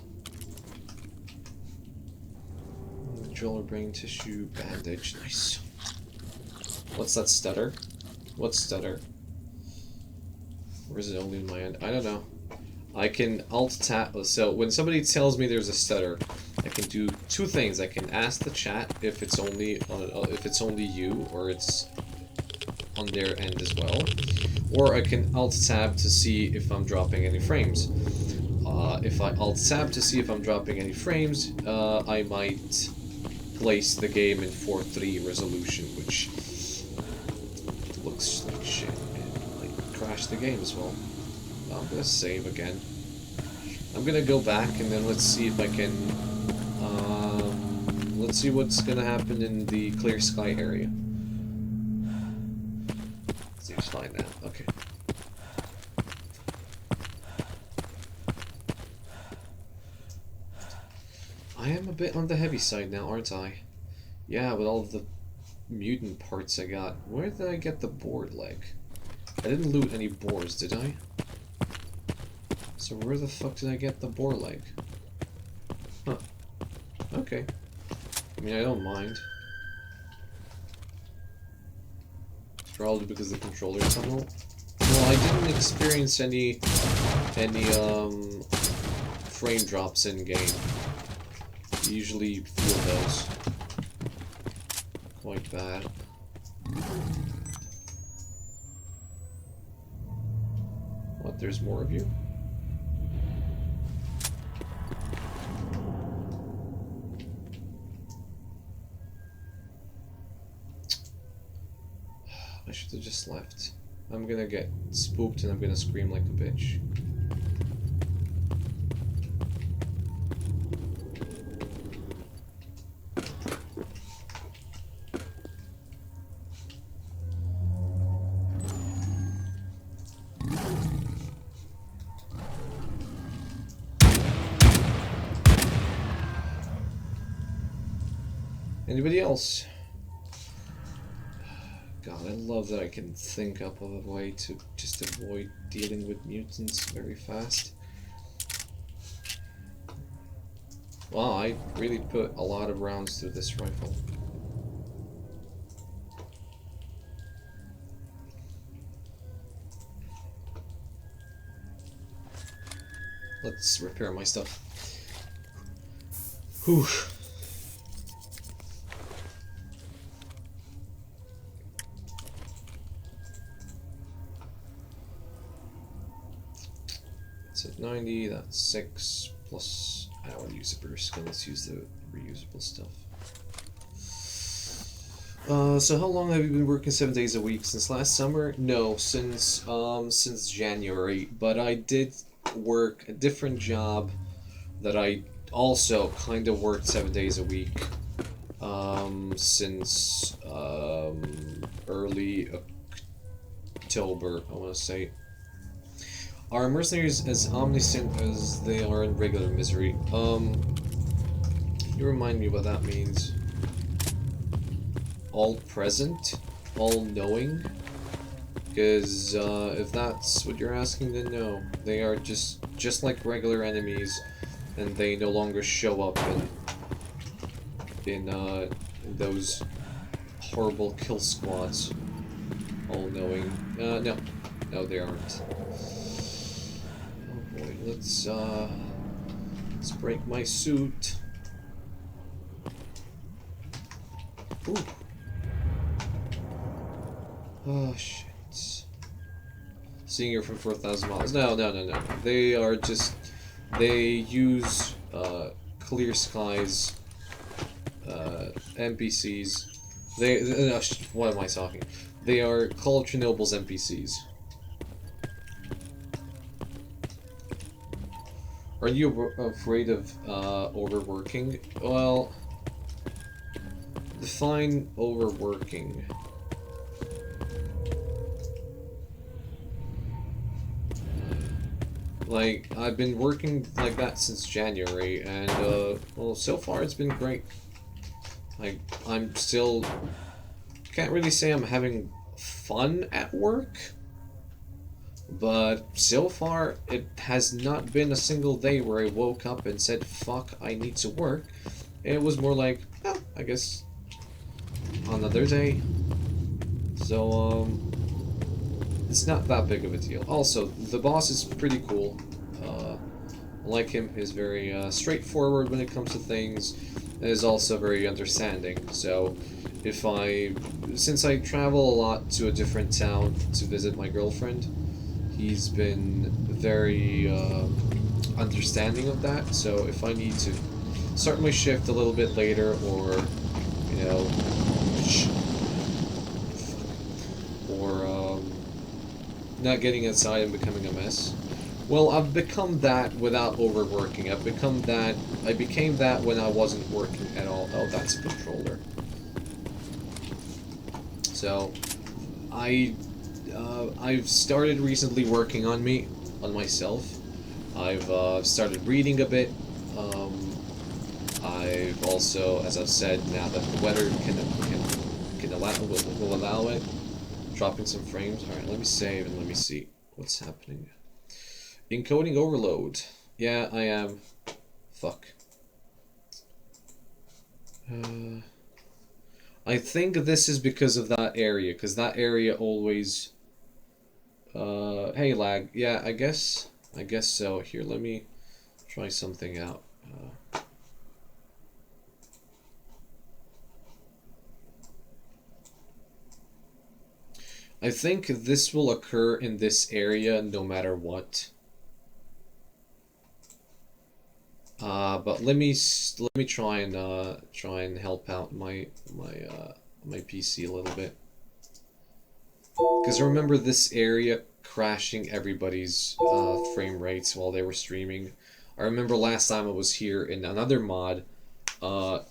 Controller brain tissue bandage, nice. What's that stutter? What's stutter? Or is it only in my end? I don't know. I can alt tab. So when somebody tells me there's a stutter, I can do two things. I can ask the chat if it's only you or it's on their end as well, or I can alt tab to see if I'm dropping any frames. If I alt tab to see if I'm dropping any frames, I might place the game in 4:3 resolution, which looks like shit and might crash the game as well. I'm gonna save again. I'm gonna go back and then let's see if I can. Let's see what's gonna happen in the clear sky area. Seems fine now. Okay. I am a bit on the heavy side now, aren't I? Yeah, with all of the mutant parts I got. Where did I get the board leg? I didn't loot any boars, did I? So where the fuck did I get the boar leg? Huh. Okay. I mean, I don't mind. Probably because the controller tunnel. Well, I didn't experience any frame drops in game. You usually feel those quite bad. What? There's more of you? I should have just left. I'm gonna get spooked and I'm gonna scream like a bitch. Anybody else? God, I love that I can think up of a way to just avoid dealing with mutants very fast. Wow, I really put a lot of rounds through this rifle. Let's repair my stuff. Whew. That's at 90, that's 6, plus I don't want to use the burst skill, let's use the reusable stuff. So how long have you been working 7 days a week? Since last summer? No, since January, but I did work a different job that I also kind of worked 7 days a week, since, early October, I want to say. Are mercenaries as omniscient as they are in regular misery? You remind me what that means. All present? All knowing? Because, if that's what you're asking, then no. They are just like regular enemies, and they no longer show up in those horrible kill squads. All knowing. No. No, they aren't. Oh boy, let's break my suit. Ooh. Oh, shit. Seeing her from 4,000 miles. No. They are just... They use, clear skies, NPCs. What am I talking? They are Call of Chernobyl's NPCs. Are you afraid of, overworking? Well... Define overworking. Like, I've been working like that since January, and, well, so far it's been great. Like, I'm still... Can't really say I'm having fun at work, but so far it has not been a single day where I woke up and said, fuck, I need to work. It was more like, oh, I guess another day. So, it's not that big of a deal. Also, the boss is pretty cool. I like him. He's very straightforward when it comes to things, and is also very understanding. So, since I travel a lot to a different town to visit my girlfriend, he's been very understanding of that. So, if I need to start my shift a little bit later, or, you know, or not getting inside and becoming a mess. Well, I've become that without overworking. I became that when I wasn't working at all. Oh, that's a controller. So, I've started recently working on myself. I've started reading a bit. I've also, as I've said, now that the weather will allow it, dropping some frames. Alright, let me save and let me see what's happening. Encoding overload. Yeah, I am. Fuck. I think this is because of that area, because that area always... hey, lag. Yeah, I guess so. Here, let me try something out. I think this will occur in this area no matter what. But let me try and help out my PC a little bit. Because remember this area crashing everybody's frame rates while they were streaming. I remember last time I was here in another mod, I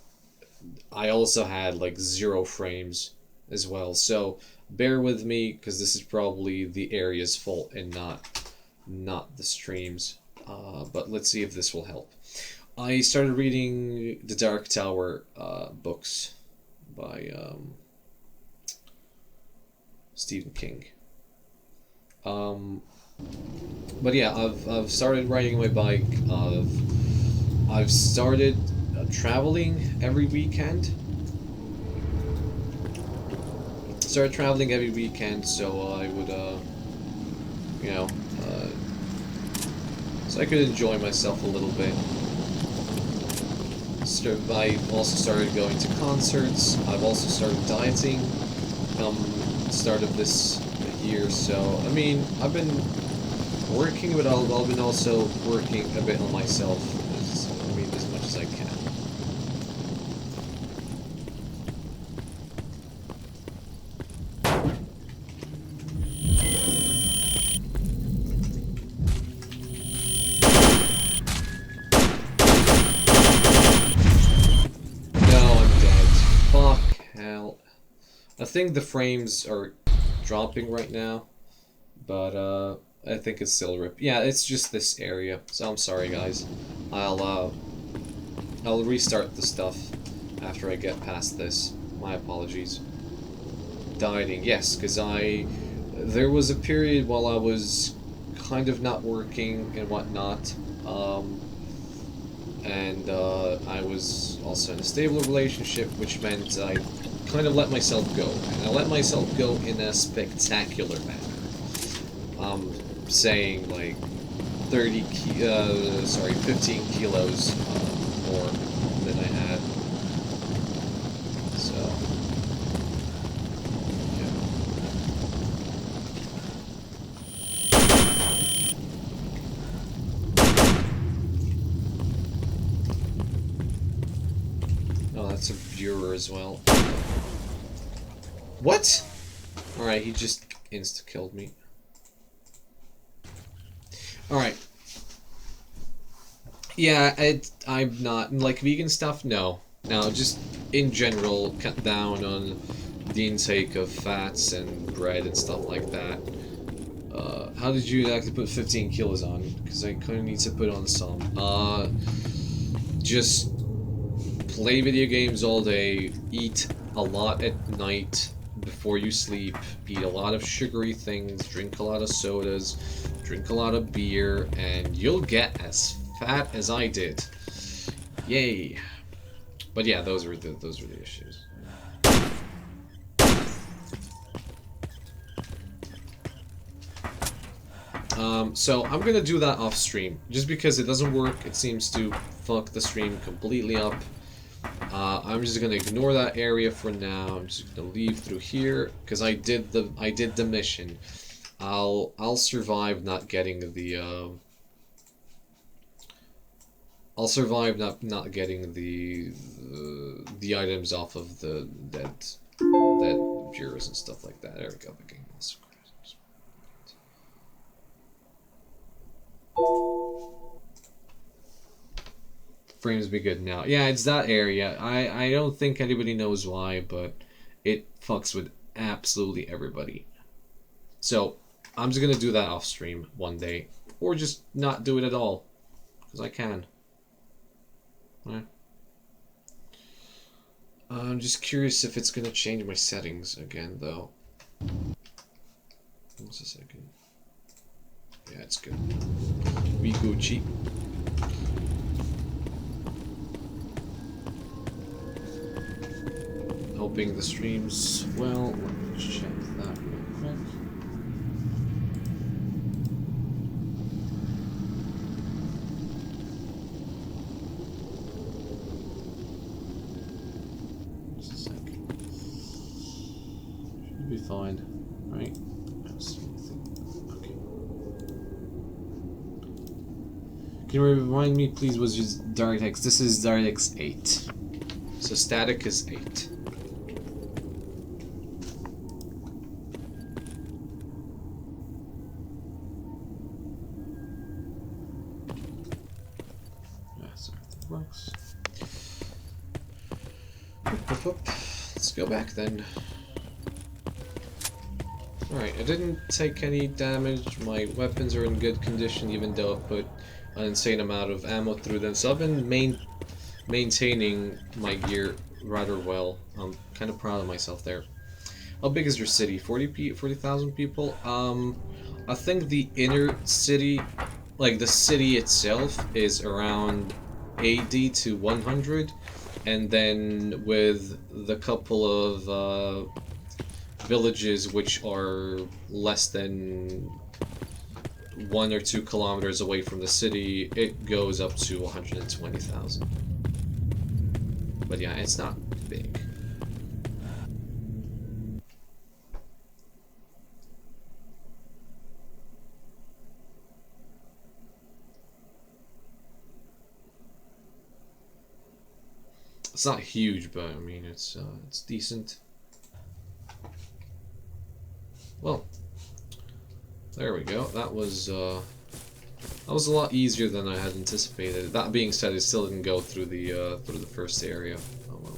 also had like 0 frames as well. So bear with me, because this is probably the area's fault and not the streams. But let's see if this will help. I started reading the Dark Tower books by Stephen King. But yeah, I've started riding my bike. I've started traveling every weekend. So I would, you know, so I could enjoy myself a little bit. I also started going to concerts. I've also started dieting start of this year. So I mean, I've been working, but I've been also working a bit on myself. I mean, as much as I can. No, I'm dead. Fuck hell. I think the frames are dropping right now, but I think it's still rip. Yeah, it's just this area. So I'm sorry, guys. I'll restart the stuff after I get past this. My apologies. Dieting, yes, because there was a period while I was kind of not working and whatnot, and I was also in a stable relationship, which meant I kind of let myself go, and I let myself go in a spectacular manner. Saying like 15 kilos more than I had. So, yeah. Oh, that's a viewer as well. What? Alright, he just insta-killed me. Alright. Yeah, I'm not... Like, vegan stuff? No. No, just in general, cut down on the intake of fats and bread and stuff like that. How did you actually put 15 kilos on? Because I kind of need to put on some. Just play video games all day, eat a lot at night before you sleep, eat a lot of sugary things, drink a lot of sodas, drink a lot of beer, and you'll get as fat as I did. Yay. But yeah, those were the issues. So I'm gonna do that off stream, just because it doesn't work. It seems to fuck the stream completely up. I'm just gonna ignore that area for now. I'm just gonna leave through here because I did the mission. I'll survive not getting the I'll survive not getting the items off of the dead viewers and stuff like that. There we go. The game also crashes. Frames be good now. Yeah, it's that area. I don't think anybody knows why, but it fucks with absolutely everybody. So I'm just gonna do that off stream one day, or just not do it at all, because I can. Right. I'm just curious if it's gonna change my settings again, though. What's a second? Yeah, it's good. We Gucci. Hoping the stream's well. Let me check that real quick. Just a second. Should be fine, right? I don't see anything. Okay. Can you remind me, please? Was just DirectX? This is DirectX 8. So static is 8. Works. Let's go back then. Alright, I didn't take any damage. My weapons are in good condition, even though I put an insane amount of ammo through them. So I've been maintaining my gear rather well. I'm kind of proud of myself there. How big is your city? 40,000 people? I think the inner city, like the city itself, is around 80 to 100, and then with the couple of villages which are less than 1 or 2 kilometers away from the city, it goes up to 120,000. But yeah, it's not big. It's not huge, but I mean it's decent. Well, there we go. That was a lot easier than I had anticipated. That being said, it still didn't go through the first area. Oh well.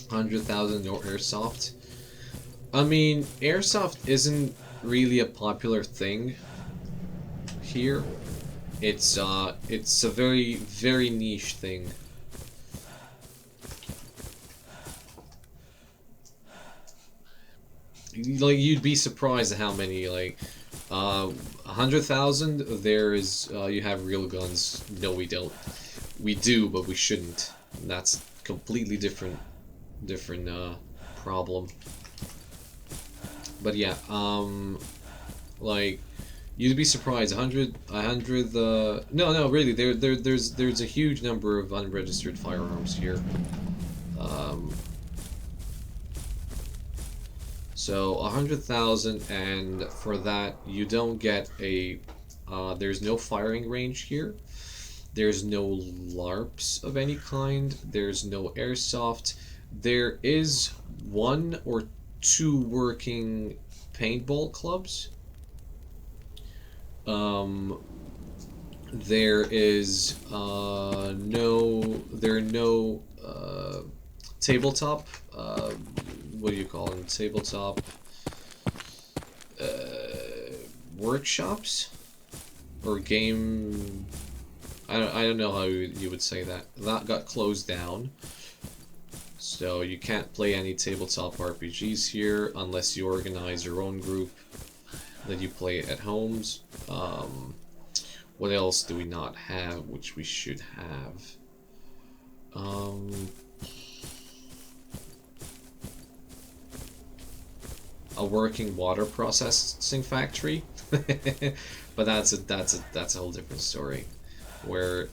100,000 no airsoft. I mean, airsoft isn't really a popular thing here. It's a very, very niche thing. Like, you'd be surprised at how many, like, 100,000, there is, you have real guns. No, we don't. We do, but we shouldn't. And that's completely different, problem. But yeah, like, you'd be surprised. 100, no, really, there's a huge number of unregistered firearms here. So 100,000, and for that you don't get a. There's no firing range here. There's no LARPs of any kind. There's no airsoft. There is 1 or 2 working paintball clubs. There is there are no tabletop. What do you call them? Tabletop workshops or game. I don't know how you would say that. That got closed down, so you can't play any tabletop RPGs here unless you organize your own group that you play at homes. What else do we not have, which we should have? A working water processing factory, but that's a whole different story. Where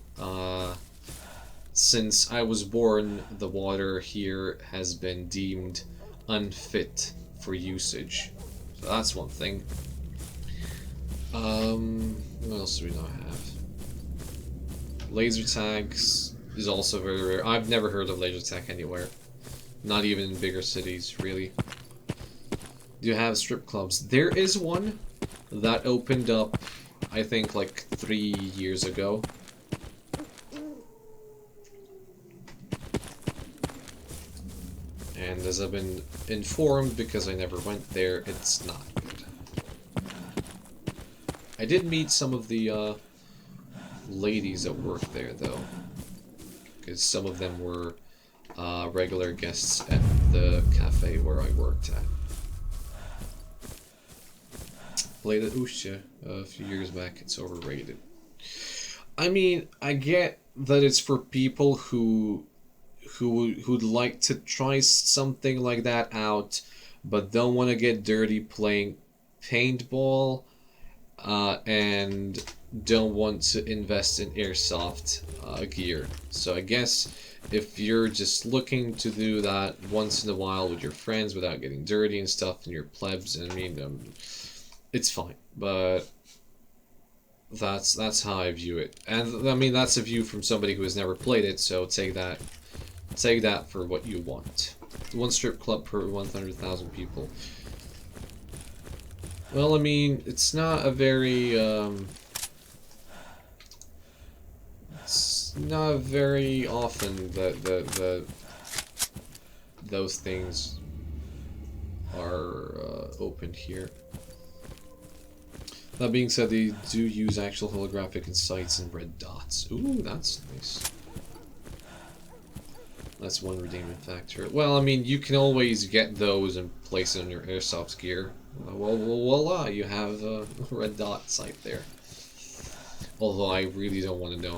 since I was born, the water here has been deemed unfit for usage. So that's one thing. What else do we not have? Laser tags is also very rare. I've never heard of laser tag anywhere. Not even in bigger cities, really. Do you have strip clubs? There is one that opened up, I think, like 3 years ago. And as I've been informed, because I never went there, it's not good. I did meet some of the ladies that work there, though. Because some of them were regular guests at the cafe where I worked at. Played at Usha a few years back. It's overrated. I mean, I get that it's for people who'd like to try something like that out, but don't want to get dirty playing paintball, and don't want to invest in airsoft gear. So I guess if you're just looking to do that once in a while with your friends without getting dirty and stuff, and your plebs, I mean, it's fine, but that's how I view it. And I mean, that's a view from somebody who has never played it, so take that for what you want. 1 strip club per 100,000 people. Well, I mean, it's not a very it's not very often that those things are opened here. That being said, they do use actual holographic insights and red dots. Ooh, that's nice. That's one redeeming factor. Well, I mean, you can always get those and place it on your airsoft gear. Well, voila, you have a red dot sight there. Although I really don't want to know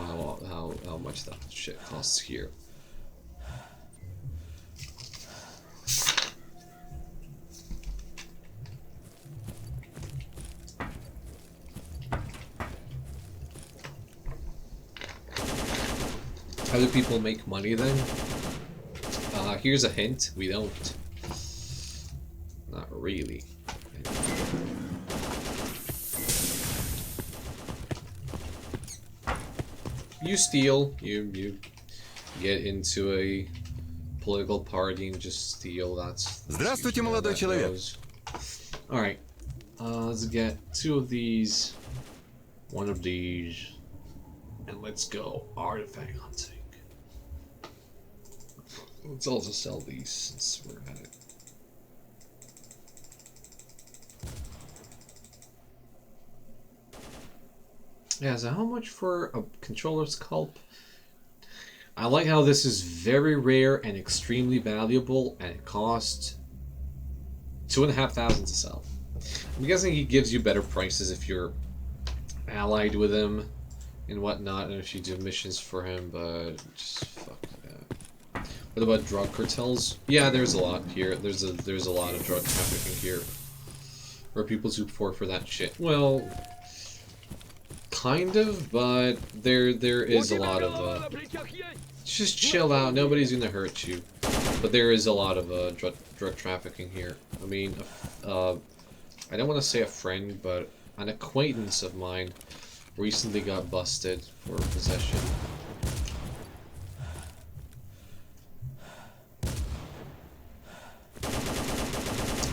how much that shit costs here. How do people make money then? Here's a hint, we don't. Not really. You steal, you get into a political party and just steal. That's Здравствуйте, usually how молодой that человек. goes. Alright, let's get 2 of these, 1 of these, and let's go artifact hunting. Let's also sell these since we're at it. Yeah, so how much for a controller's culp? I like how this is very rare and extremely valuable, and it costs 2,500 to sell. I'm guessing he gives you better prices if you're allied with him and whatnot, and if you do missions for him, but just fuck that. What about drug cartels? Yeah, there's a lot here. There's a lot of drug trafficking here. Or people who for that shit. Well, kind of, but there is a lot of just chill out. Nobody's gonna hurt you. But there is a lot of drug trafficking here. I mean, I don't want to say a friend, but an acquaintance of mine recently got busted for possession.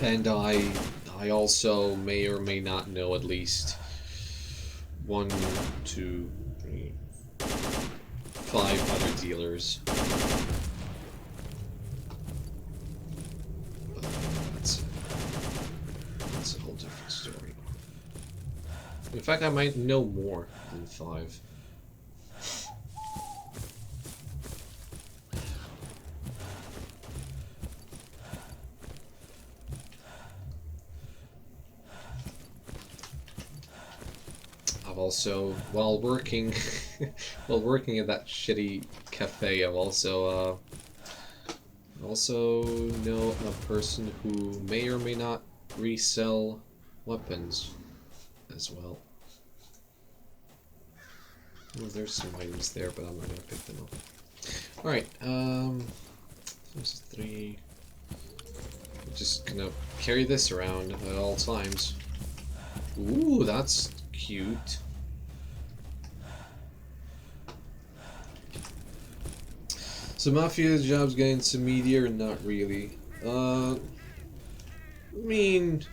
And I also may or may not know at least 1, 2, 3, 5 other dealers. But that's a whole different story. In fact, I might know more than 5. I've also, while working at that shitty cafe, I've also know a person who may or may not resell weapons as well. Oh, there's some items there, but I'm not gonna pick them up. Alright, there's 3. I'm just gonna carry this around at all times. Ooh, that's cute. So mafia jobs getting into media or not really? I mean,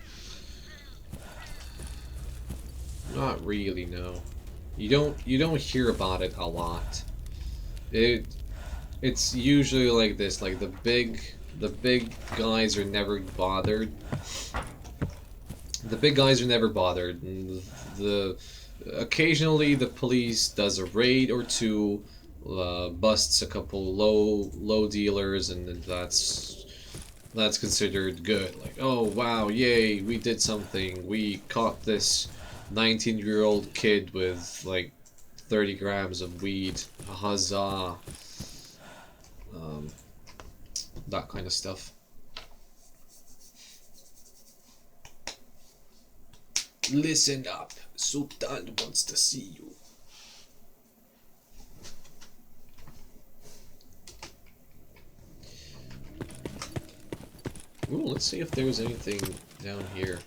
not really. No, you don't hear about it a lot. It's usually like this. Like the big guys are never bothered. The big guys are never bothered. And occasionally the police does a raid or 2. Busts a couple low dealers, and that's considered good. Like, oh wow, yay, we did something. We caught this 19-year-old kid with like 30 grams of weed. Huzzah! That kind of stuff. Listen up, Sultan wants to see you. Ooh, let's see if there's anything down here.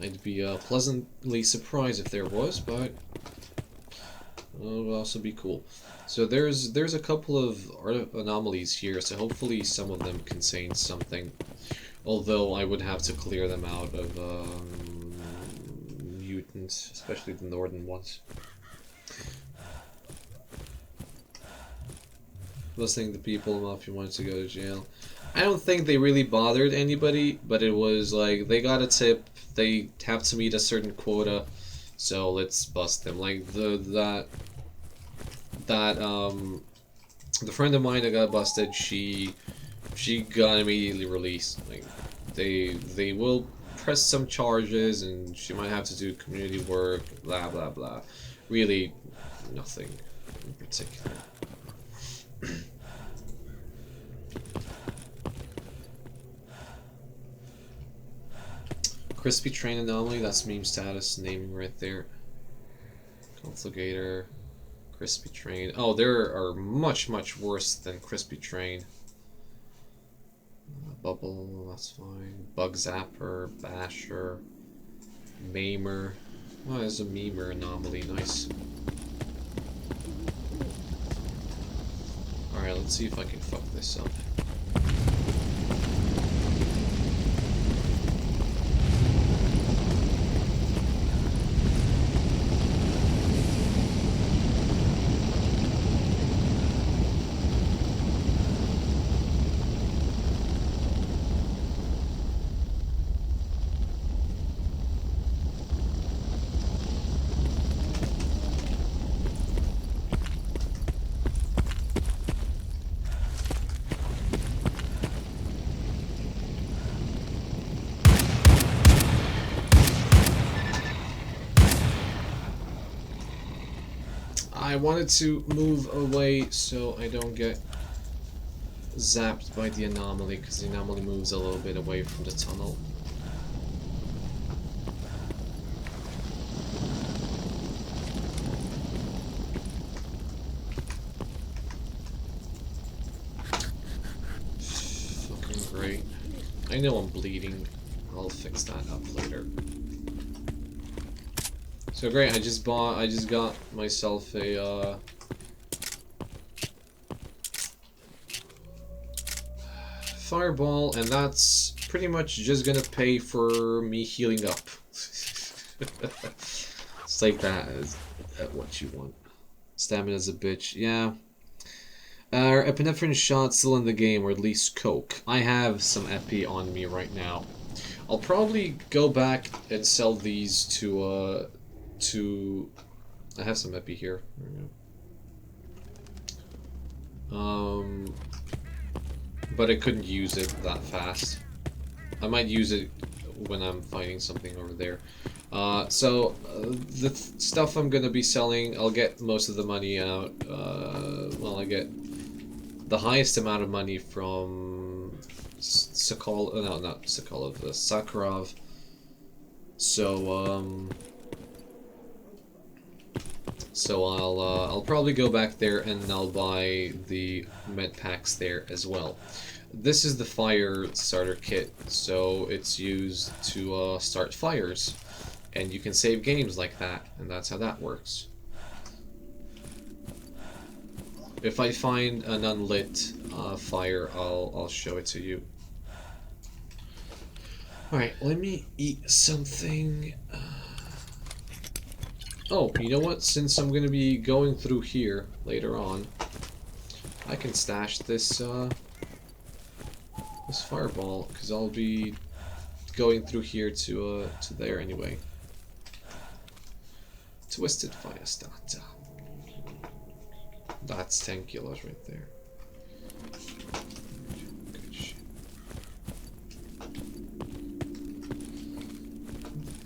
I'd be pleasantly surprised if there was, but it would also be cool. So there's a couple of anomalies here, so hopefully some of them contain something. Although I would have to clear them out of mutants, especially the northern ones. Listening to people if you wanted to go to jail. I don't think they really bothered anybody, but it was like they got a tip, they have to meet a certain quota, so let's bust them. Like the friend of mine that got busted, she got immediately released. Like they will press some charges and she might have to do community work, blah blah blah. Really nothing in particular. Crispy train anomaly, that's meme status naming right there. Confligator, crispy train. Oh, there are much worse than crispy train. Bubble, that's fine. Bug zapper, basher, maimer. Oh, there's a memer anomaly, nice. Alright, Let's see if I can fuck this up. I wanted to move away so I don't get zapped by the anomaly, because the anomaly moves a little bit away from the tunnel. Fucking great. I know I'm bleeding. I'll fix that up later. So great, I just got myself a, fireball, and that's pretty much just gonna pay for me healing up. It's like that is what you want. Stamina's a bitch, yeah. Are epinephrine shots still in the game, or at least coke? I have some epi on me right now. I'll probably go back and sell these to I have some epi here. There we go. But I couldn't use it that fast. I might use it when I'm fighting something over there. The stuff I'm gonna be selling, I'll get most of the money out. Well, I get the highest amount of money from Sakharov, no, not Sakharov, Sakharov. So I'll probably go back there and I'll buy the med packs there as well. This is the fire starter kit, so it's used to start fires, and you can save games like that, and that's how that works. If I find an unlit fire, I'll show it to you. All right, let me eat something. Oh, you know what? Since I'm gonna be going through here later on, I can stash this this fireball, because I'll be going through here to there anyway. Twisted fire starter. That's 10 kilos right there. Good shit.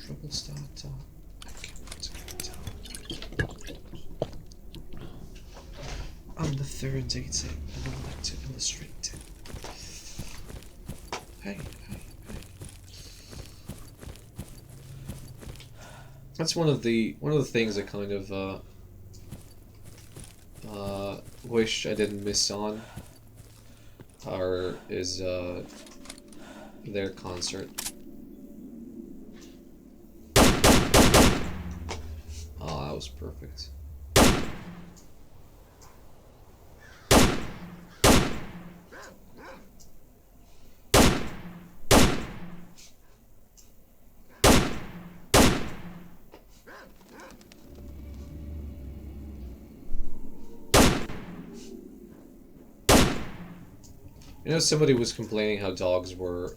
Trouble starter. I'm the third data, and I like to illustrate it. Hey. That's one of the things I kind of wish I didn't miss on, is their concert. Oh, that was perfect. You know, somebody was complaining how dogs were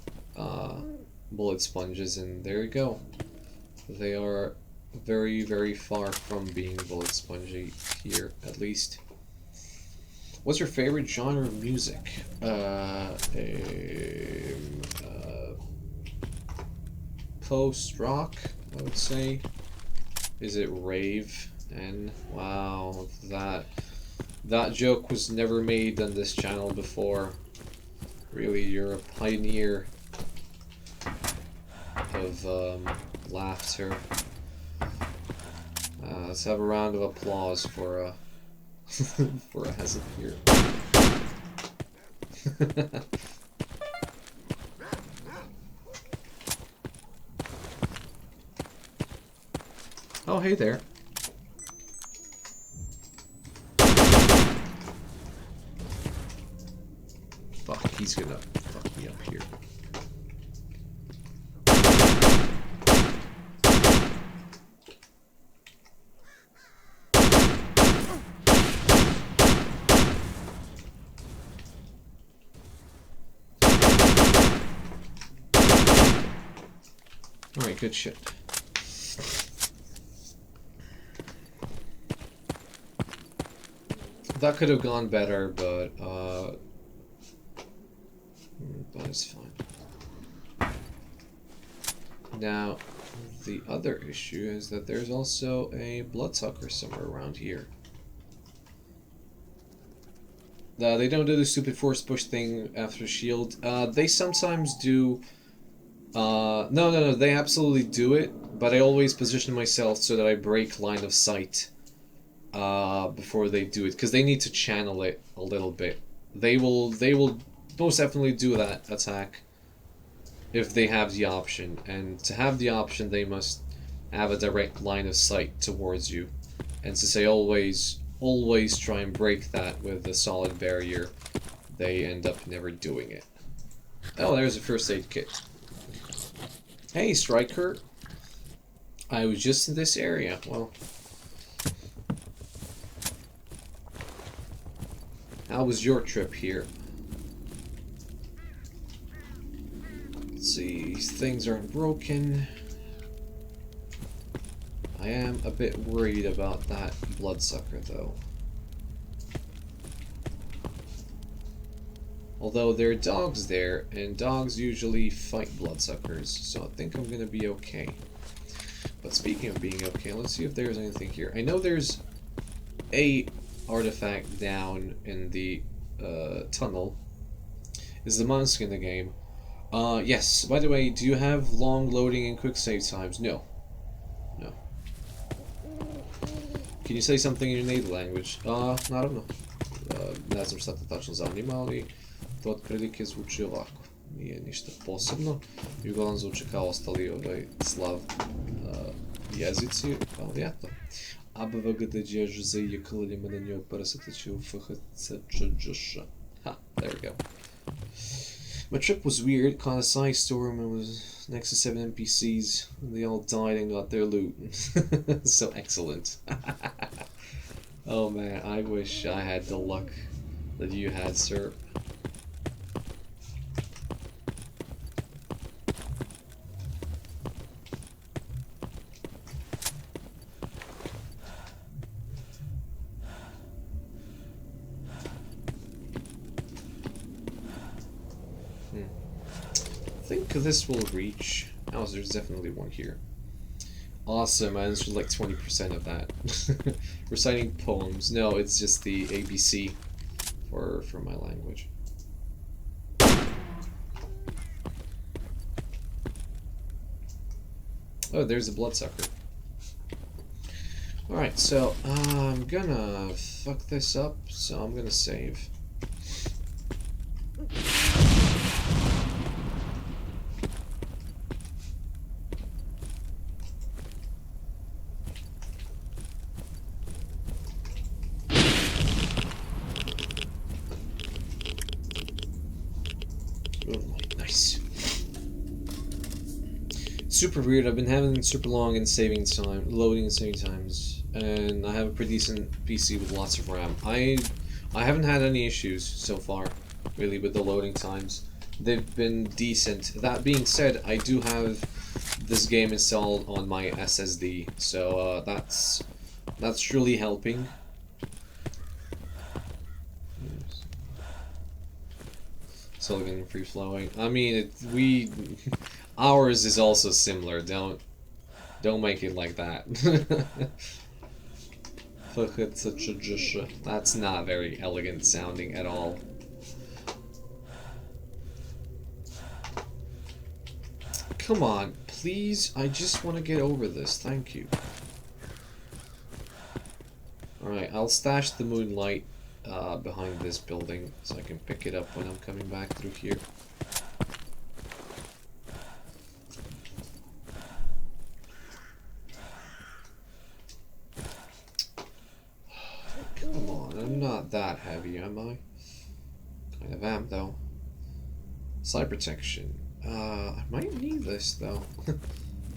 bullet sponges, and there you go. They are very, very far from being bullet spongy here, at least. What's your favorite genre of music? Post-rock, I would say. Is it rave? And wow, that joke was never made on this channel before. Really, you're a pioneer of laughter. Let's have a round of applause for for Hazard here. Oh, hey there. he's gonna fuck me up here. Alright, good shit. That could have gone better, but it's fine. Now, the other issue is that there's also a bloodsucker somewhere around here. They don't do the stupid force push thing after shield. They sometimes do. No, they absolutely do it, but I always position myself so that I break line of sight before they do it, because they need to channel it a little bit. They will most definitely do that attack if they have the option, and to have the option they must have a direct line of sight towards you. And since they always try and break that with a solid barrier, they end up never doing it. Oh, there's a first aid kit. Hey, Striker. I was just in this area. Well, how was your trip here? Let's see, things aren't broken. I am a bit worried about that bloodsucker, though. Although there are dogs there, and dogs usually fight bloodsuckers, so I think I'm gonna be okay. But speaking of being okay, let's see if there's anything here. I know there's a artifact down in the tunnel. Is the monster in the game? Yes. By the way, do you have long loading and quick save times? No. No. Can you say something in your native language? Naravno. Ne znam šta te tačno zanima, ali to otprilike zvuči ovako. Nije ništa posebno. I uglavnom zvuči kao ostali slav jezici, ali eto. ABVGDđ za yakılima na njoj parasataći u FHCČ. Ha, there we go. My trip was weird, caught a side storm and was next to 7 NPCs, and they all died and got their loot. So excellent. Oh man, I wish I had the luck that you had, sir. I think this will reach. Oh, there's definitely one here. Awesome, I answered like 20% of that. Reciting poems. No, it's just the ABC for my language. Oh, there's a bloodsucker. Alright, so I'm gonna fuck this up, so I'm gonna save. Super weird. I've been having super long and loading and saving times, and I have a pretty decent PC with lots of RAM. I haven't had any issues so far, really, with the loading times. They've been decent. That being said, I do have this game installed on my SSD, so that's truly helping. Silicon free flowing. I mean, ours is also similar. Don't make it like that. That's not very elegant sounding at all. Come on, please. I just want to get over this. Thank you. Alright, I'll stash the moonlight behind this building so I can pick it up when I'm coming back through here. Come on, I'm not that heavy, am I? Kind of am, though. Side protection. I might need this though.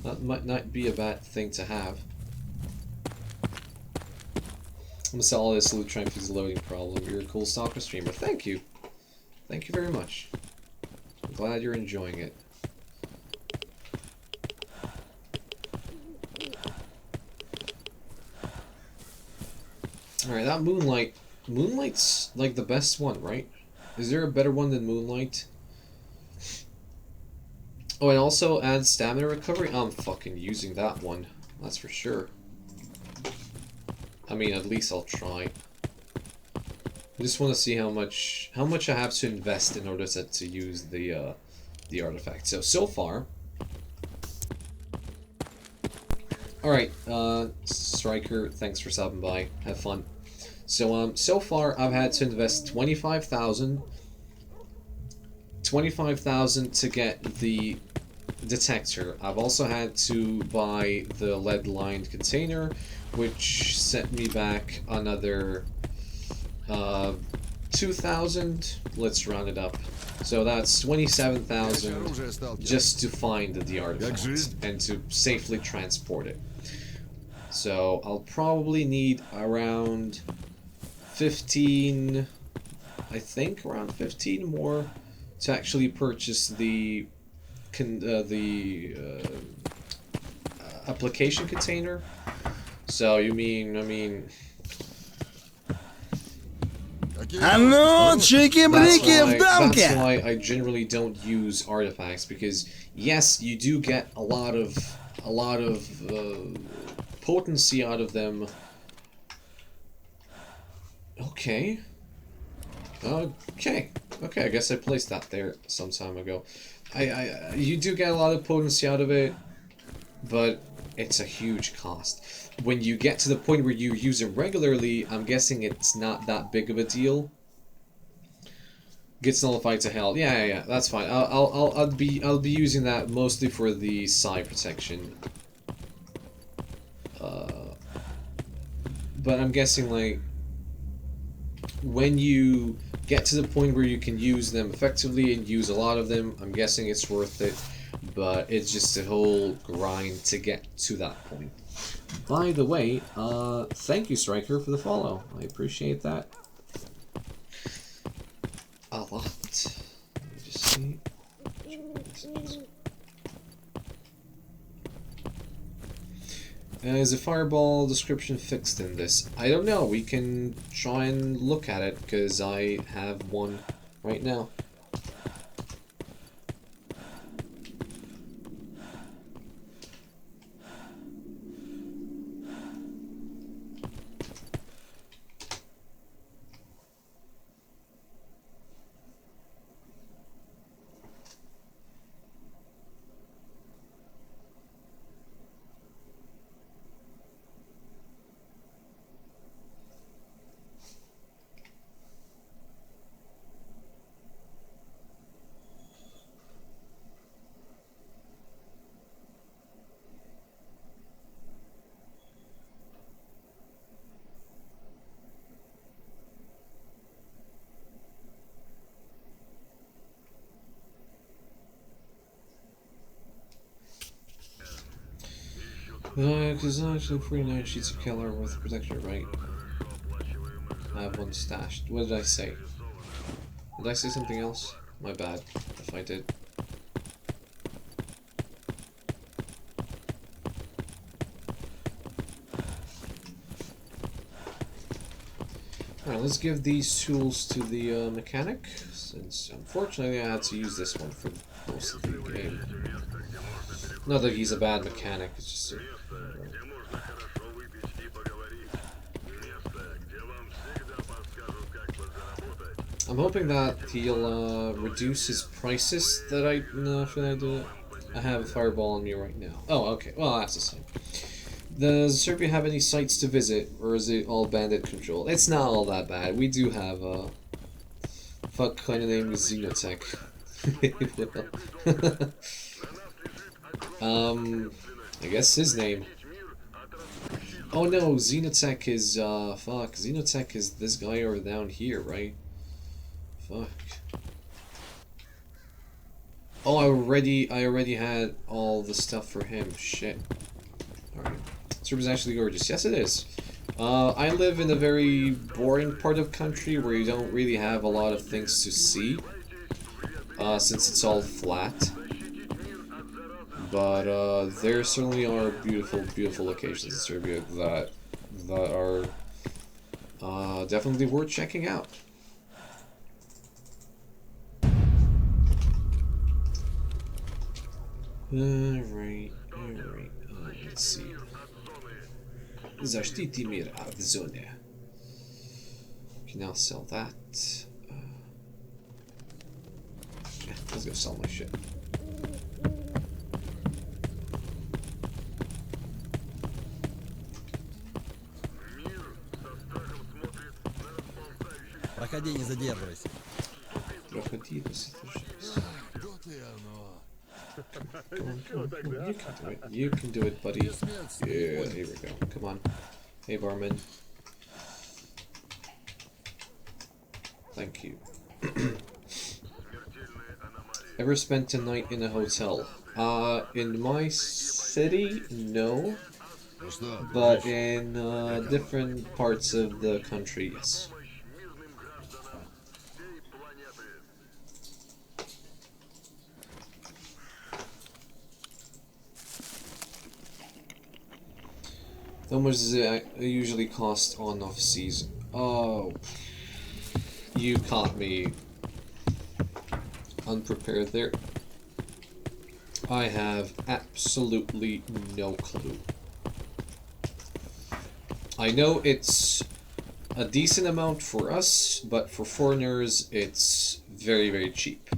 That might not be a bad thing to have. I'm gonna sell all this loot trying to fix the loading problem. You're a cool Stalker streamer. Thank you. Thank you very much. I'm glad you're enjoying it. Alright, that Moonlight. Moonlight's like the best one, right? Is there a better one than Moonlight? Oh, it also adds stamina recovery? I'm fucking using that one. That's for sure. I mean, at least I'll try. I just want to see how much I have to invest in order to use the artifact. So far. Alright, Striker, thanks for stopping by. Have fun. So far I've had to invest 25,000 to get the detector. I've also had to buy the lead-lined container, which set me back another 2,000. Let's round it up. So that's 27,000 just to find the artifact and to safely transport it. So I'll probably need around 15, I think around 15 more to actually purchase the application container. So I mean. А ну, чики-брики в дамке! That's why I generally don't use artifacts, because yes, you do get a lot of potency out of them. Okay. Okay, I guess I placed that there some time ago. You do get a lot of potency out of it, but it's a huge cost. When you get to the point where you use it regularly, I'm guessing it's not that big of a deal. Gets nullified to hell. Yeah, that's fine. I'll be using that mostly for the side protection. But I'm guessing like when you get to the point where you can use them effectively and use a lot of them, I'm guessing it's worth it. But it's just a whole grind to get to that point. By the way, thank you, Striker, for the follow. I appreciate that a lot. Let me just see. Is a fireball description fixed in this? I don't know. We can try and look at it, because I have one right now. Because actually 49 sheets of killer worth of protection, right? I have one stashed. What did I say? Did I say something else? My bad, if I did. Alright, let's give these tools to the mechanic, since unfortunately I had to use this one for most of the game. Not that he's a bad mechanic, it's just I'm hoping that he'll reduce his prices that should I do it? I have a fireball on me right now. Oh, okay. Well, that's the same. Does Serbia have any sites to visit, or is it all bandit controlled? It's not all that bad. We do have a fuck kind of name is Xenotech. I guess his name. Oh no, Xenotech is fuck. Xenotech is this guy over down here, right? Fuck. Oh, I already had all the stuff for him. Shit. Alright. This room is actually gorgeous. Yes, it is. I live in a very boring part of country where you don't really have a lot of things to see. Since it's all flat. But, there certainly are beautiful, beautiful locations in Serbia that are, definitely worth checking out. Alright. Let's see. Zaštiti mir od zone. Can now sell that. Yeah, let's go sell my shit. Проходи, не задерживайся. Проходи, не задерживайся. Come on. You can do it, buddy. Yeah, here we go. Come on. Hey, barman. Thank you. Ever spent a night in a hotel? In my city, no. But in different parts of the country, yes. How much does it usually cost on off season? Oh, you caught me unprepared there. I have absolutely no clue. I know it's a decent amount for us, but for foreigners it's very, very cheap.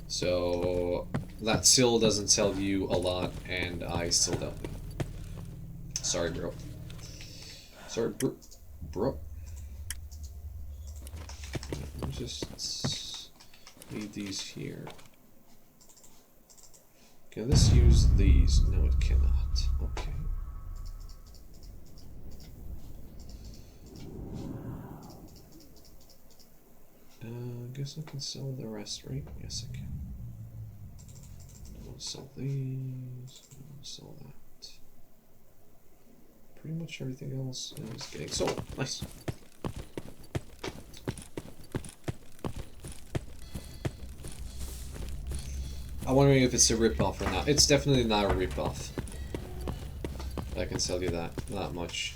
So that still doesn't tell you a lot, and I still don't know. Sorry, bro. Sorry, bro. Just leave these here. Can this use these? No, it cannot. Okay. I guess I can sell the rest, right? Yes, I can. I'll sell these. I'll sell that. Pretty much everything else is getting sold. Nice. I'm wondering if it's a ripoff or not. It's definitely not a ripoff. I can tell you that. Not much.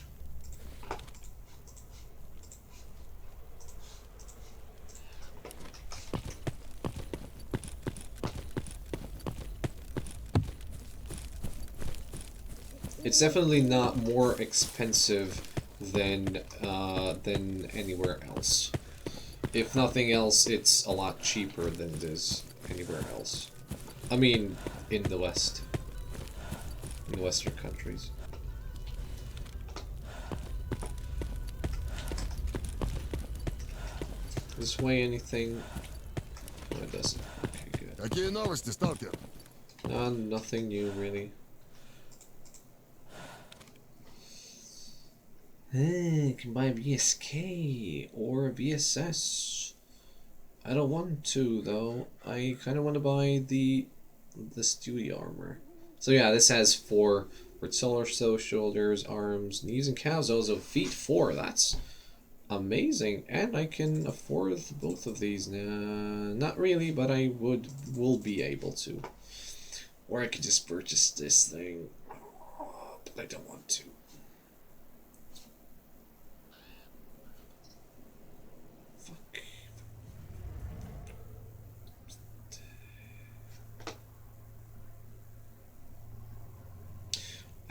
It's definitely not more expensive than anywhere else. If nothing else, it's a lot cheaper than it is anywhere else. I mean, in the West. In the Western countries. Does this weigh anything? No, it doesn't. Okay, good. Какие новости, Stalker? Nothing new, really. Hey, can buy a VSK or a VSS. I don't want to, though. I kind of want to buy the studio armor. So yeah, this has 4 torso, shoulders, arms, knees, and calves. Also feet 4. That's amazing, and I can afford both of these. Not really, but I will be able to. Or I could just purchase this thing, but I don't want to.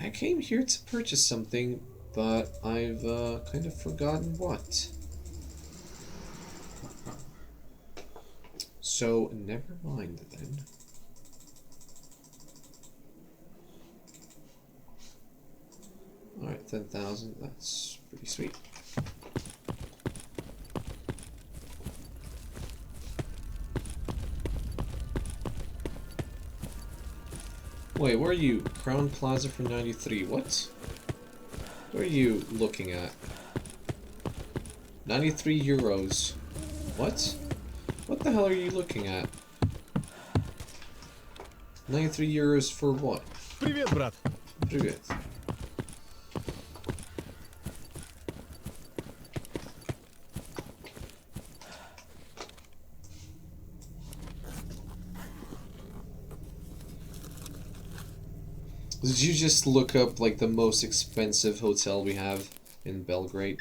I came here to purchase something, but I've kind of forgotten what. So, never mind then. Alright, 10,000, that's pretty sweet. Wait, where are you? Crown Plaza for 93. What? What are you looking at? 93 euros. What? What the hell are you looking at? €93 for what? Привет, брат. Привет. Did you just look up like the most expensive hotel we have in Belgrade?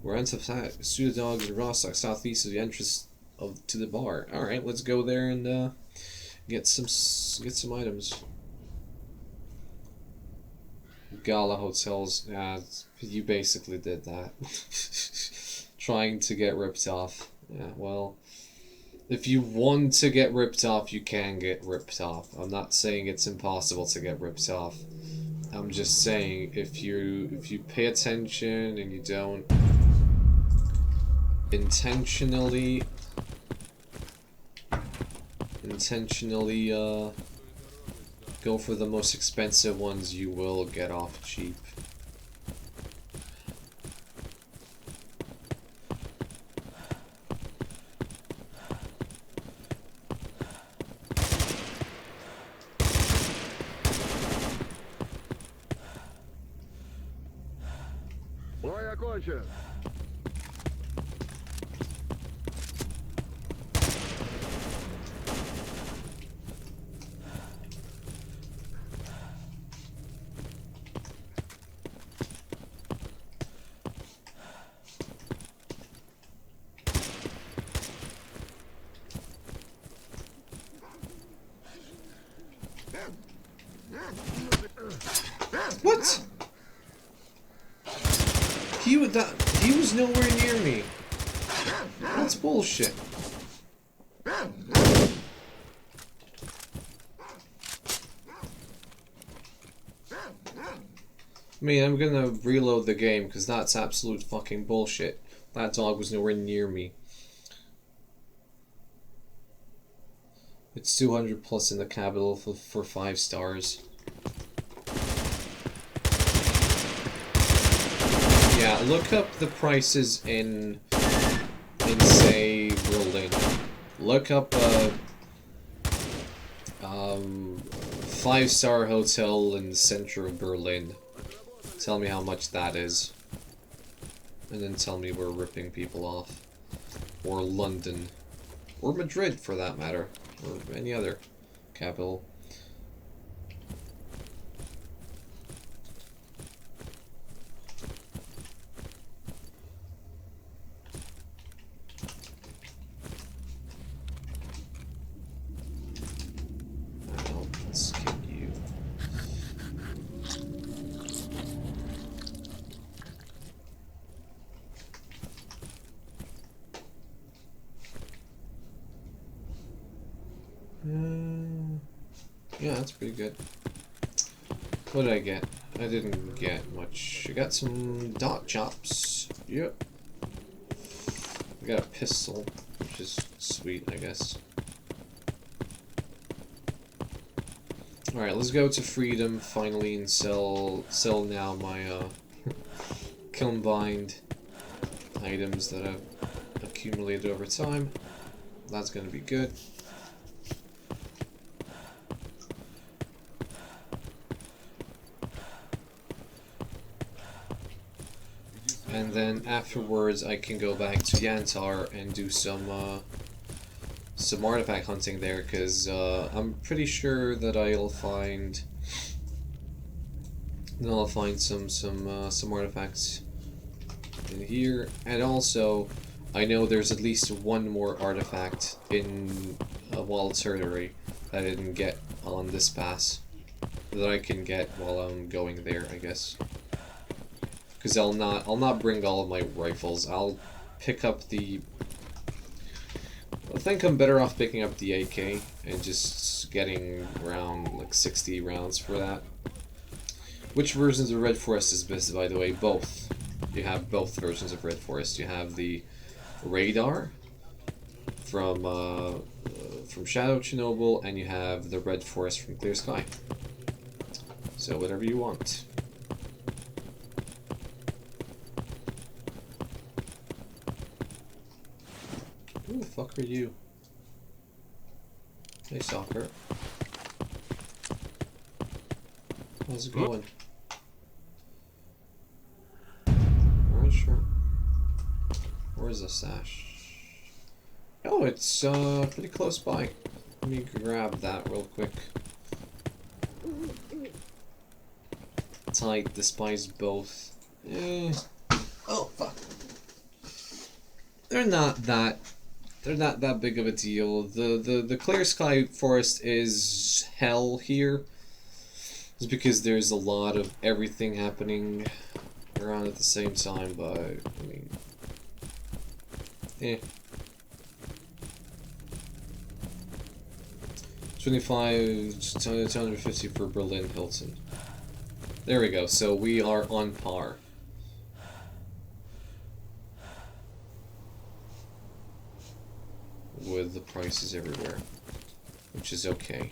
We're on Suda Dogs in Rostock, southeast of the entrance to the bar. All right, let's go there and get some items. Gala hotels. Yeah, you basically did that. Trying to get ripped off. Yeah, well, if you want to get ripped off, you can get ripped off. I'm not saying it's impossible to get ripped off. I'm just saying if you pay attention and you don't intentionally go for the most expensive ones, you will get off cheap. Бой окончен. What? He was nowhere near me. That's bullshit. I mean, I'm gonna reload the game because that's absolute fucking bullshit. That dog was nowhere near me. It's 200 plus in the capital for 5 stars. Yeah, look up the prices in say Berlin. Look up a 5-star hotel in the center of Berlin. Tell me how much that is. And then tell me we're ripping people off. Or London. Or Madrid, for that matter. Or any other capital. Now, let's get you. Yeah, that's pretty good. What did I get? I didn't get much. I got some dot chops. Yep. I got a pistol, which is sweet, I guess. Alright, let's go to Freedom finally and sell now my combined items that I've accumulated over time. That's gonna be good. And then afterwards, I can go back to Yantar and do some artifact hunting there, because I'm pretty sure that I'll find some artifacts in here, and also I know there's at least one more artifact in Wild Territory that I didn't get on this pass that I can get while I'm going there, I guess. Because I'll not bring all of my rifles. I'll pick up the... I think I'm better off picking up the AK and just getting around like 60 rounds for that. Which versions of Red Forest is best, by the way? Both. You have both versions of Red Forest. You have the radar from Shadow Chernobyl, and you have the Red Forest from Clear Sky. So whatever you want. Who the fuck are you? Hey, Stalker. How's it going? Alright, sure. Where's the sash? Oh, it's pretty close by. Let me grab that real quick. Tight, despise both. Oh, fuck. They're not that big of a deal. The clear sky forest is hell here. It's because there's a lot of everything happening around at the same time, but I mean, eh. 25, 250 for Berlin Hilton. There we go. So we are on par. With the prices everywhere, which is okay.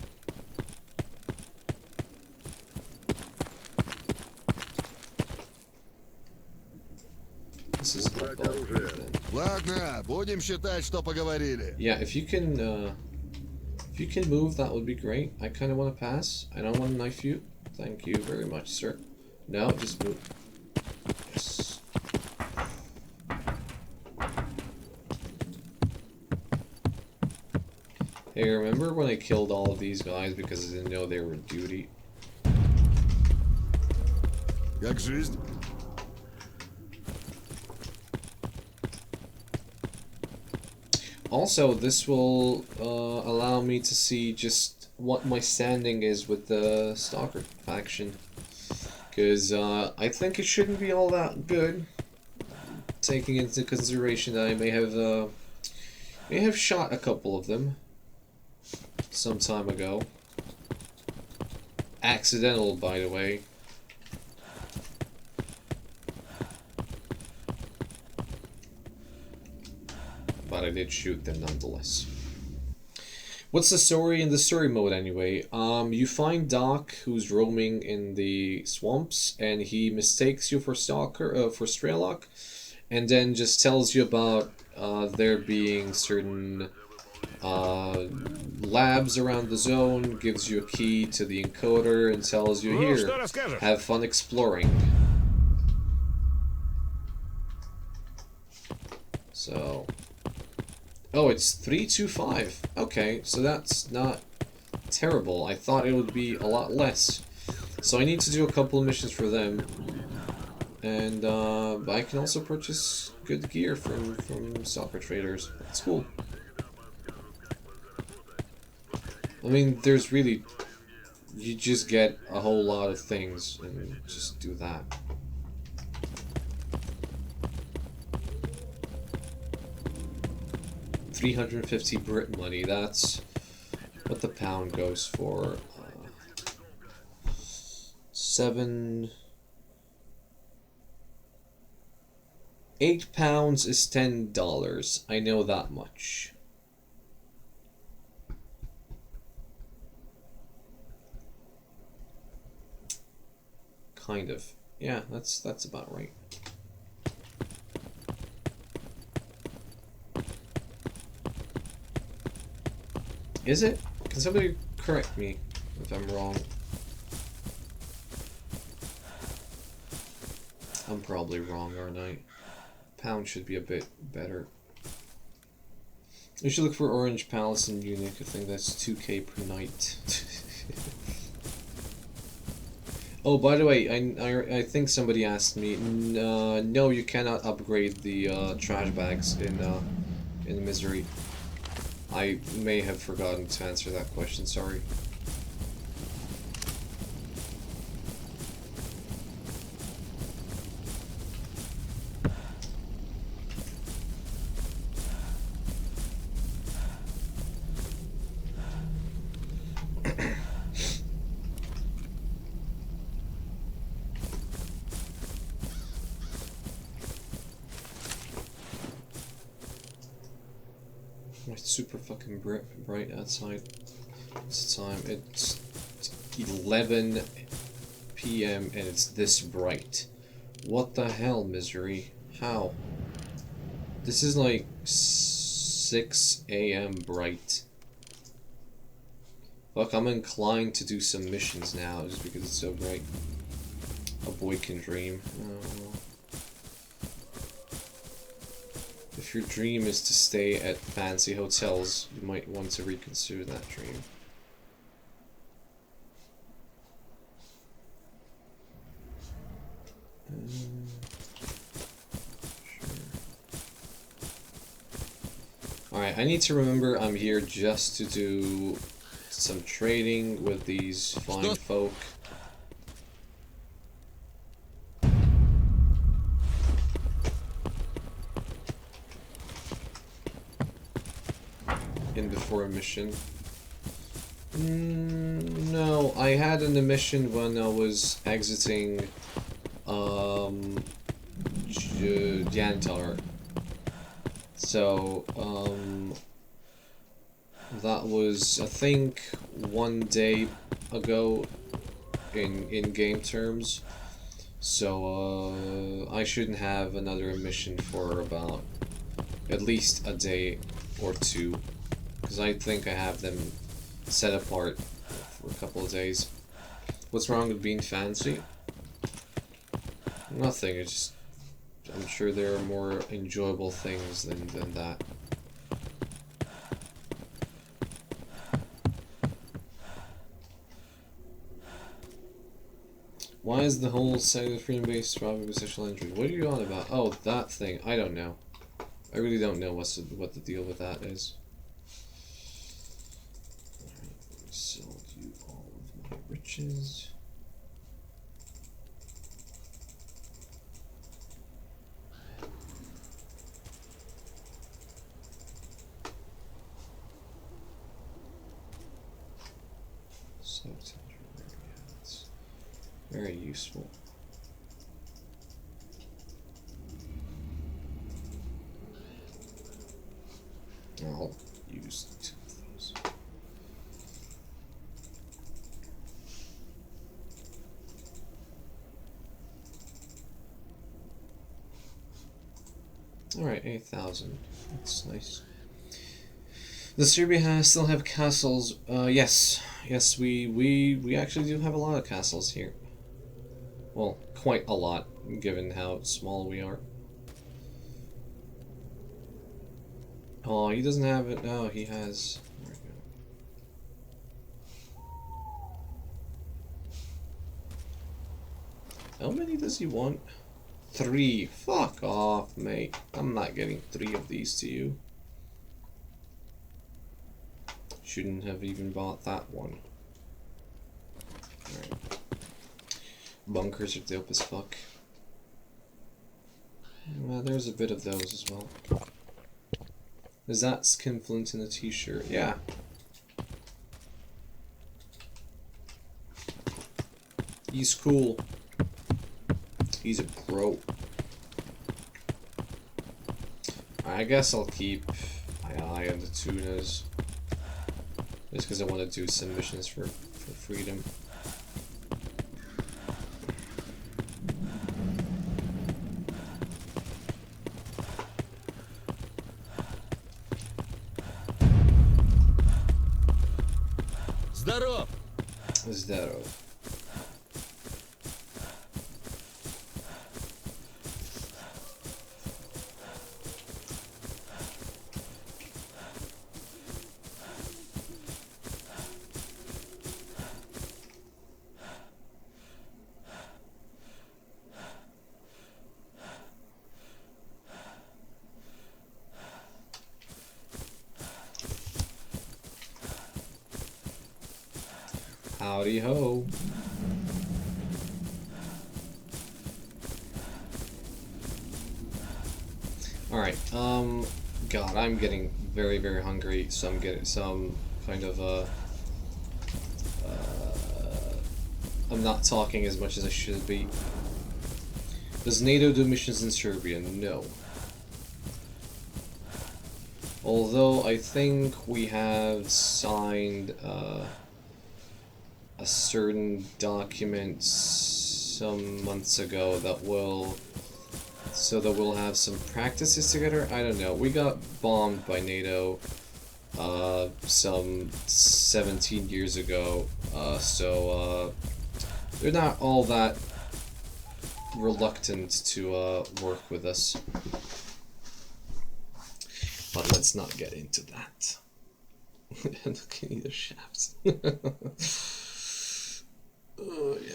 This is not bad. Ладно, будем считать, что поговорили. Yeah, if you can move, that would be great. I kind of want to pass. I don't want to knife you. Thank you very much, sir. No, just move. Yes. Hey, remember when I killed all of these guys because I didn't know they were duty? Как жизнь? Also, this will allow me to see just what my standing is with the Stalker faction. Because I think it shouldn't be all that good, taking into consideration that I may have shot a couple of them some time ago. Accidental, by the way. But I did shoot them nonetheless. What's the story in the story mode anyway? You find Doc, who's roaming in the swamps, and he mistakes you for Stalker, for Strelok, and then just tells you about there being certain labs around the zone, gives you a key to the encoder, and tells you, here, have fun exploring. So... Oh, it's 325. Okay, so that's not terrible. I thought it would be a lot less. So I need to do a couple of missions for them. And I can also purchase good gear from Stalker traders. That's cool. I mean, there's really... You just get a whole lot of things and just do that. $350 Brit money, that's what the pound goes for. 8 pounds is $10. I know that much. Kind of. Yeah, that's about right. Is it? Can somebody correct me if I'm wrong? I'm probably wrong, aren't I? Pound should be a bit better. We should look for Orange Palace and Munich. I think that's 2k per night. Oh, by the way, I think somebody asked me. No, you cannot upgrade the trash bags in Misery. I may have forgotten to answer that question, sorry. It's super fucking bright outside. It's time. It's 11 p.m. and it's this bright. What the hell, Misery? How? This is like 6 a.m. bright. Look, I'm inclined to do some missions now just because it's so great. A boy can dream. Oh. If your dream is to stay at fancy hotels, you might want to reconsider that dream. Sure. Alright, I need to remember I'm here just to do some trading with these flying folk. In before a mission. No, I had an mission when I was exiting Jantar. So, that was, I think, 1 day ago in game terms. So, I shouldn't have another mission for about at least a day or two. Because I think I have them set apart for a couple of days. What's wrong with being fancy? Nothing, it's just... I'm sure there are more enjoyable things than that. Why is the whole Saturday freedom base throbbing with sexual injury? What are you on about? Oh, that thing. I don't know. I really don't know what the deal with that is. Alright, sell you all of my riches. Very useful. I'll use 2 of those. Alright, 8,000. That's nice. Does Serbia still have castles? Yes. Yes, we actually do have a lot of castles here. Well, quite a lot, given how small we are. Oh, he doesn't have it. No, he has. There we go. How many does he want? 3. Fuck off, mate. I'm not getting 3 of these to you. Shouldn't have even bought that one. Alright. Bunkers are dope as fuck. Well, there's a bit of those as well. Is that Skinflint in a t-shirt? Yeah. He's cool. He's a pro. I guess I'll keep my eye on the tunas. Just because I want to do some missions for freedom. Здоров! Здорово. Howdy ho. Alright, God, I'm getting very, very hungry, so I'm getting some kind of, I'm not talking as much as I should be. Does NATO do missions in Serbia? No. Although I think we have signed, a certain document some months ago that will, so that we'll have some practices together. I don't know. We got bombed by NATO some 17 years ago, so they're not all that reluctant to work with us. But let's not get into that. Look at the shafts. Oh yeah.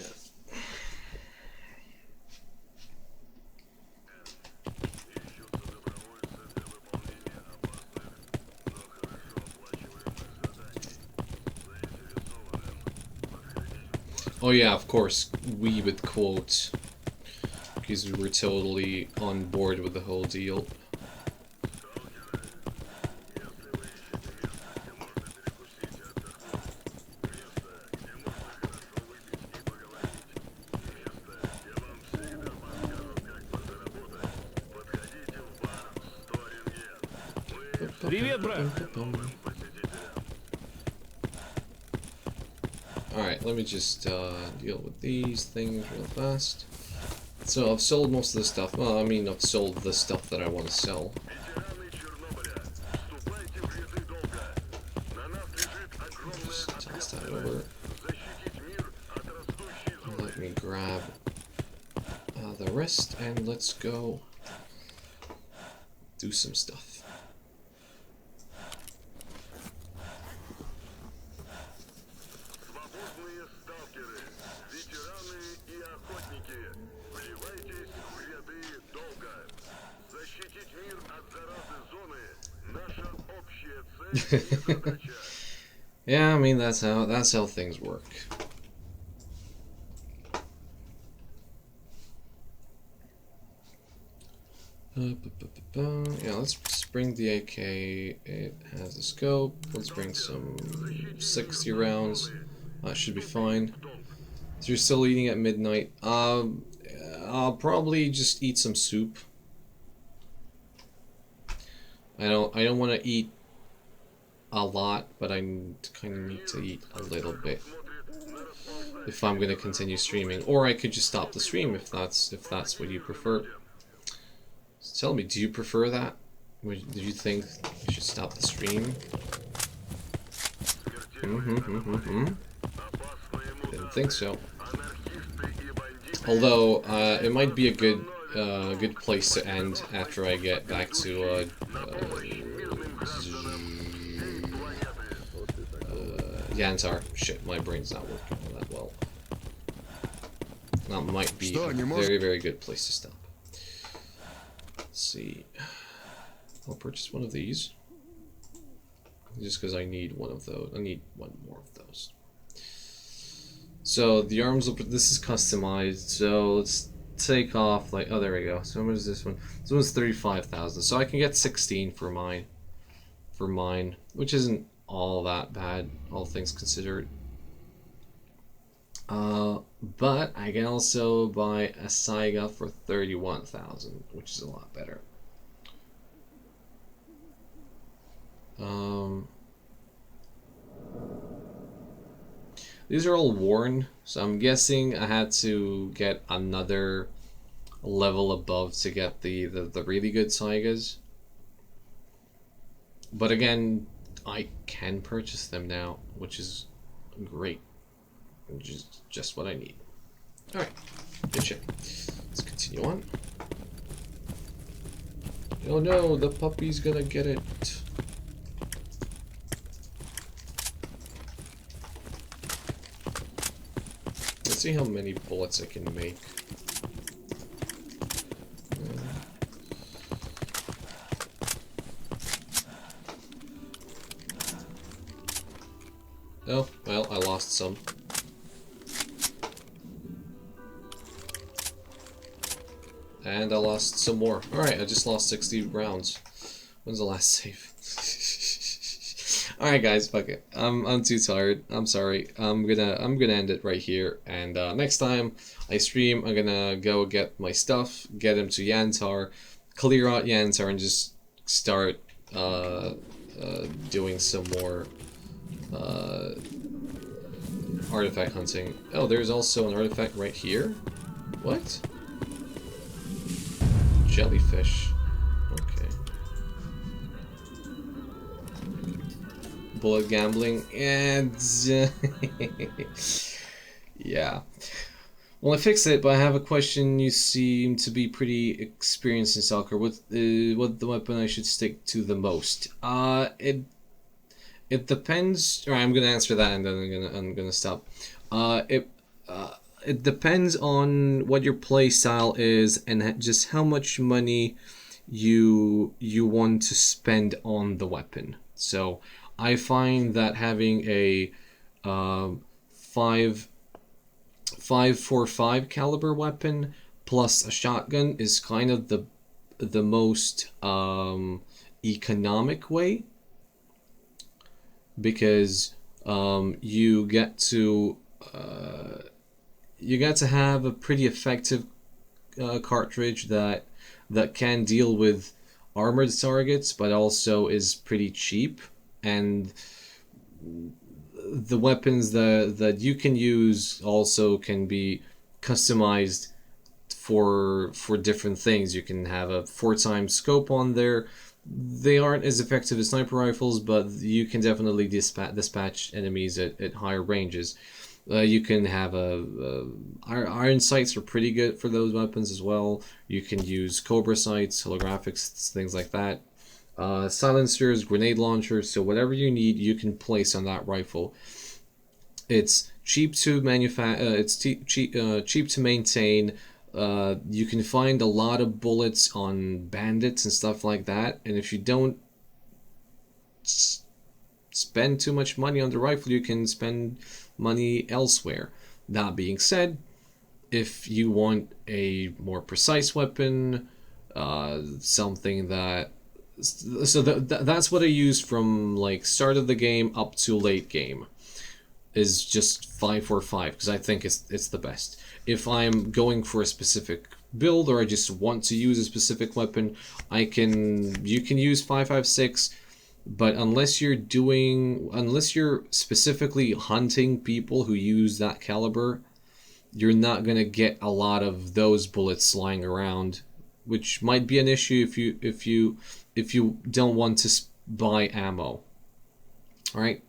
Oh yeah, of course, we would quote, because we were totally on board with the whole deal. Привет, брат! Alright, let me just deal with these things real fast. So I've sold most of the stuff. Well, I mean, I've sold the stuff that I want to sell. Just toss that over. Let me grab the rest, and let's go do some stuff. Yeah, I mean that's how things work. Yeah, let's bring the AK. It has a scope. Let's bring some 60 rounds. That should be fine. So you're still eating at midnight. I'll probably just eat some soup. I don't want to eat a lot, but I kind of need to eat a little bit if I'm gonna continue streaming. Or I could just stop the stream if that's what you prefer. So tell me, do you prefer that? Do you think I should stop the stream? Didn't think so. Although it might be a good place to end after I get back to Yantar. Shit, my brain's not working all that well. That might be a very, very good place to stop. Let's see. I'll purchase one of these. Just because I need one of those. I need one more of those. So the arms, this is customized. So let's take off like, oh, there we go. So how much is this one? This one's 35,000. So I can get 16 for mine. Which isn't all that bad, all things considered. But I can also buy a Saiga for 31,000, which is a lot better. These are all worn, so I'm guessing I had to get another level above to get the really good Saigas. But again, I can purchase them now, which is great. Which is just what I need. Alright, good shit. Let's continue on. Oh no, the puppy's gonna get it. Let's see how many bullets I can make. Oh, well, I lost some. And I lost some more. Alright, I just lost 60 rounds. When's the last save? Alright guys, fuck it. I'm too tired. I'm sorry. I'm gonna end it right here. And next time I stream, I'm gonna go get my stuff, get him to Yantar, clear out Yantar, and just start doing some more artifact hunting. Oh, there's also an artifact right here? What? Jellyfish. Okay. bullet gambling, and yeah. Well, I fixed it, but I have a question. You seem to be pretty experienced in Stalker. What the weapon I should stick to the most? It depends. Or I'm gonna answer that, and then I'm gonna stop. It it depends on what your play style is and just how much money you want to spend on the weapon. So I find that having a five 5.45 caliber weapon plus a shotgun is kind of the most economic way, because you get to have a pretty effective cartridge that can deal with armored targets, but also is pretty cheap, and the weapons that you can use also can be customized for different things. You can have a 4x scope on there. They aren't as effective as sniper rifles, but you can definitely dispatch enemies at higher ranges. You can have iron sights are pretty good for those weapons as well. You can use Cobra sights, holographics, things like that. Silencers, grenade launchers, so whatever you need, you can place on that rifle. It's cheap to cheap to maintain. You can find a lot of bullets on bandits and stuff like that, and if you don't spend too much money on the rifle, you can spend money elsewhere. That being said, if you want a more precise weapon, something that that's what I use from like start of the game up to late game, is just 5.45 because I think it's the best. If I'm going for a specific build or I just want to use a specific weapon, you can use 5.56, but unless you're specifically hunting people who use that caliber, you're not gonna get a lot of those bullets lying around, which might be an issue if you don't want to buy ammo. All right.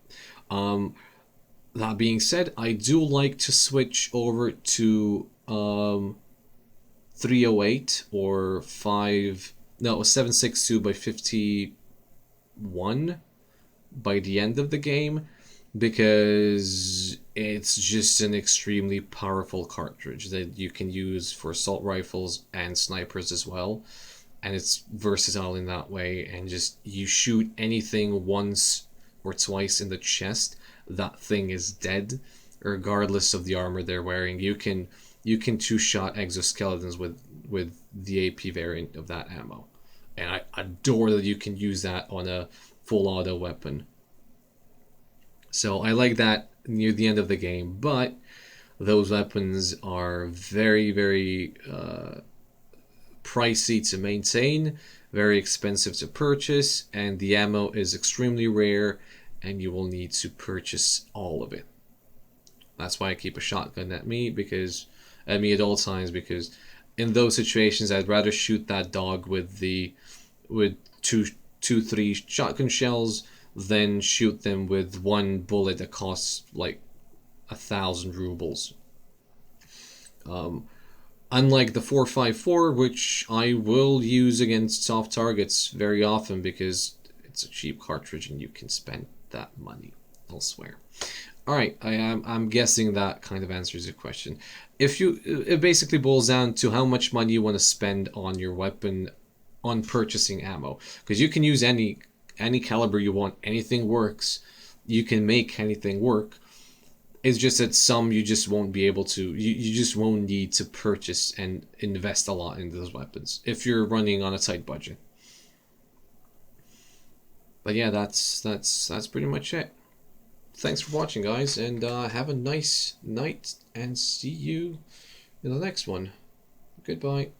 That being said, I do like to switch over to 308 or 7.62 by 51 by the end of the game, because it's just an extremely powerful cartridge that you can use for assault rifles and snipers as well, and it's versatile in that way. And just you shoot anything once or twice in the chest, that thing is dead, regardless of the armor they're wearing. You can two-shot exoskeletons with the AP variant of that ammo, and I adore that you can use that on a full auto weapon. So I like that near the end of the game, but those weapons are very, very pricey to maintain, very expensive to purchase, and the ammo is extremely rare, and you will need to purchase all of it. That's why I keep a shotgun at me at all times, because in those situations I'd rather shoot that dog with two, three shotgun shells than shoot them with one bullet that costs like 1,000 rubles. Unlike the 4.54, which I will use against soft targets very often because it's a cheap cartridge and you can spend that money elsewhere. All right, I'm guessing that kind of answers your question. It basically boils down to how much money you want to spend on your weapon on purchasing ammo, because you can use any caliber you want. Anything works. You can make anything work. It's just that some you just won't be able to. You just won't need to purchase and invest a lot into those weapons if you're running on a tight budget. But yeah, that's pretty much it. Thanks for watching, guys, and have a nice night, and see you in the next one. Goodbye.